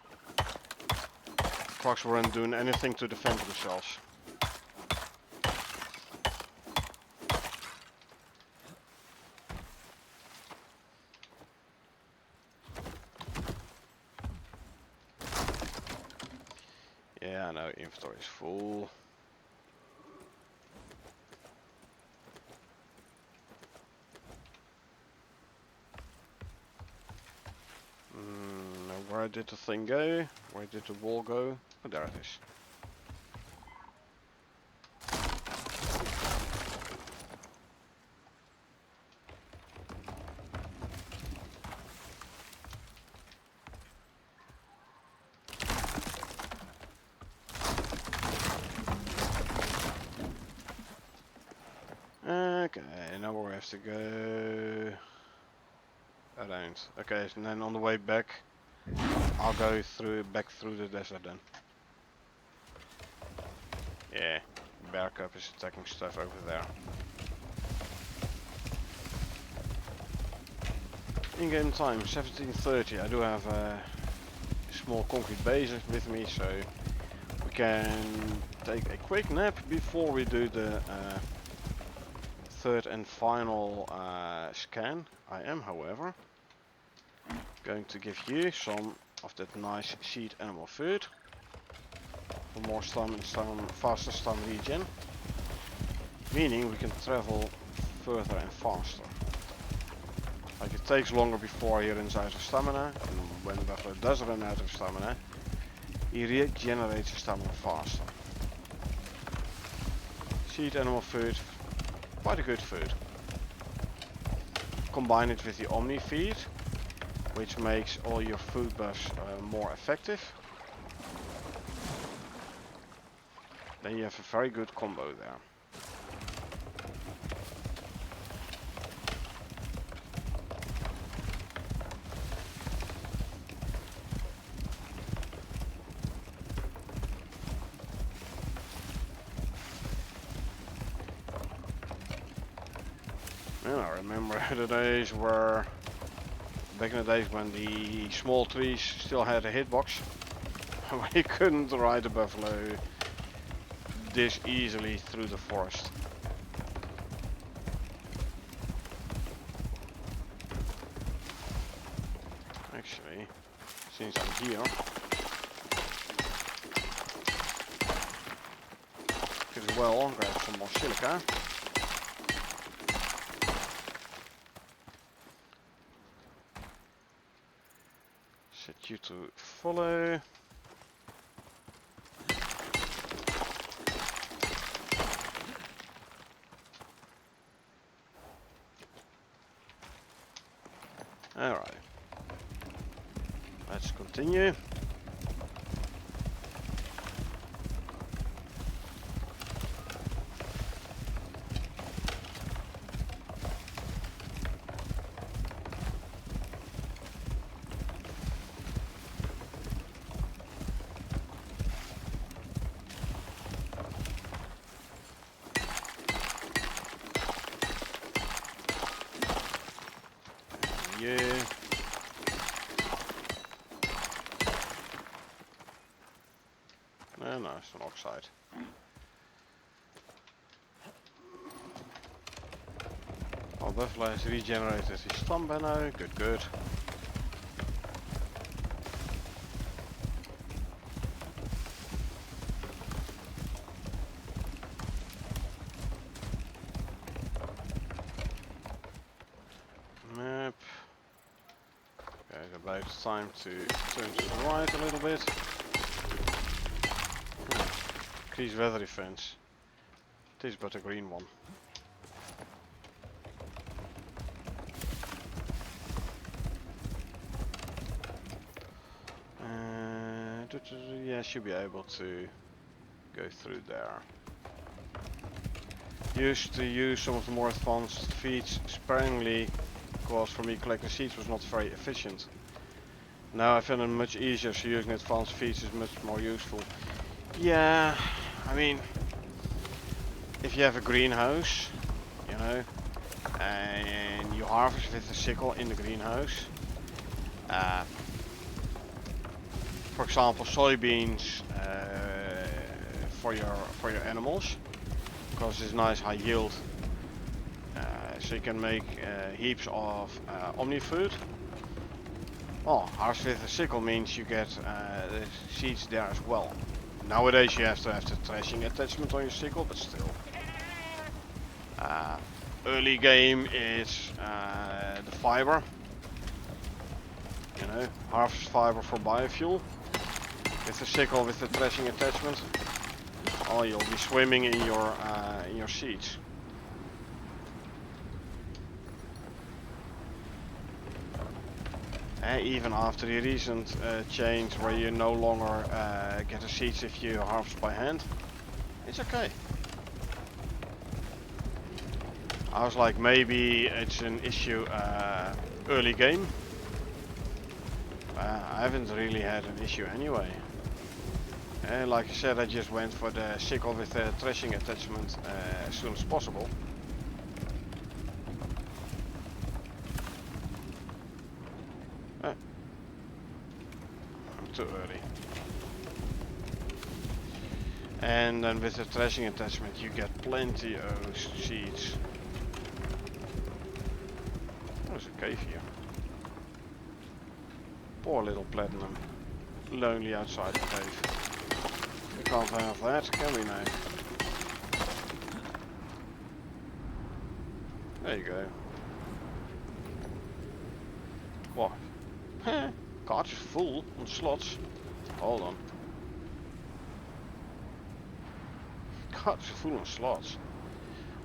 Crocs weren't doing anything to defend themselves. Yeah, no, inventory is full. Now where did the thing go? Where did the wall go? Oh, there it is. Okay, now where we have to go? Around. Okay, and then on the way back, I'll go back through the desert then. Yeah, bear cub is attacking stuff over there. In-game time 17:30. I do have a small concrete base with me, so we can take a quick nap before we do the third and final scan. I am, however, going to give you some of that nice seed animal food for more stam and faster stam regen, meaning we can travel further and faster. Like it takes longer before he runs out of stamina, and when the buffalo does run out of stamina, he regenerates his stamina faster. Seed animal food, quite a good food. Combine it with the Omni feed, which makes all your food buffs more effective. Then you have a very good combo there. And I remember the days where, back in the days when the small trees still had a hitbox, we couldn't ride a buffalo this easily through the forest. Actually, since I'm here, could as well grab some more silica. Set you to follow. Alright. Let's continue. Yeah. No, it's an oxide. Our buffalo has regenerated his stamp by now. Good, good. Map. Okay, it's about time to turn to the right a little bit. Increase weather defense. It is but a green one. Yeah, should be able to go through there. Used to use some of the more advanced feeds sparingly, because for me collecting seeds was not very efficient. Now I find it much easier, so using advanced feeds is much more useful. Yeah, I mean, if you have a greenhouse, you know, and you harvest with a sickle in the greenhouse, for example soybeans for your animals, because it's nice high yield, so you can make heaps of omni food. Well, harvest with a sickle means you get the seeds there as well. Nowadays you have to have the trashing attachment on your sickle, but still. Early game is the fiber. You know, harvest fiber for biofuel. With the sickle with the trashing attachment. Oh, you'll be swimming in your seeds. Even after the recent change where you no longer get the seeds if you harvest by hand, it's okay. I was like, maybe it's an issue early game. I haven't really had an issue anyway. Like I said, I just went for the sickle with the threshing attachment as soon as possible. I'm too early. And then with the threshing attachment you get plenty of seeds. There's a cave here. Poor little platinum. Lonely outside the cave. We can't have that, can we now? There you go. What? Cart's full on slots. Hold on. Cart's full on slots.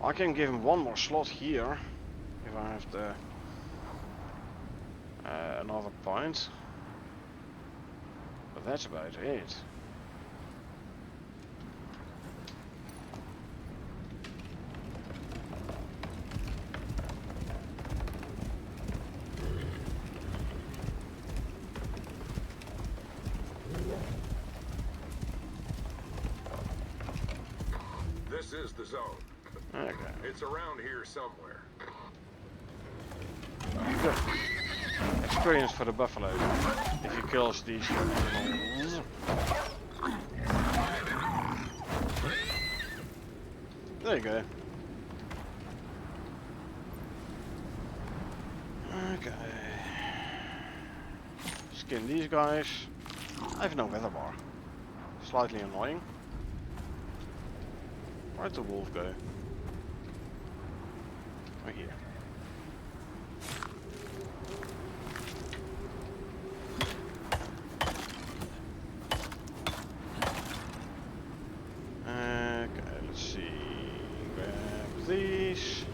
I can give him one more slot here. If I have the another point. But that's about it. This is the zone. Okay. It's around here somewhere. Good. Experience for the buffalo. If he kills these animals. There you go. Okay. Skin these guys. I have no weather bar. Slightly annoying. Where'd the wolf go? Right here. Okay, let's see. Grab these.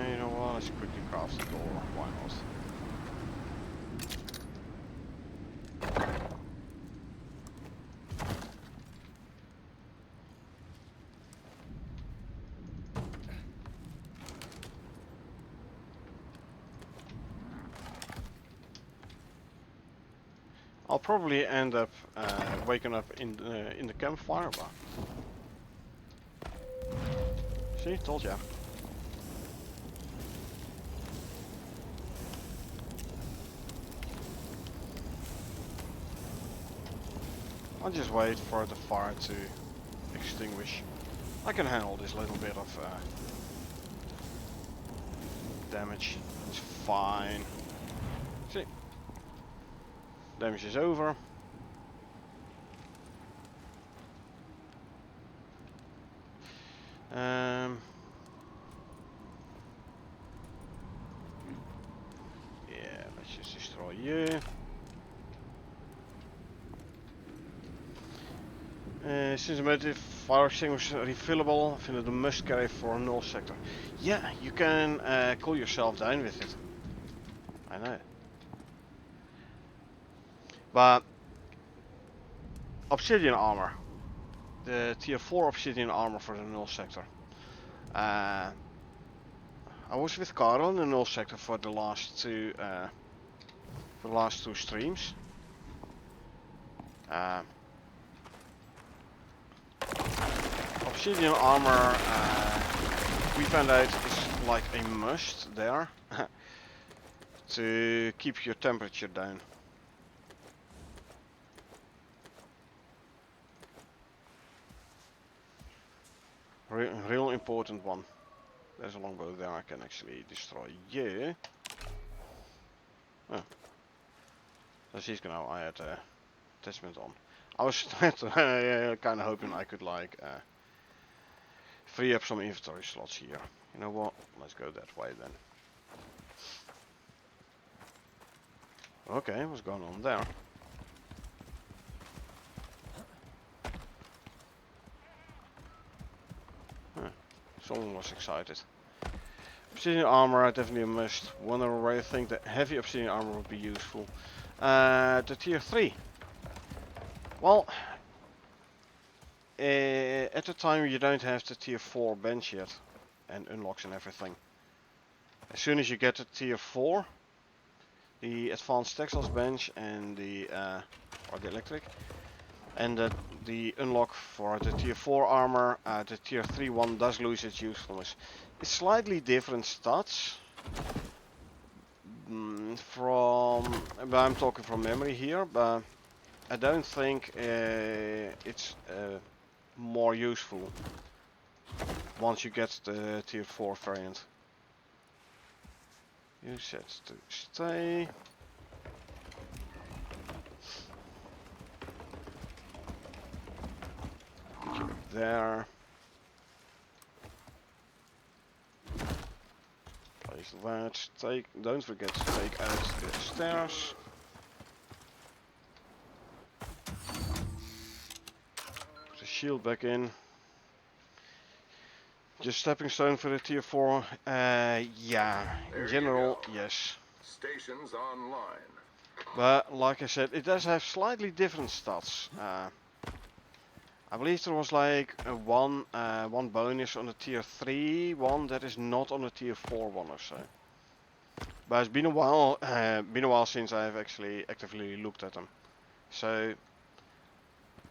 You know what? Let's quickly craft the door. Why not? I'll probably end up waking up in the campfire, but see, told ya. I'll just wait for the fire to extinguish. I can handle this little bit of damage. It's fine. See. Damage is over. Yeah, let's just destroy you. Since the motive fire extinguisher refillable, I think it a must carry for null sector. Yeah, you can cool yourself down with it. I know. But obsidian armor, the tier 4 obsidian armor for the null sector. I was with Carl in the null sector for the last two streams. Obsidian armor, we found out is like a must there to keep your temperature down. real important one. There's a longbow there I can actually destroy. Yeah. Oh. So she's gonna I had attachment on. I was kind of hoping I could like free up some inventory slots here. You know what? Let's go that way then. Okay, what's going on there? Huh. Someone was excited. Obsidian armor, definitely a must. Wonder where I think that heavy obsidian armor would be useful. The tier 3. Well, at the time you don't have the tier 4 bench yet. And unlocks and everything. As soon as you get to tier 4, the advanced textiles bench and the electric, and the unlock for the tier 4 armor, the tier 3 one does lose its usefulness. It's slightly different stats. But I'm talking from memory here, but I don't think it's more useful once you get the tier 4 variant. You said to stay. There. Place that. Don't forget to take out the stairs. Put the shield back in. Just stepping stone for the tier 4. Yeah, in general, yes. Stations online. But like I said, it does have slightly different stats. I believe there was like one bonus on the tier 3 one that is not on the tier 4 one or so. But it's been a while since I've actually actively looked at them. So,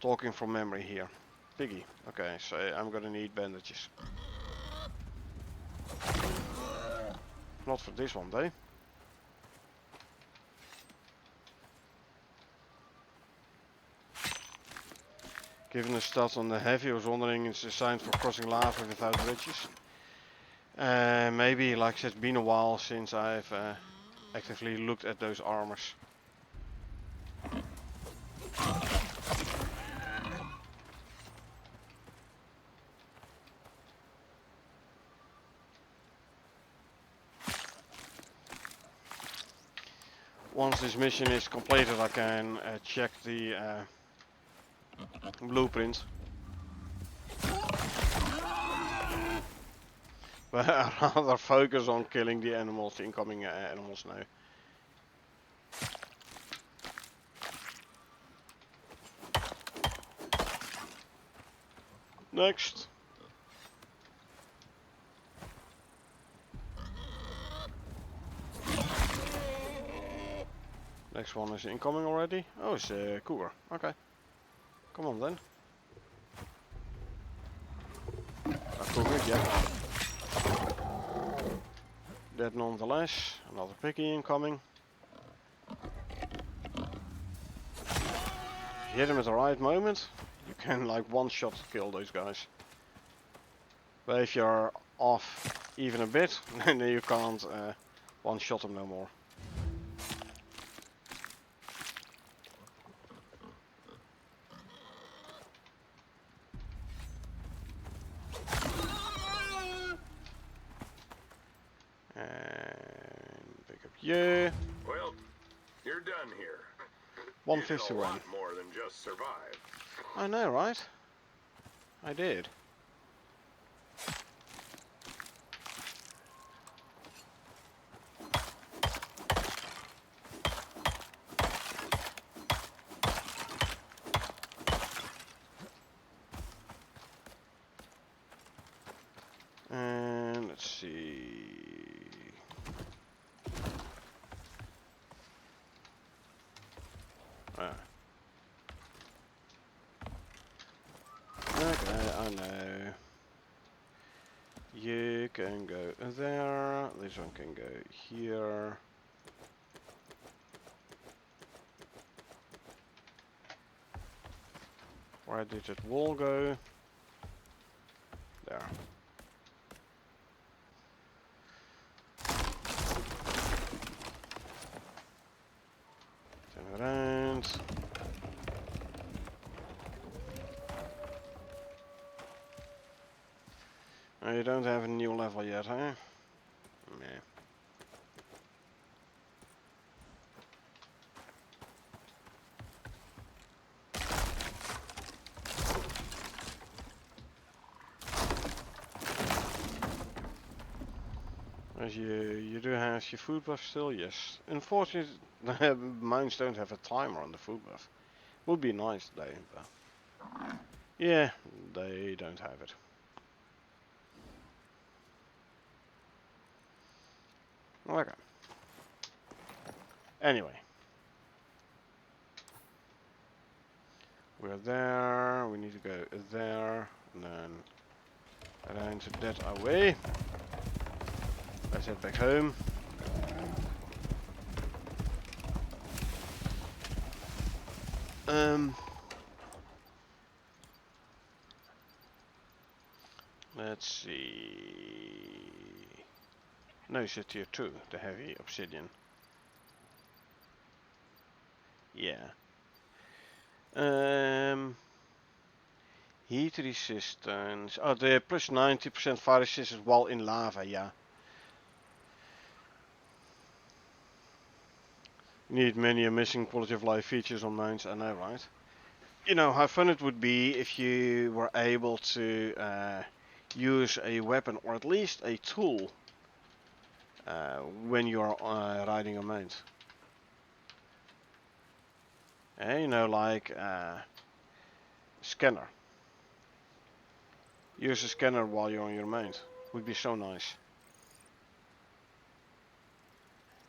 talking from memory here. Piggy. Okay, so I'm gonna need bandages. Not for this one, though. Given the stats on the heavy, I was wondering it's designed for crossing lava without bridges. Maybe, like I said, it's been a while since I've actively looked at those armors. Once this mission is completed, I can check the blueprint. But I'd rather focus on killing the animals, the incoming animals now. Next. Next one is incoming already. Oh, it's a cougar. Okay. Come on then. A cougar, yeah. Dead nonetheless. Another piggy incoming. Hit him at the right moment. You can like one shot kill those guys. But if you're off even a bit, then you can't one shot them no more. And pick up you. Well, you're done here. 150 you did a run. lot more than just survive. I know, right? I did. And let's see. Okay, I know. You can go there. This one can go here. Where did that wall go? There. you don't have a new level yet, huh? Yeah. As you do have your food buff still, yes. Unfortunately, mines don't have a timer on the food buff. Would be nice though, but yeah, they don't have it. Okay. Anyway, we're there. We need to go there, and then around to that away. Let's head back home. Let's see. No, it's a tier 2, the heavy obsidian. Yeah. Heat resistance. Oh, the plus 90% fire resistance while in lava, yeah. Need many missing quality of life features on mines, I know, right? You know how fun it would be if you were able to use a weapon or at least a tool when you're riding a mount. You know, like scanner. Use a scanner while you're on your mount. Would be so nice.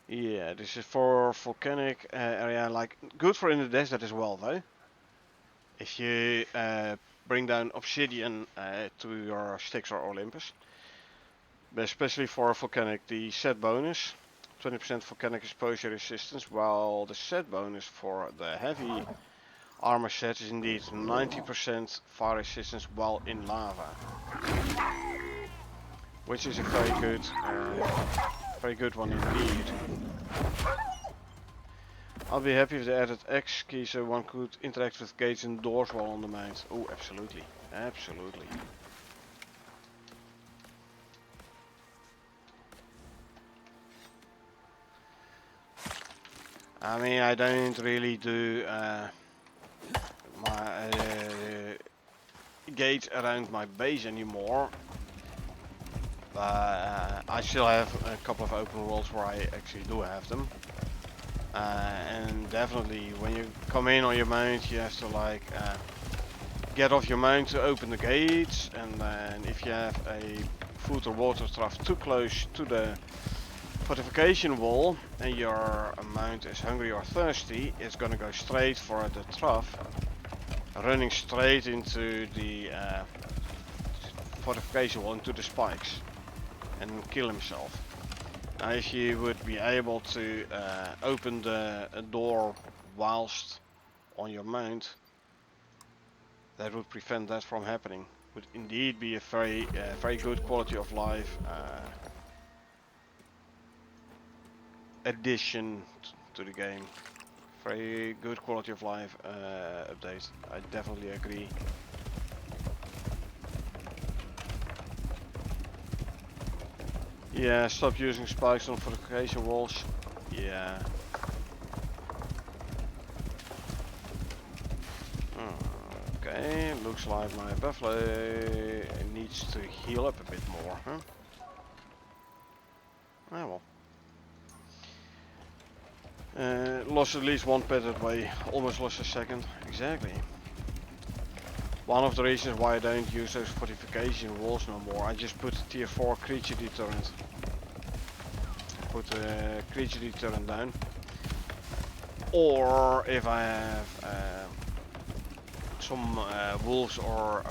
Yeah, this is for volcanic area, like good for in the desert as well, though. If you bring down obsidian to your Styx or Olympus, but especially for volcanic, the set bonus, 20% volcanic exposure resistance, while the set bonus for the heavy armor set is indeed 90% fire resistance while in lava, which is a very good one indeed. I'll be happy if they added X key so one could interact with gates and doors while on the mount. Oh, absolutely. Absolutely. I mean, I don't really do my gates around my base anymore. I still have a couple of open worlds where I actually do have them. And definitely when you come in on your mount, you have to like get off your mount to open the gates, and then if you have a food or water trough too close to the fortification wall and your mount is hungry or thirsty, it's gonna go straight for the trough, running straight into the fortification wall, into the spikes, and kill himself. Now if you would be able to open the door whilst on your mount, that would prevent that from happening. Would indeed be a very good quality of life addition to the game. Very good quality of life update. I definitely agree. Yeah, stop using spikes on fortification walls. Yeah. Okay, looks like my buffalo needs to heal up a bit more, huh? Ah well. Lost at least one pet that way, almost lost a second. Exactly. One of the reasons why I don't use those fortification walls no more, I just put tier 4 creature deterrent. Put a creature deterrent down. Or if I have some wolves or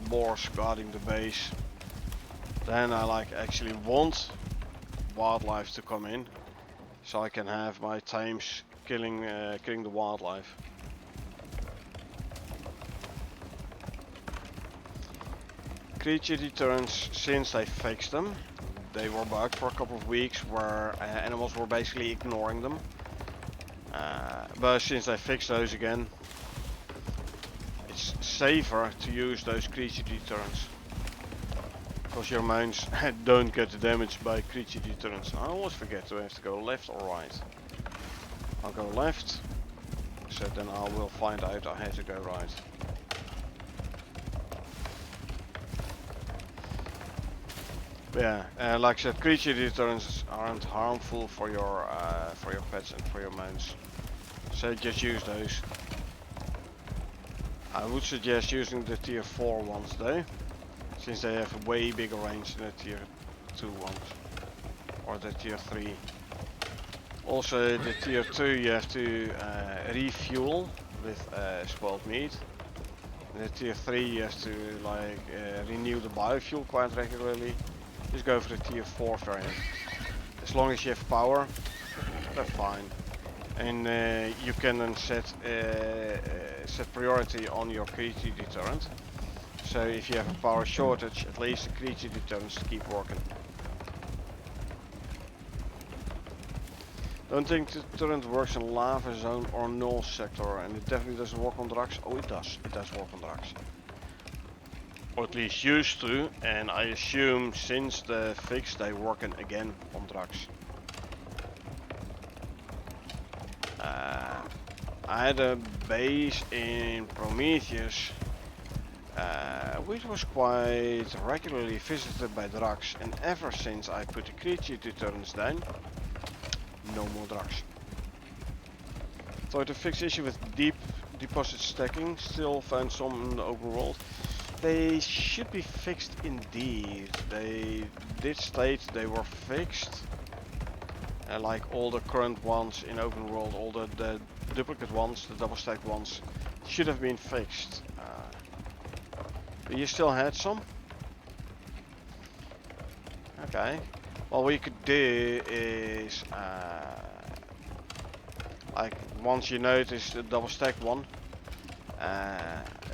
boars guarding the base, then I like actually want wildlife to come in, so I can have my times killing the wildlife. Creature deterrents, since they fixed them, they were bugged for a couple of weeks where animals were basically ignoring them. But since they fixed those again, it's safer to use those creature deterrents. because your mounts don't get damaged by creature deterrents. I always forget to have to go left or right. I'll go left, so then I will find out I have to go right. Yeah, like I said, creature deterrents aren't harmful for your pets and for your mounts. So just use those. I would suggest using the tier 4 ones though, since they have a way bigger range than the tier 2 ones, or the tier 3. Also the tier 2 you have to refuel with spoiled meat. And the tier 3 you have to like renew the biofuel quite regularly. Just go for the tier 4 variant. As long as you have power, that's fine. And you can then set priority on your creature deterrent. So if you have a power shortage, at least the creature deterrents keep working. Don't think the turret works in lava zone or null sector, and it definitely doesn't work on drugs. Oh, it does. It does work on drugs. Or at least used to, and I assume since the fix they working again on drugs. I had a base in Prometheus, which was quite regularly visited by drugs, and ever since I put the creature deterrents down, no more drugs. So to fix issue with deep deposit stacking, still found some in the open world. They should be fixed indeed. They did state they were fixed. Like all the current ones in open world, all the duplicate ones, the double stacked ones, should have been fixed. But you still had some? Okay. Well, what you could do is, like once you notice the double stacked one,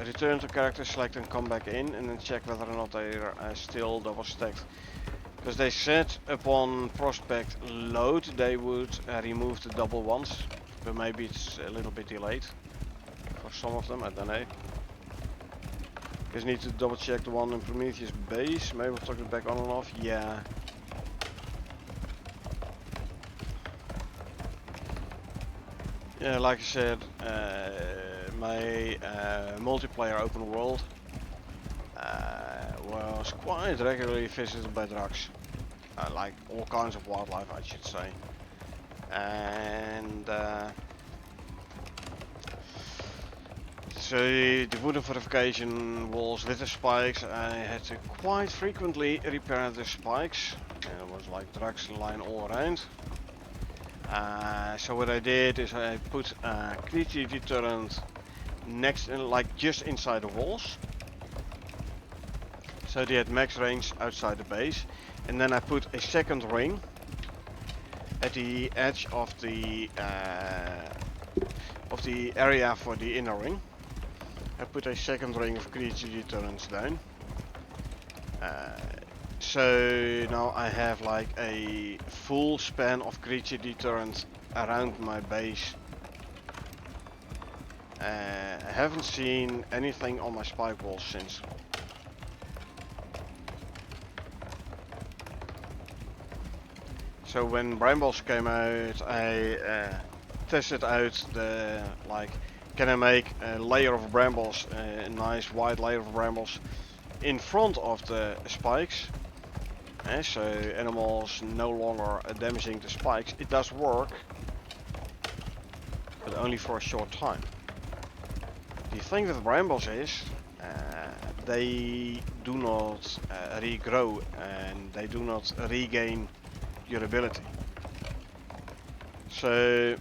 return to character select and come back in and then check whether or not they are still double stacked. Because they said upon prospect load they would remove the double ones, but maybe it's a little bit delayed for some of them, I don't know. Just need to double check the one in Prometheus base, maybe we'll talk it back on and off, yeah. Yeah, like I said, my multiplayer open world was quite regularly visited by drugs. Like all kinds of wildlife, I should say. And so the wooden fortification walls with the spikes, I had to quite frequently repair the spikes. And it was like drugs line all around. So what I did is I put a creature deterrent next, like just inside the walls. So they had max range outside the base. And then I put a second ring at the edge of the area for the inner ring. I put a second ring of creature deterrents down. So now I have like a full span of creature deterrent around my base. I haven't seen anything on my spike walls since. So when Brambles came out, I tested out the, like, can I make a layer of brambles, a nice wide layer of brambles in front of the spikes, so animals no longer damaging the spikes. It does work, but only for a short time. The thing with brambles is they do not regrow and they do not regain durability. So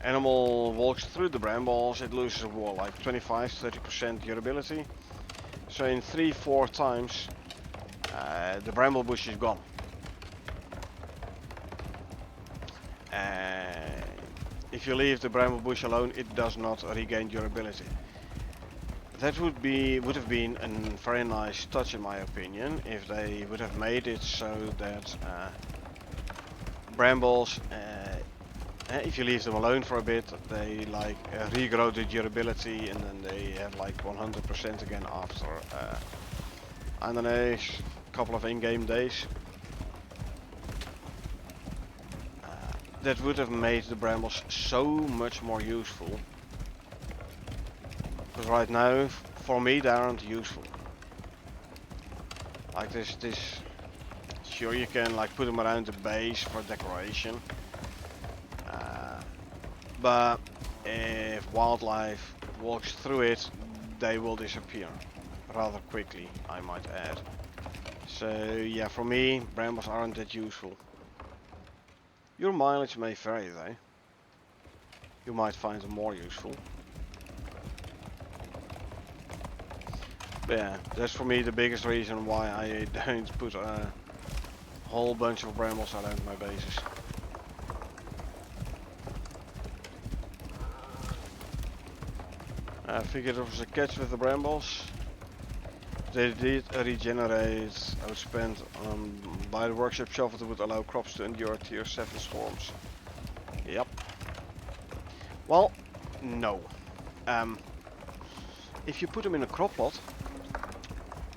animal walks through the brambles, it loses like 25-30% durability. So in 3-4 times the bramble bush is gone. If you leave the bramble bush alone, it does not regain durability. That would have been a very nice touch in my opinion, if they would have made it so that brambles, if you leave them alone for a bit, they like regrow the durability and then they have like 100% again after, I don't know, couple of in-game days. That would have made the brambles so much more useful. Because right now, for me, they aren't useful. Like this, sure you can like put them around the base for decoration. But if wildlife walks through it, they will disappear. Rather quickly, I might add. So yeah, for me, brambles aren't that useful. Your mileage may vary though. You might find them more useful. But yeah, that's for me the biggest reason why I don't put a whole bunch of brambles around my bases. I figured there was a catch with the brambles. They did regenerate, outspent by the workshop shovel that would allow crops to endure tier 7 storms. Yep. Well, no. If you put them in a crop plot,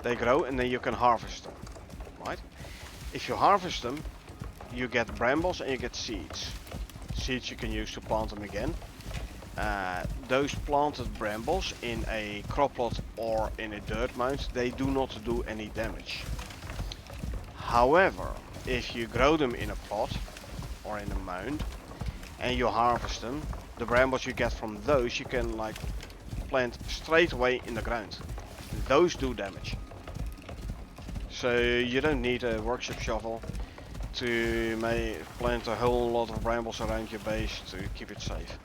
they grow and then you can harvest them, right? If you harvest them, you get brambles and you get seeds. Seeds you can use to plant them again. Those planted brambles in a crop plot or in a dirt mound, they do not do any damage. However, if you grow them in a plot or in a mound and you harvest them, the brambles you get from those you can like plant straight away in the ground. Those do damage. So you don't need a workshop shovel to plant a whole lot of brambles around your base to keep it safe.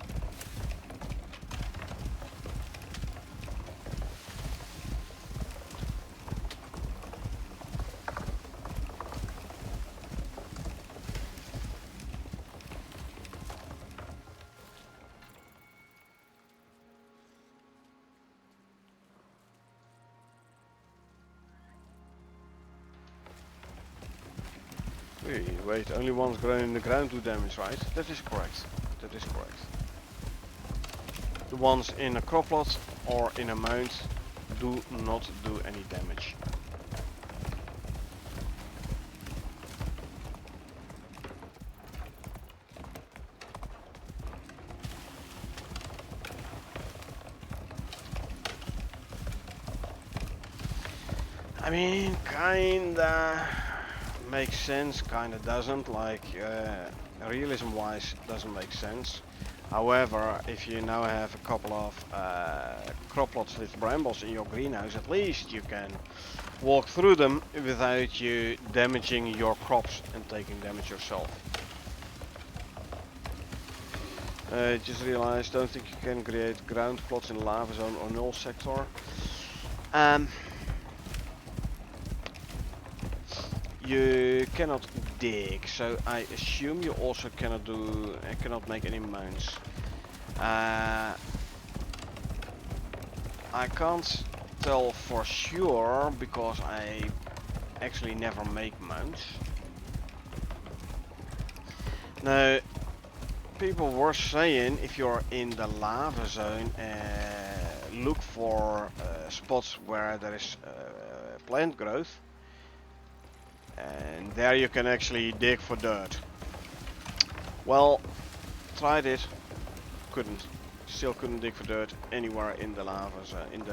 Wait, only ones grown in the ground do damage, right? That is correct. That is correct. The ones in a crop plot or in a mound do not do any damage. I mean, kinda makes sense, kinda doesn't. Like, realism-wise, doesn't make sense. However, if you now have a couple of crop plots with brambles in your greenhouse, at least you can walk through them without you damaging your crops and taking damage yourself. Just realized, don't think you can create ground plots in lava zone or null sector. You cannot dig, so I assume you also cannot make any mounds. I can't tell for sure because I actually never make mounds. Now, people were saying if you're in the lava zone, look for spots where there is plant growth. And there you can actually dig for dirt. Well, tried it, still couldn't dig for dirt anywhere in the lava zone.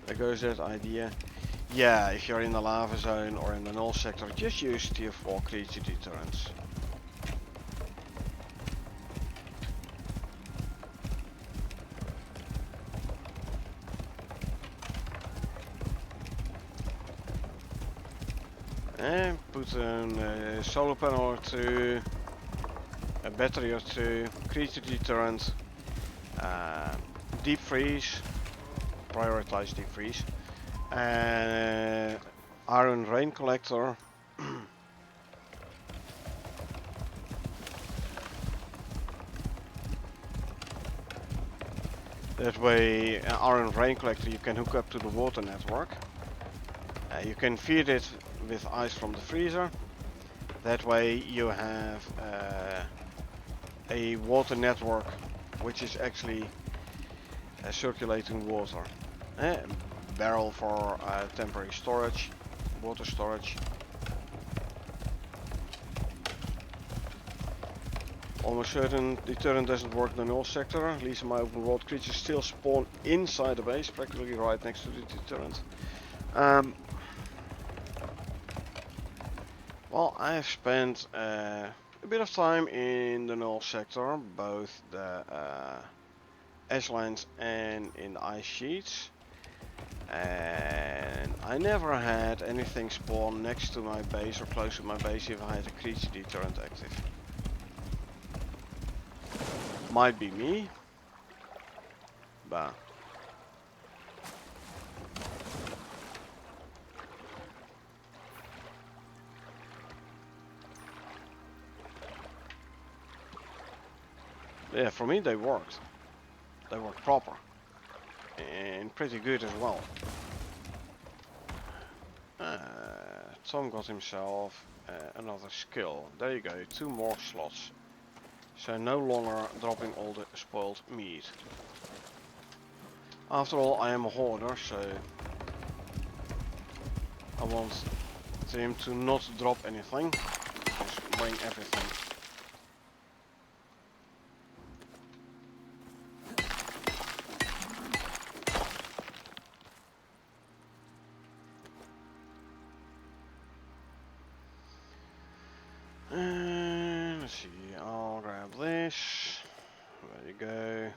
There goes that idea. Yeah, if you're in the lava zone or in the null sector, just use tier 4 creature deterrents. And put a solar panel or two, a battery or two, creature deterrent, deep freeze, prioritize deep freeze, and iron rain collector. That way, iron rain collector you can hook up to the water network. You can feed it with ice from the freezer. That way you have a water network which is actually circulating water. barrel for temporary storage, water storage. Almost certain deterrent doesn't work in the null sector. At least in my open world, creatures still spawn inside the base, practically right next to the deterrent. Well, I have spent a bit of time in the null sector, both the ash lines and in the ice sheets. And I never had anything spawn next to my base or close to my base if I had a creature deterrent active. Might be me, but yeah, for me they worked. They worked proper and pretty good as well. Tom got himself another skill. There you go, 2 more slots. So no longer dropping all the spoiled meat. After all, I am a hoarder, so I want him to not drop anything, just bring everything. Let's see, I'll grab this. There you go.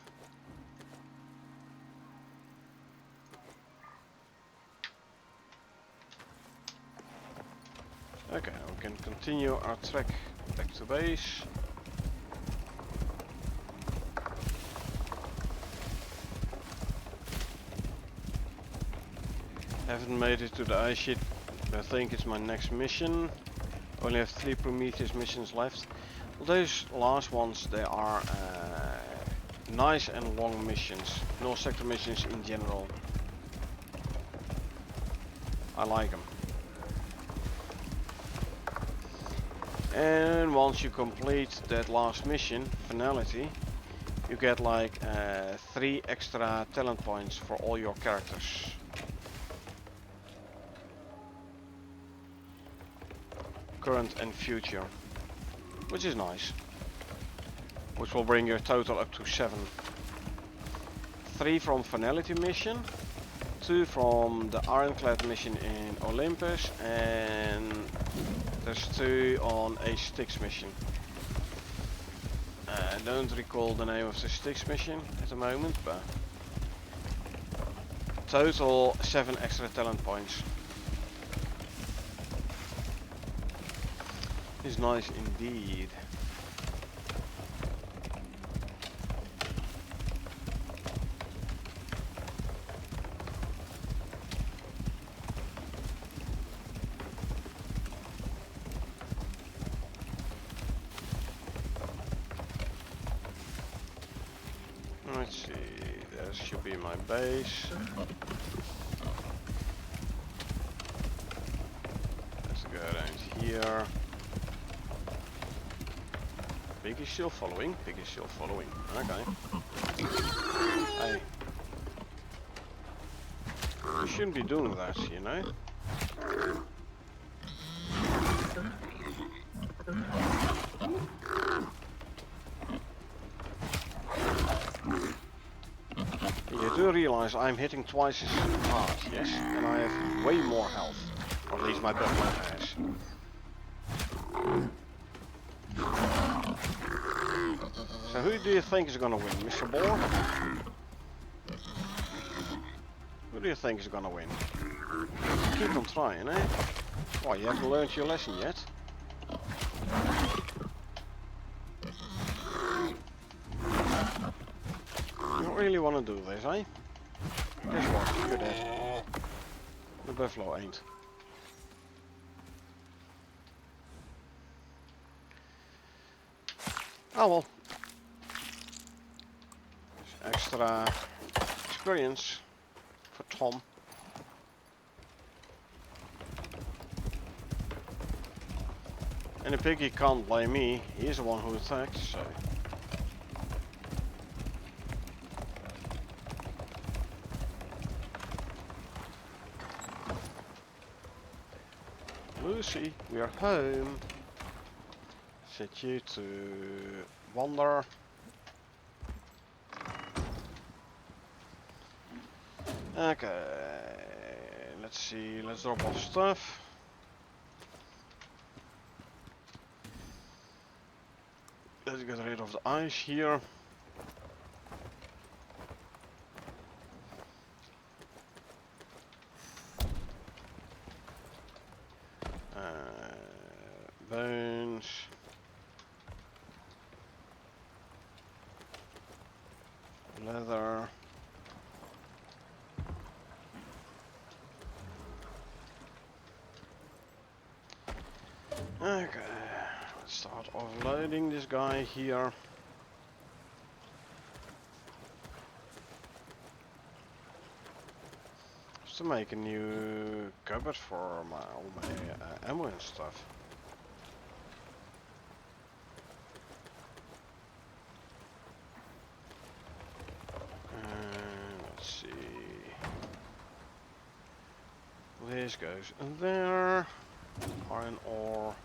Okay, we can continue our trek back to base. Haven't made it to the ice sheet, but I think it's my next mission. Only have 3 Prometheus missions left. Well, those last ones, they are nice and long missions. Null sector missions in general. I like them. And once you complete that last mission, finality, you get like 3 extra talent points for all your characters. Current and future, which is nice. Which will bring your total up to 7. 3 from finality mission, 2 from the Ironclad mission in Olympus, and there's 2 on a Styx mission. I don't recall the name of the Styx mission at the moment, but total 7 extra talent points. Is nice indeed. Let's see, there should be my base. Let's go around here. Pig is still following. Pig is still following. Okay. Hey. You shouldn't be doing that, you know? You do realize I'm hitting twice as hard, yes? And I have way more health. Or at least my buffalo has. So who do you think is gonna win, Mr. Boar? Who do you think is gonna win? Keep on trying, eh? Why, you haven't learned your lesson yet? You don't really want to do this, eh? Guess what? You're dead. The buffalo ain't. Oh well. Extra experience for Tom. And the piggy can't blame me, he's the one who attacked, so... Lucy, we are home. Set you to wander. Okay, let's see, let's drop off stuff. Let's get rid of the ice here. Bones. Leather. Okay, let's start offloading this guy here. Just to make a new cupboard for all my ammo and stuff. Let's see. This goes in there. Iron ore.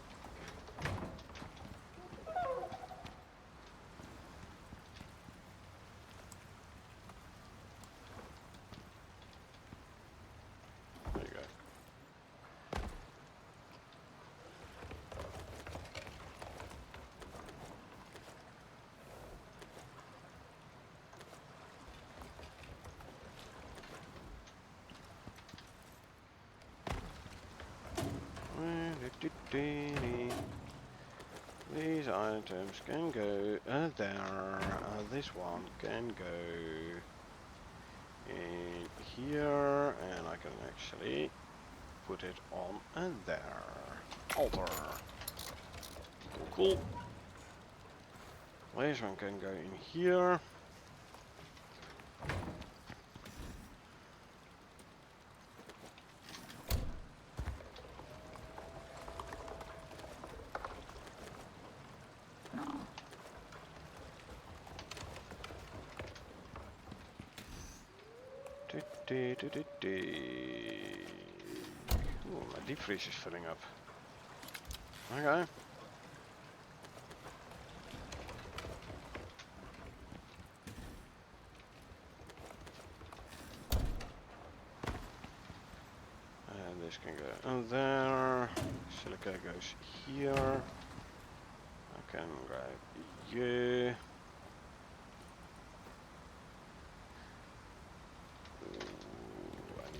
There you go. These items can go there. This one can go in here, and I can actually put it on there. Altar. Cool. This one can go in here. Ooh, my deep freeze is filling up. Okay. And this can go in there. Silica goes here. I can grab you.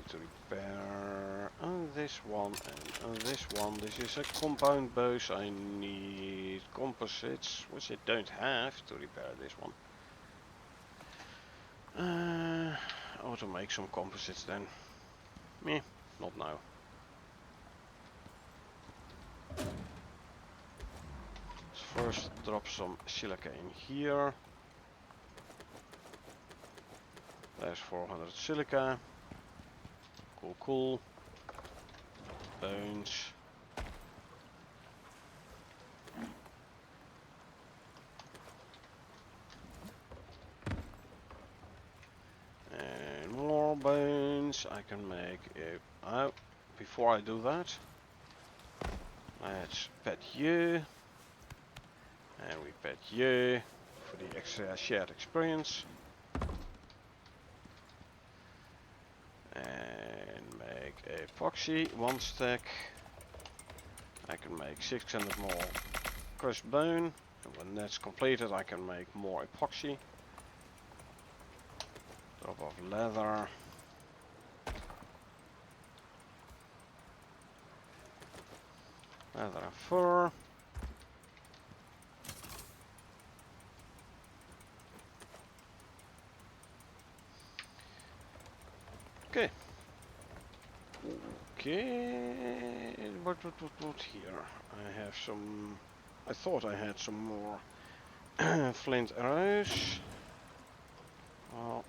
To repair this one and this one. This is a compound base. I need composites, which I don't have to repair this one. I ought to make some composites then. Meh, not now. Let's first drop some silica in here. There's 400 silica. Cool, cool. Bones. And more bones. I can make a... Oh, before I do that, let's pet you. And we pet you for the extra shared experience. And make a epoxy, 1 stack. I can make 600 more crushed bone, and when that's completed I can make more epoxy. Drop off leather. Leather and fur. Okay. Okay, what here? I have some... I thought I had some more flint arrows. Well,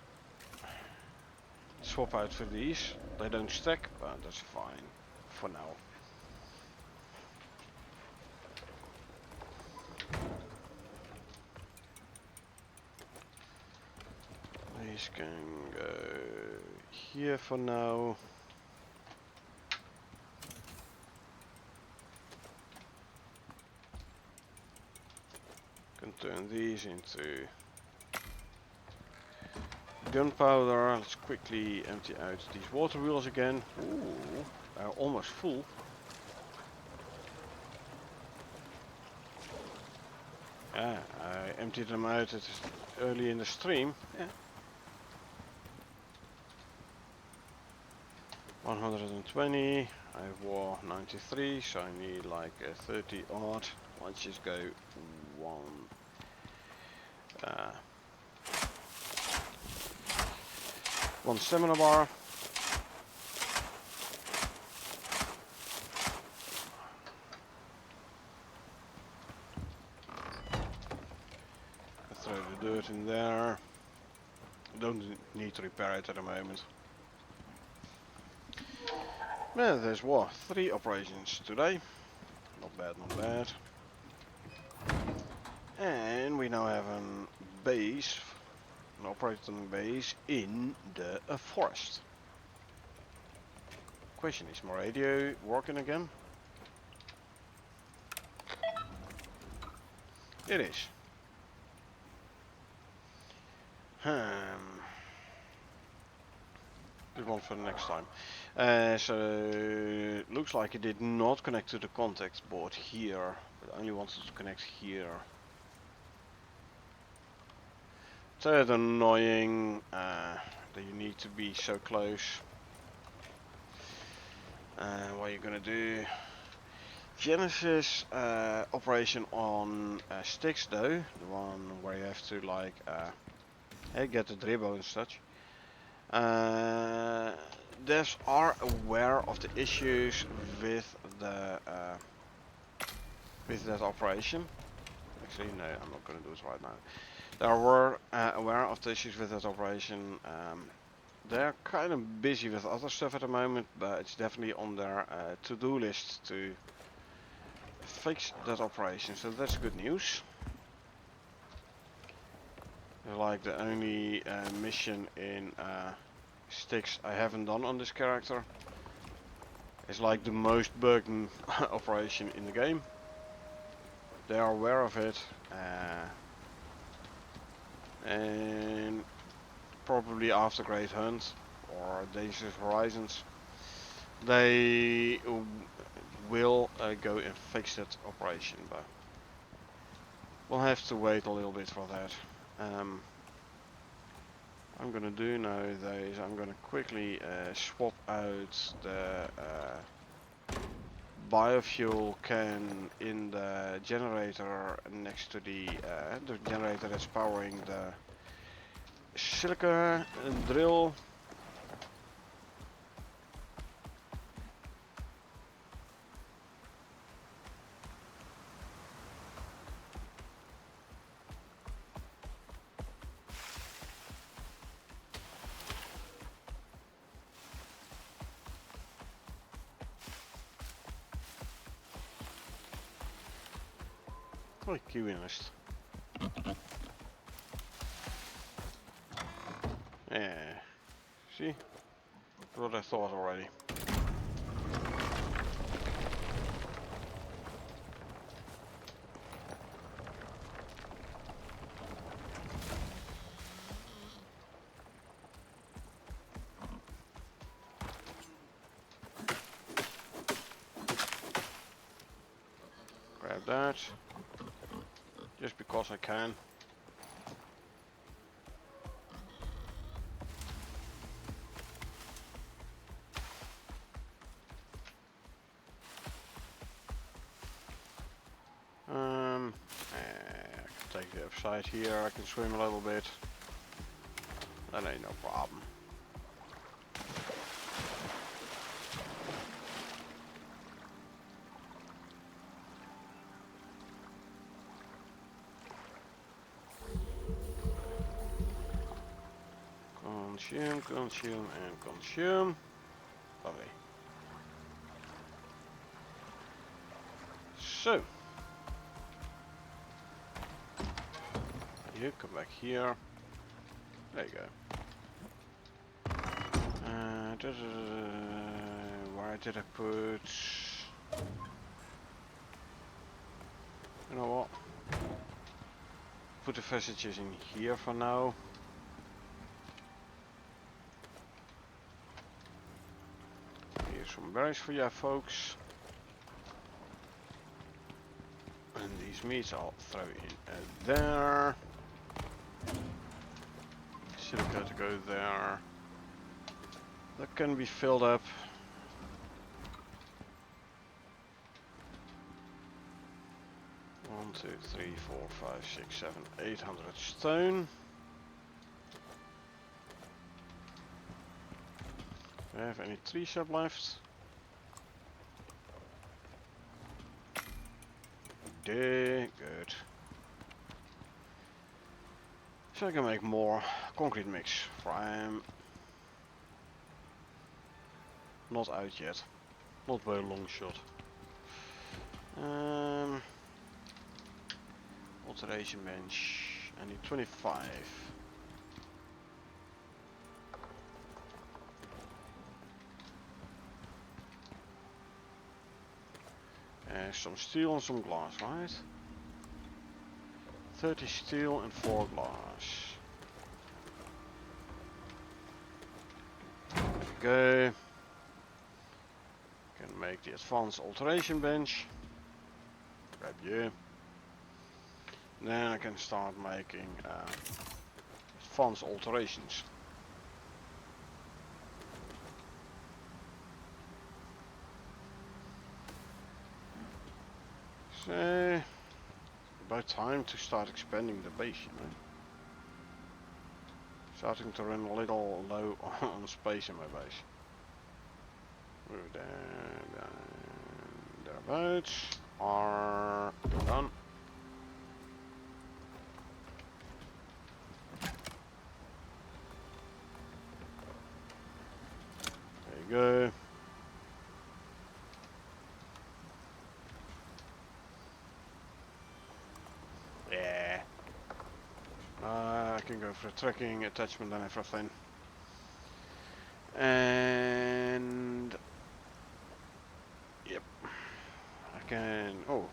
swap out for these. They don't stack, but that's fine for now. These can go here for now. Can turn these into gunpowder. Let's quickly empty out these water wheels again. Ooh, they're almost full. Ah, I emptied them out early in the stream. Yeah. 120. I wore 93, so I need like 30 odd. Let's just go one stamina bar. Throw the dirt in there. Don't need to repair it at the moment. Well, there's what? 3 operations today. Not bad, not bad. And we now have a base, an operating base in the forest. Question, is my radio working again? It is. Good one for the next time. So looks like it did not connect to the contact board here, but only wanted to connect here. So it's annoying that you need to be so close. What are you gonna do? Genesis operation on sticks though, the one where you have to like get the dribble and such. Devs are aware of the issues with the with that operation. Actually, no, I'm not going to do it right now. They were aware of the issues with that operation. They're kind of busy with other stuff at the moment, but it's definitely on their to-do list to fix that operation. So that's good news. Like the only mission in sticks I haven't done on this character. It's like the most bugged operation in the game. They are aware of it, and probably after Great Hunt or Dangerous Horizons, they will go and fix that operation, but we'll have to wait a little bit for that. I'm gonna do nowadays, I'm gonna quickly swap out the biofuel can in the generator next to the generator that's powering the silica drill. Oh, Q-inist. Yeah, see? What I thought already. Grab that. Just because I can. I can take the upside here, I can swim a little bit. That ain't no problem. Consume, consume, and consume. Lovely. So, you come back here. There you go. Where did I put? You know what? put the vestiges in here for now. Here's some berries for you folks. And these meats I'll throw in there. Silica to go there. That can be filled up. One, 2, 3, 4, 5, 6, 7, 800 stone. Do I have any tree sap left? Good. So I can make more concrete mix, for I'm not out yet. Not by a long shot. Alteration bench. I need 25. Some steel and some glass, right? 30 steel and 4 glass. There we go. Can make the advanced alteration bench. Grab you. Then I can start making advanced alterations. So, about time to start expanding the base, you know. Starting to run a little low on space in my base. Move down, thereabouts. Are done. There you go. Yeah. I can go for a tracking attachment and everything. And yep, I can. Oh,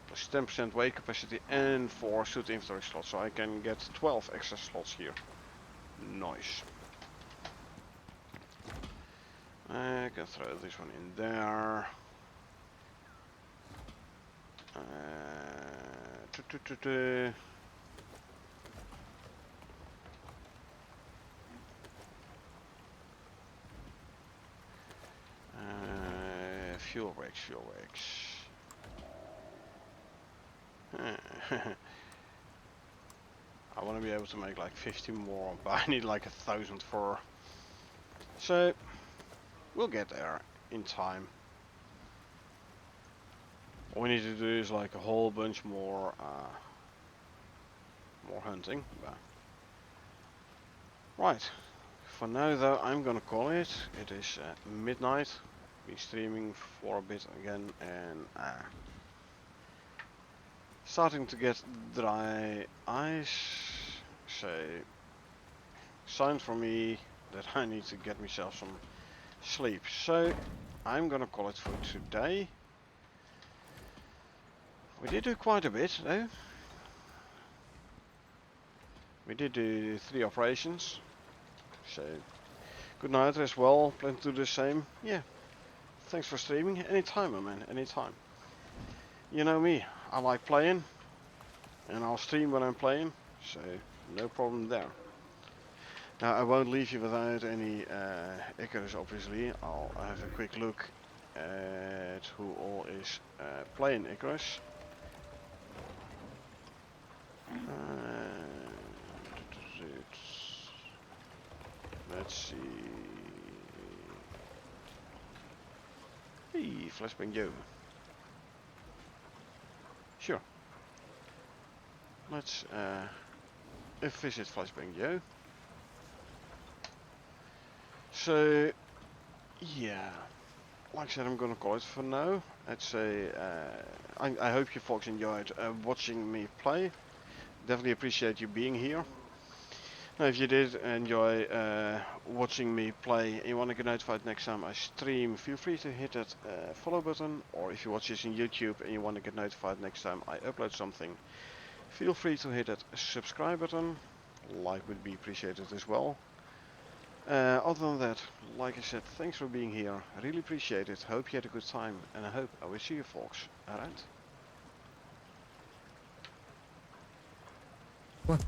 plus 10% weight capacity and 4 suit inventory slots, so I can get 12 extra slots here. Nice. I can throw this one in there. Fuel rigs. I want to be able to make like 50 more, but I need like 1,000 for. So we'll get there in time. All we need to do is like a whole bunch more hunting. But right, for now though, I'm gonna call it. It is midnight. Been streaming for a bit again, and starting to get dry eyes. So sign for me that I need to get myself some sleep. So I'm gonna call it for today. We did do quite a bit though. We did do 3 operations. So good night as well. Plan to do the same. Yeah. Thanks for streaming. Anytime, my man. Anytime. You know me. I like playing. And I'll stream when I'm playing. So no problem there. Now I won't leave you without any Icarus, obviously. I'll have a quick look at who all is playing Icarus. Let's see. Hey, Flashbang Joe. Sure. Let's visit Flashbang Joe. So, yeah. Like I said, I'm gonna call it for now. I'd say I hope you folks enjoyed watching me play. Definitely appreciate you being here. Now, if you did enjoy watching me play and you want to get notified next time I stream, feel free to hit that follow button. Or if you watch this on YouTube and you want to get notified next time I upload something, Feel free to hit that subscribe button. Like would be appreciated as well. Other than that, like I said, thanks for being here. I really appreciate it. Hope you had a good time, and I hope I will see you folks. Alright? What?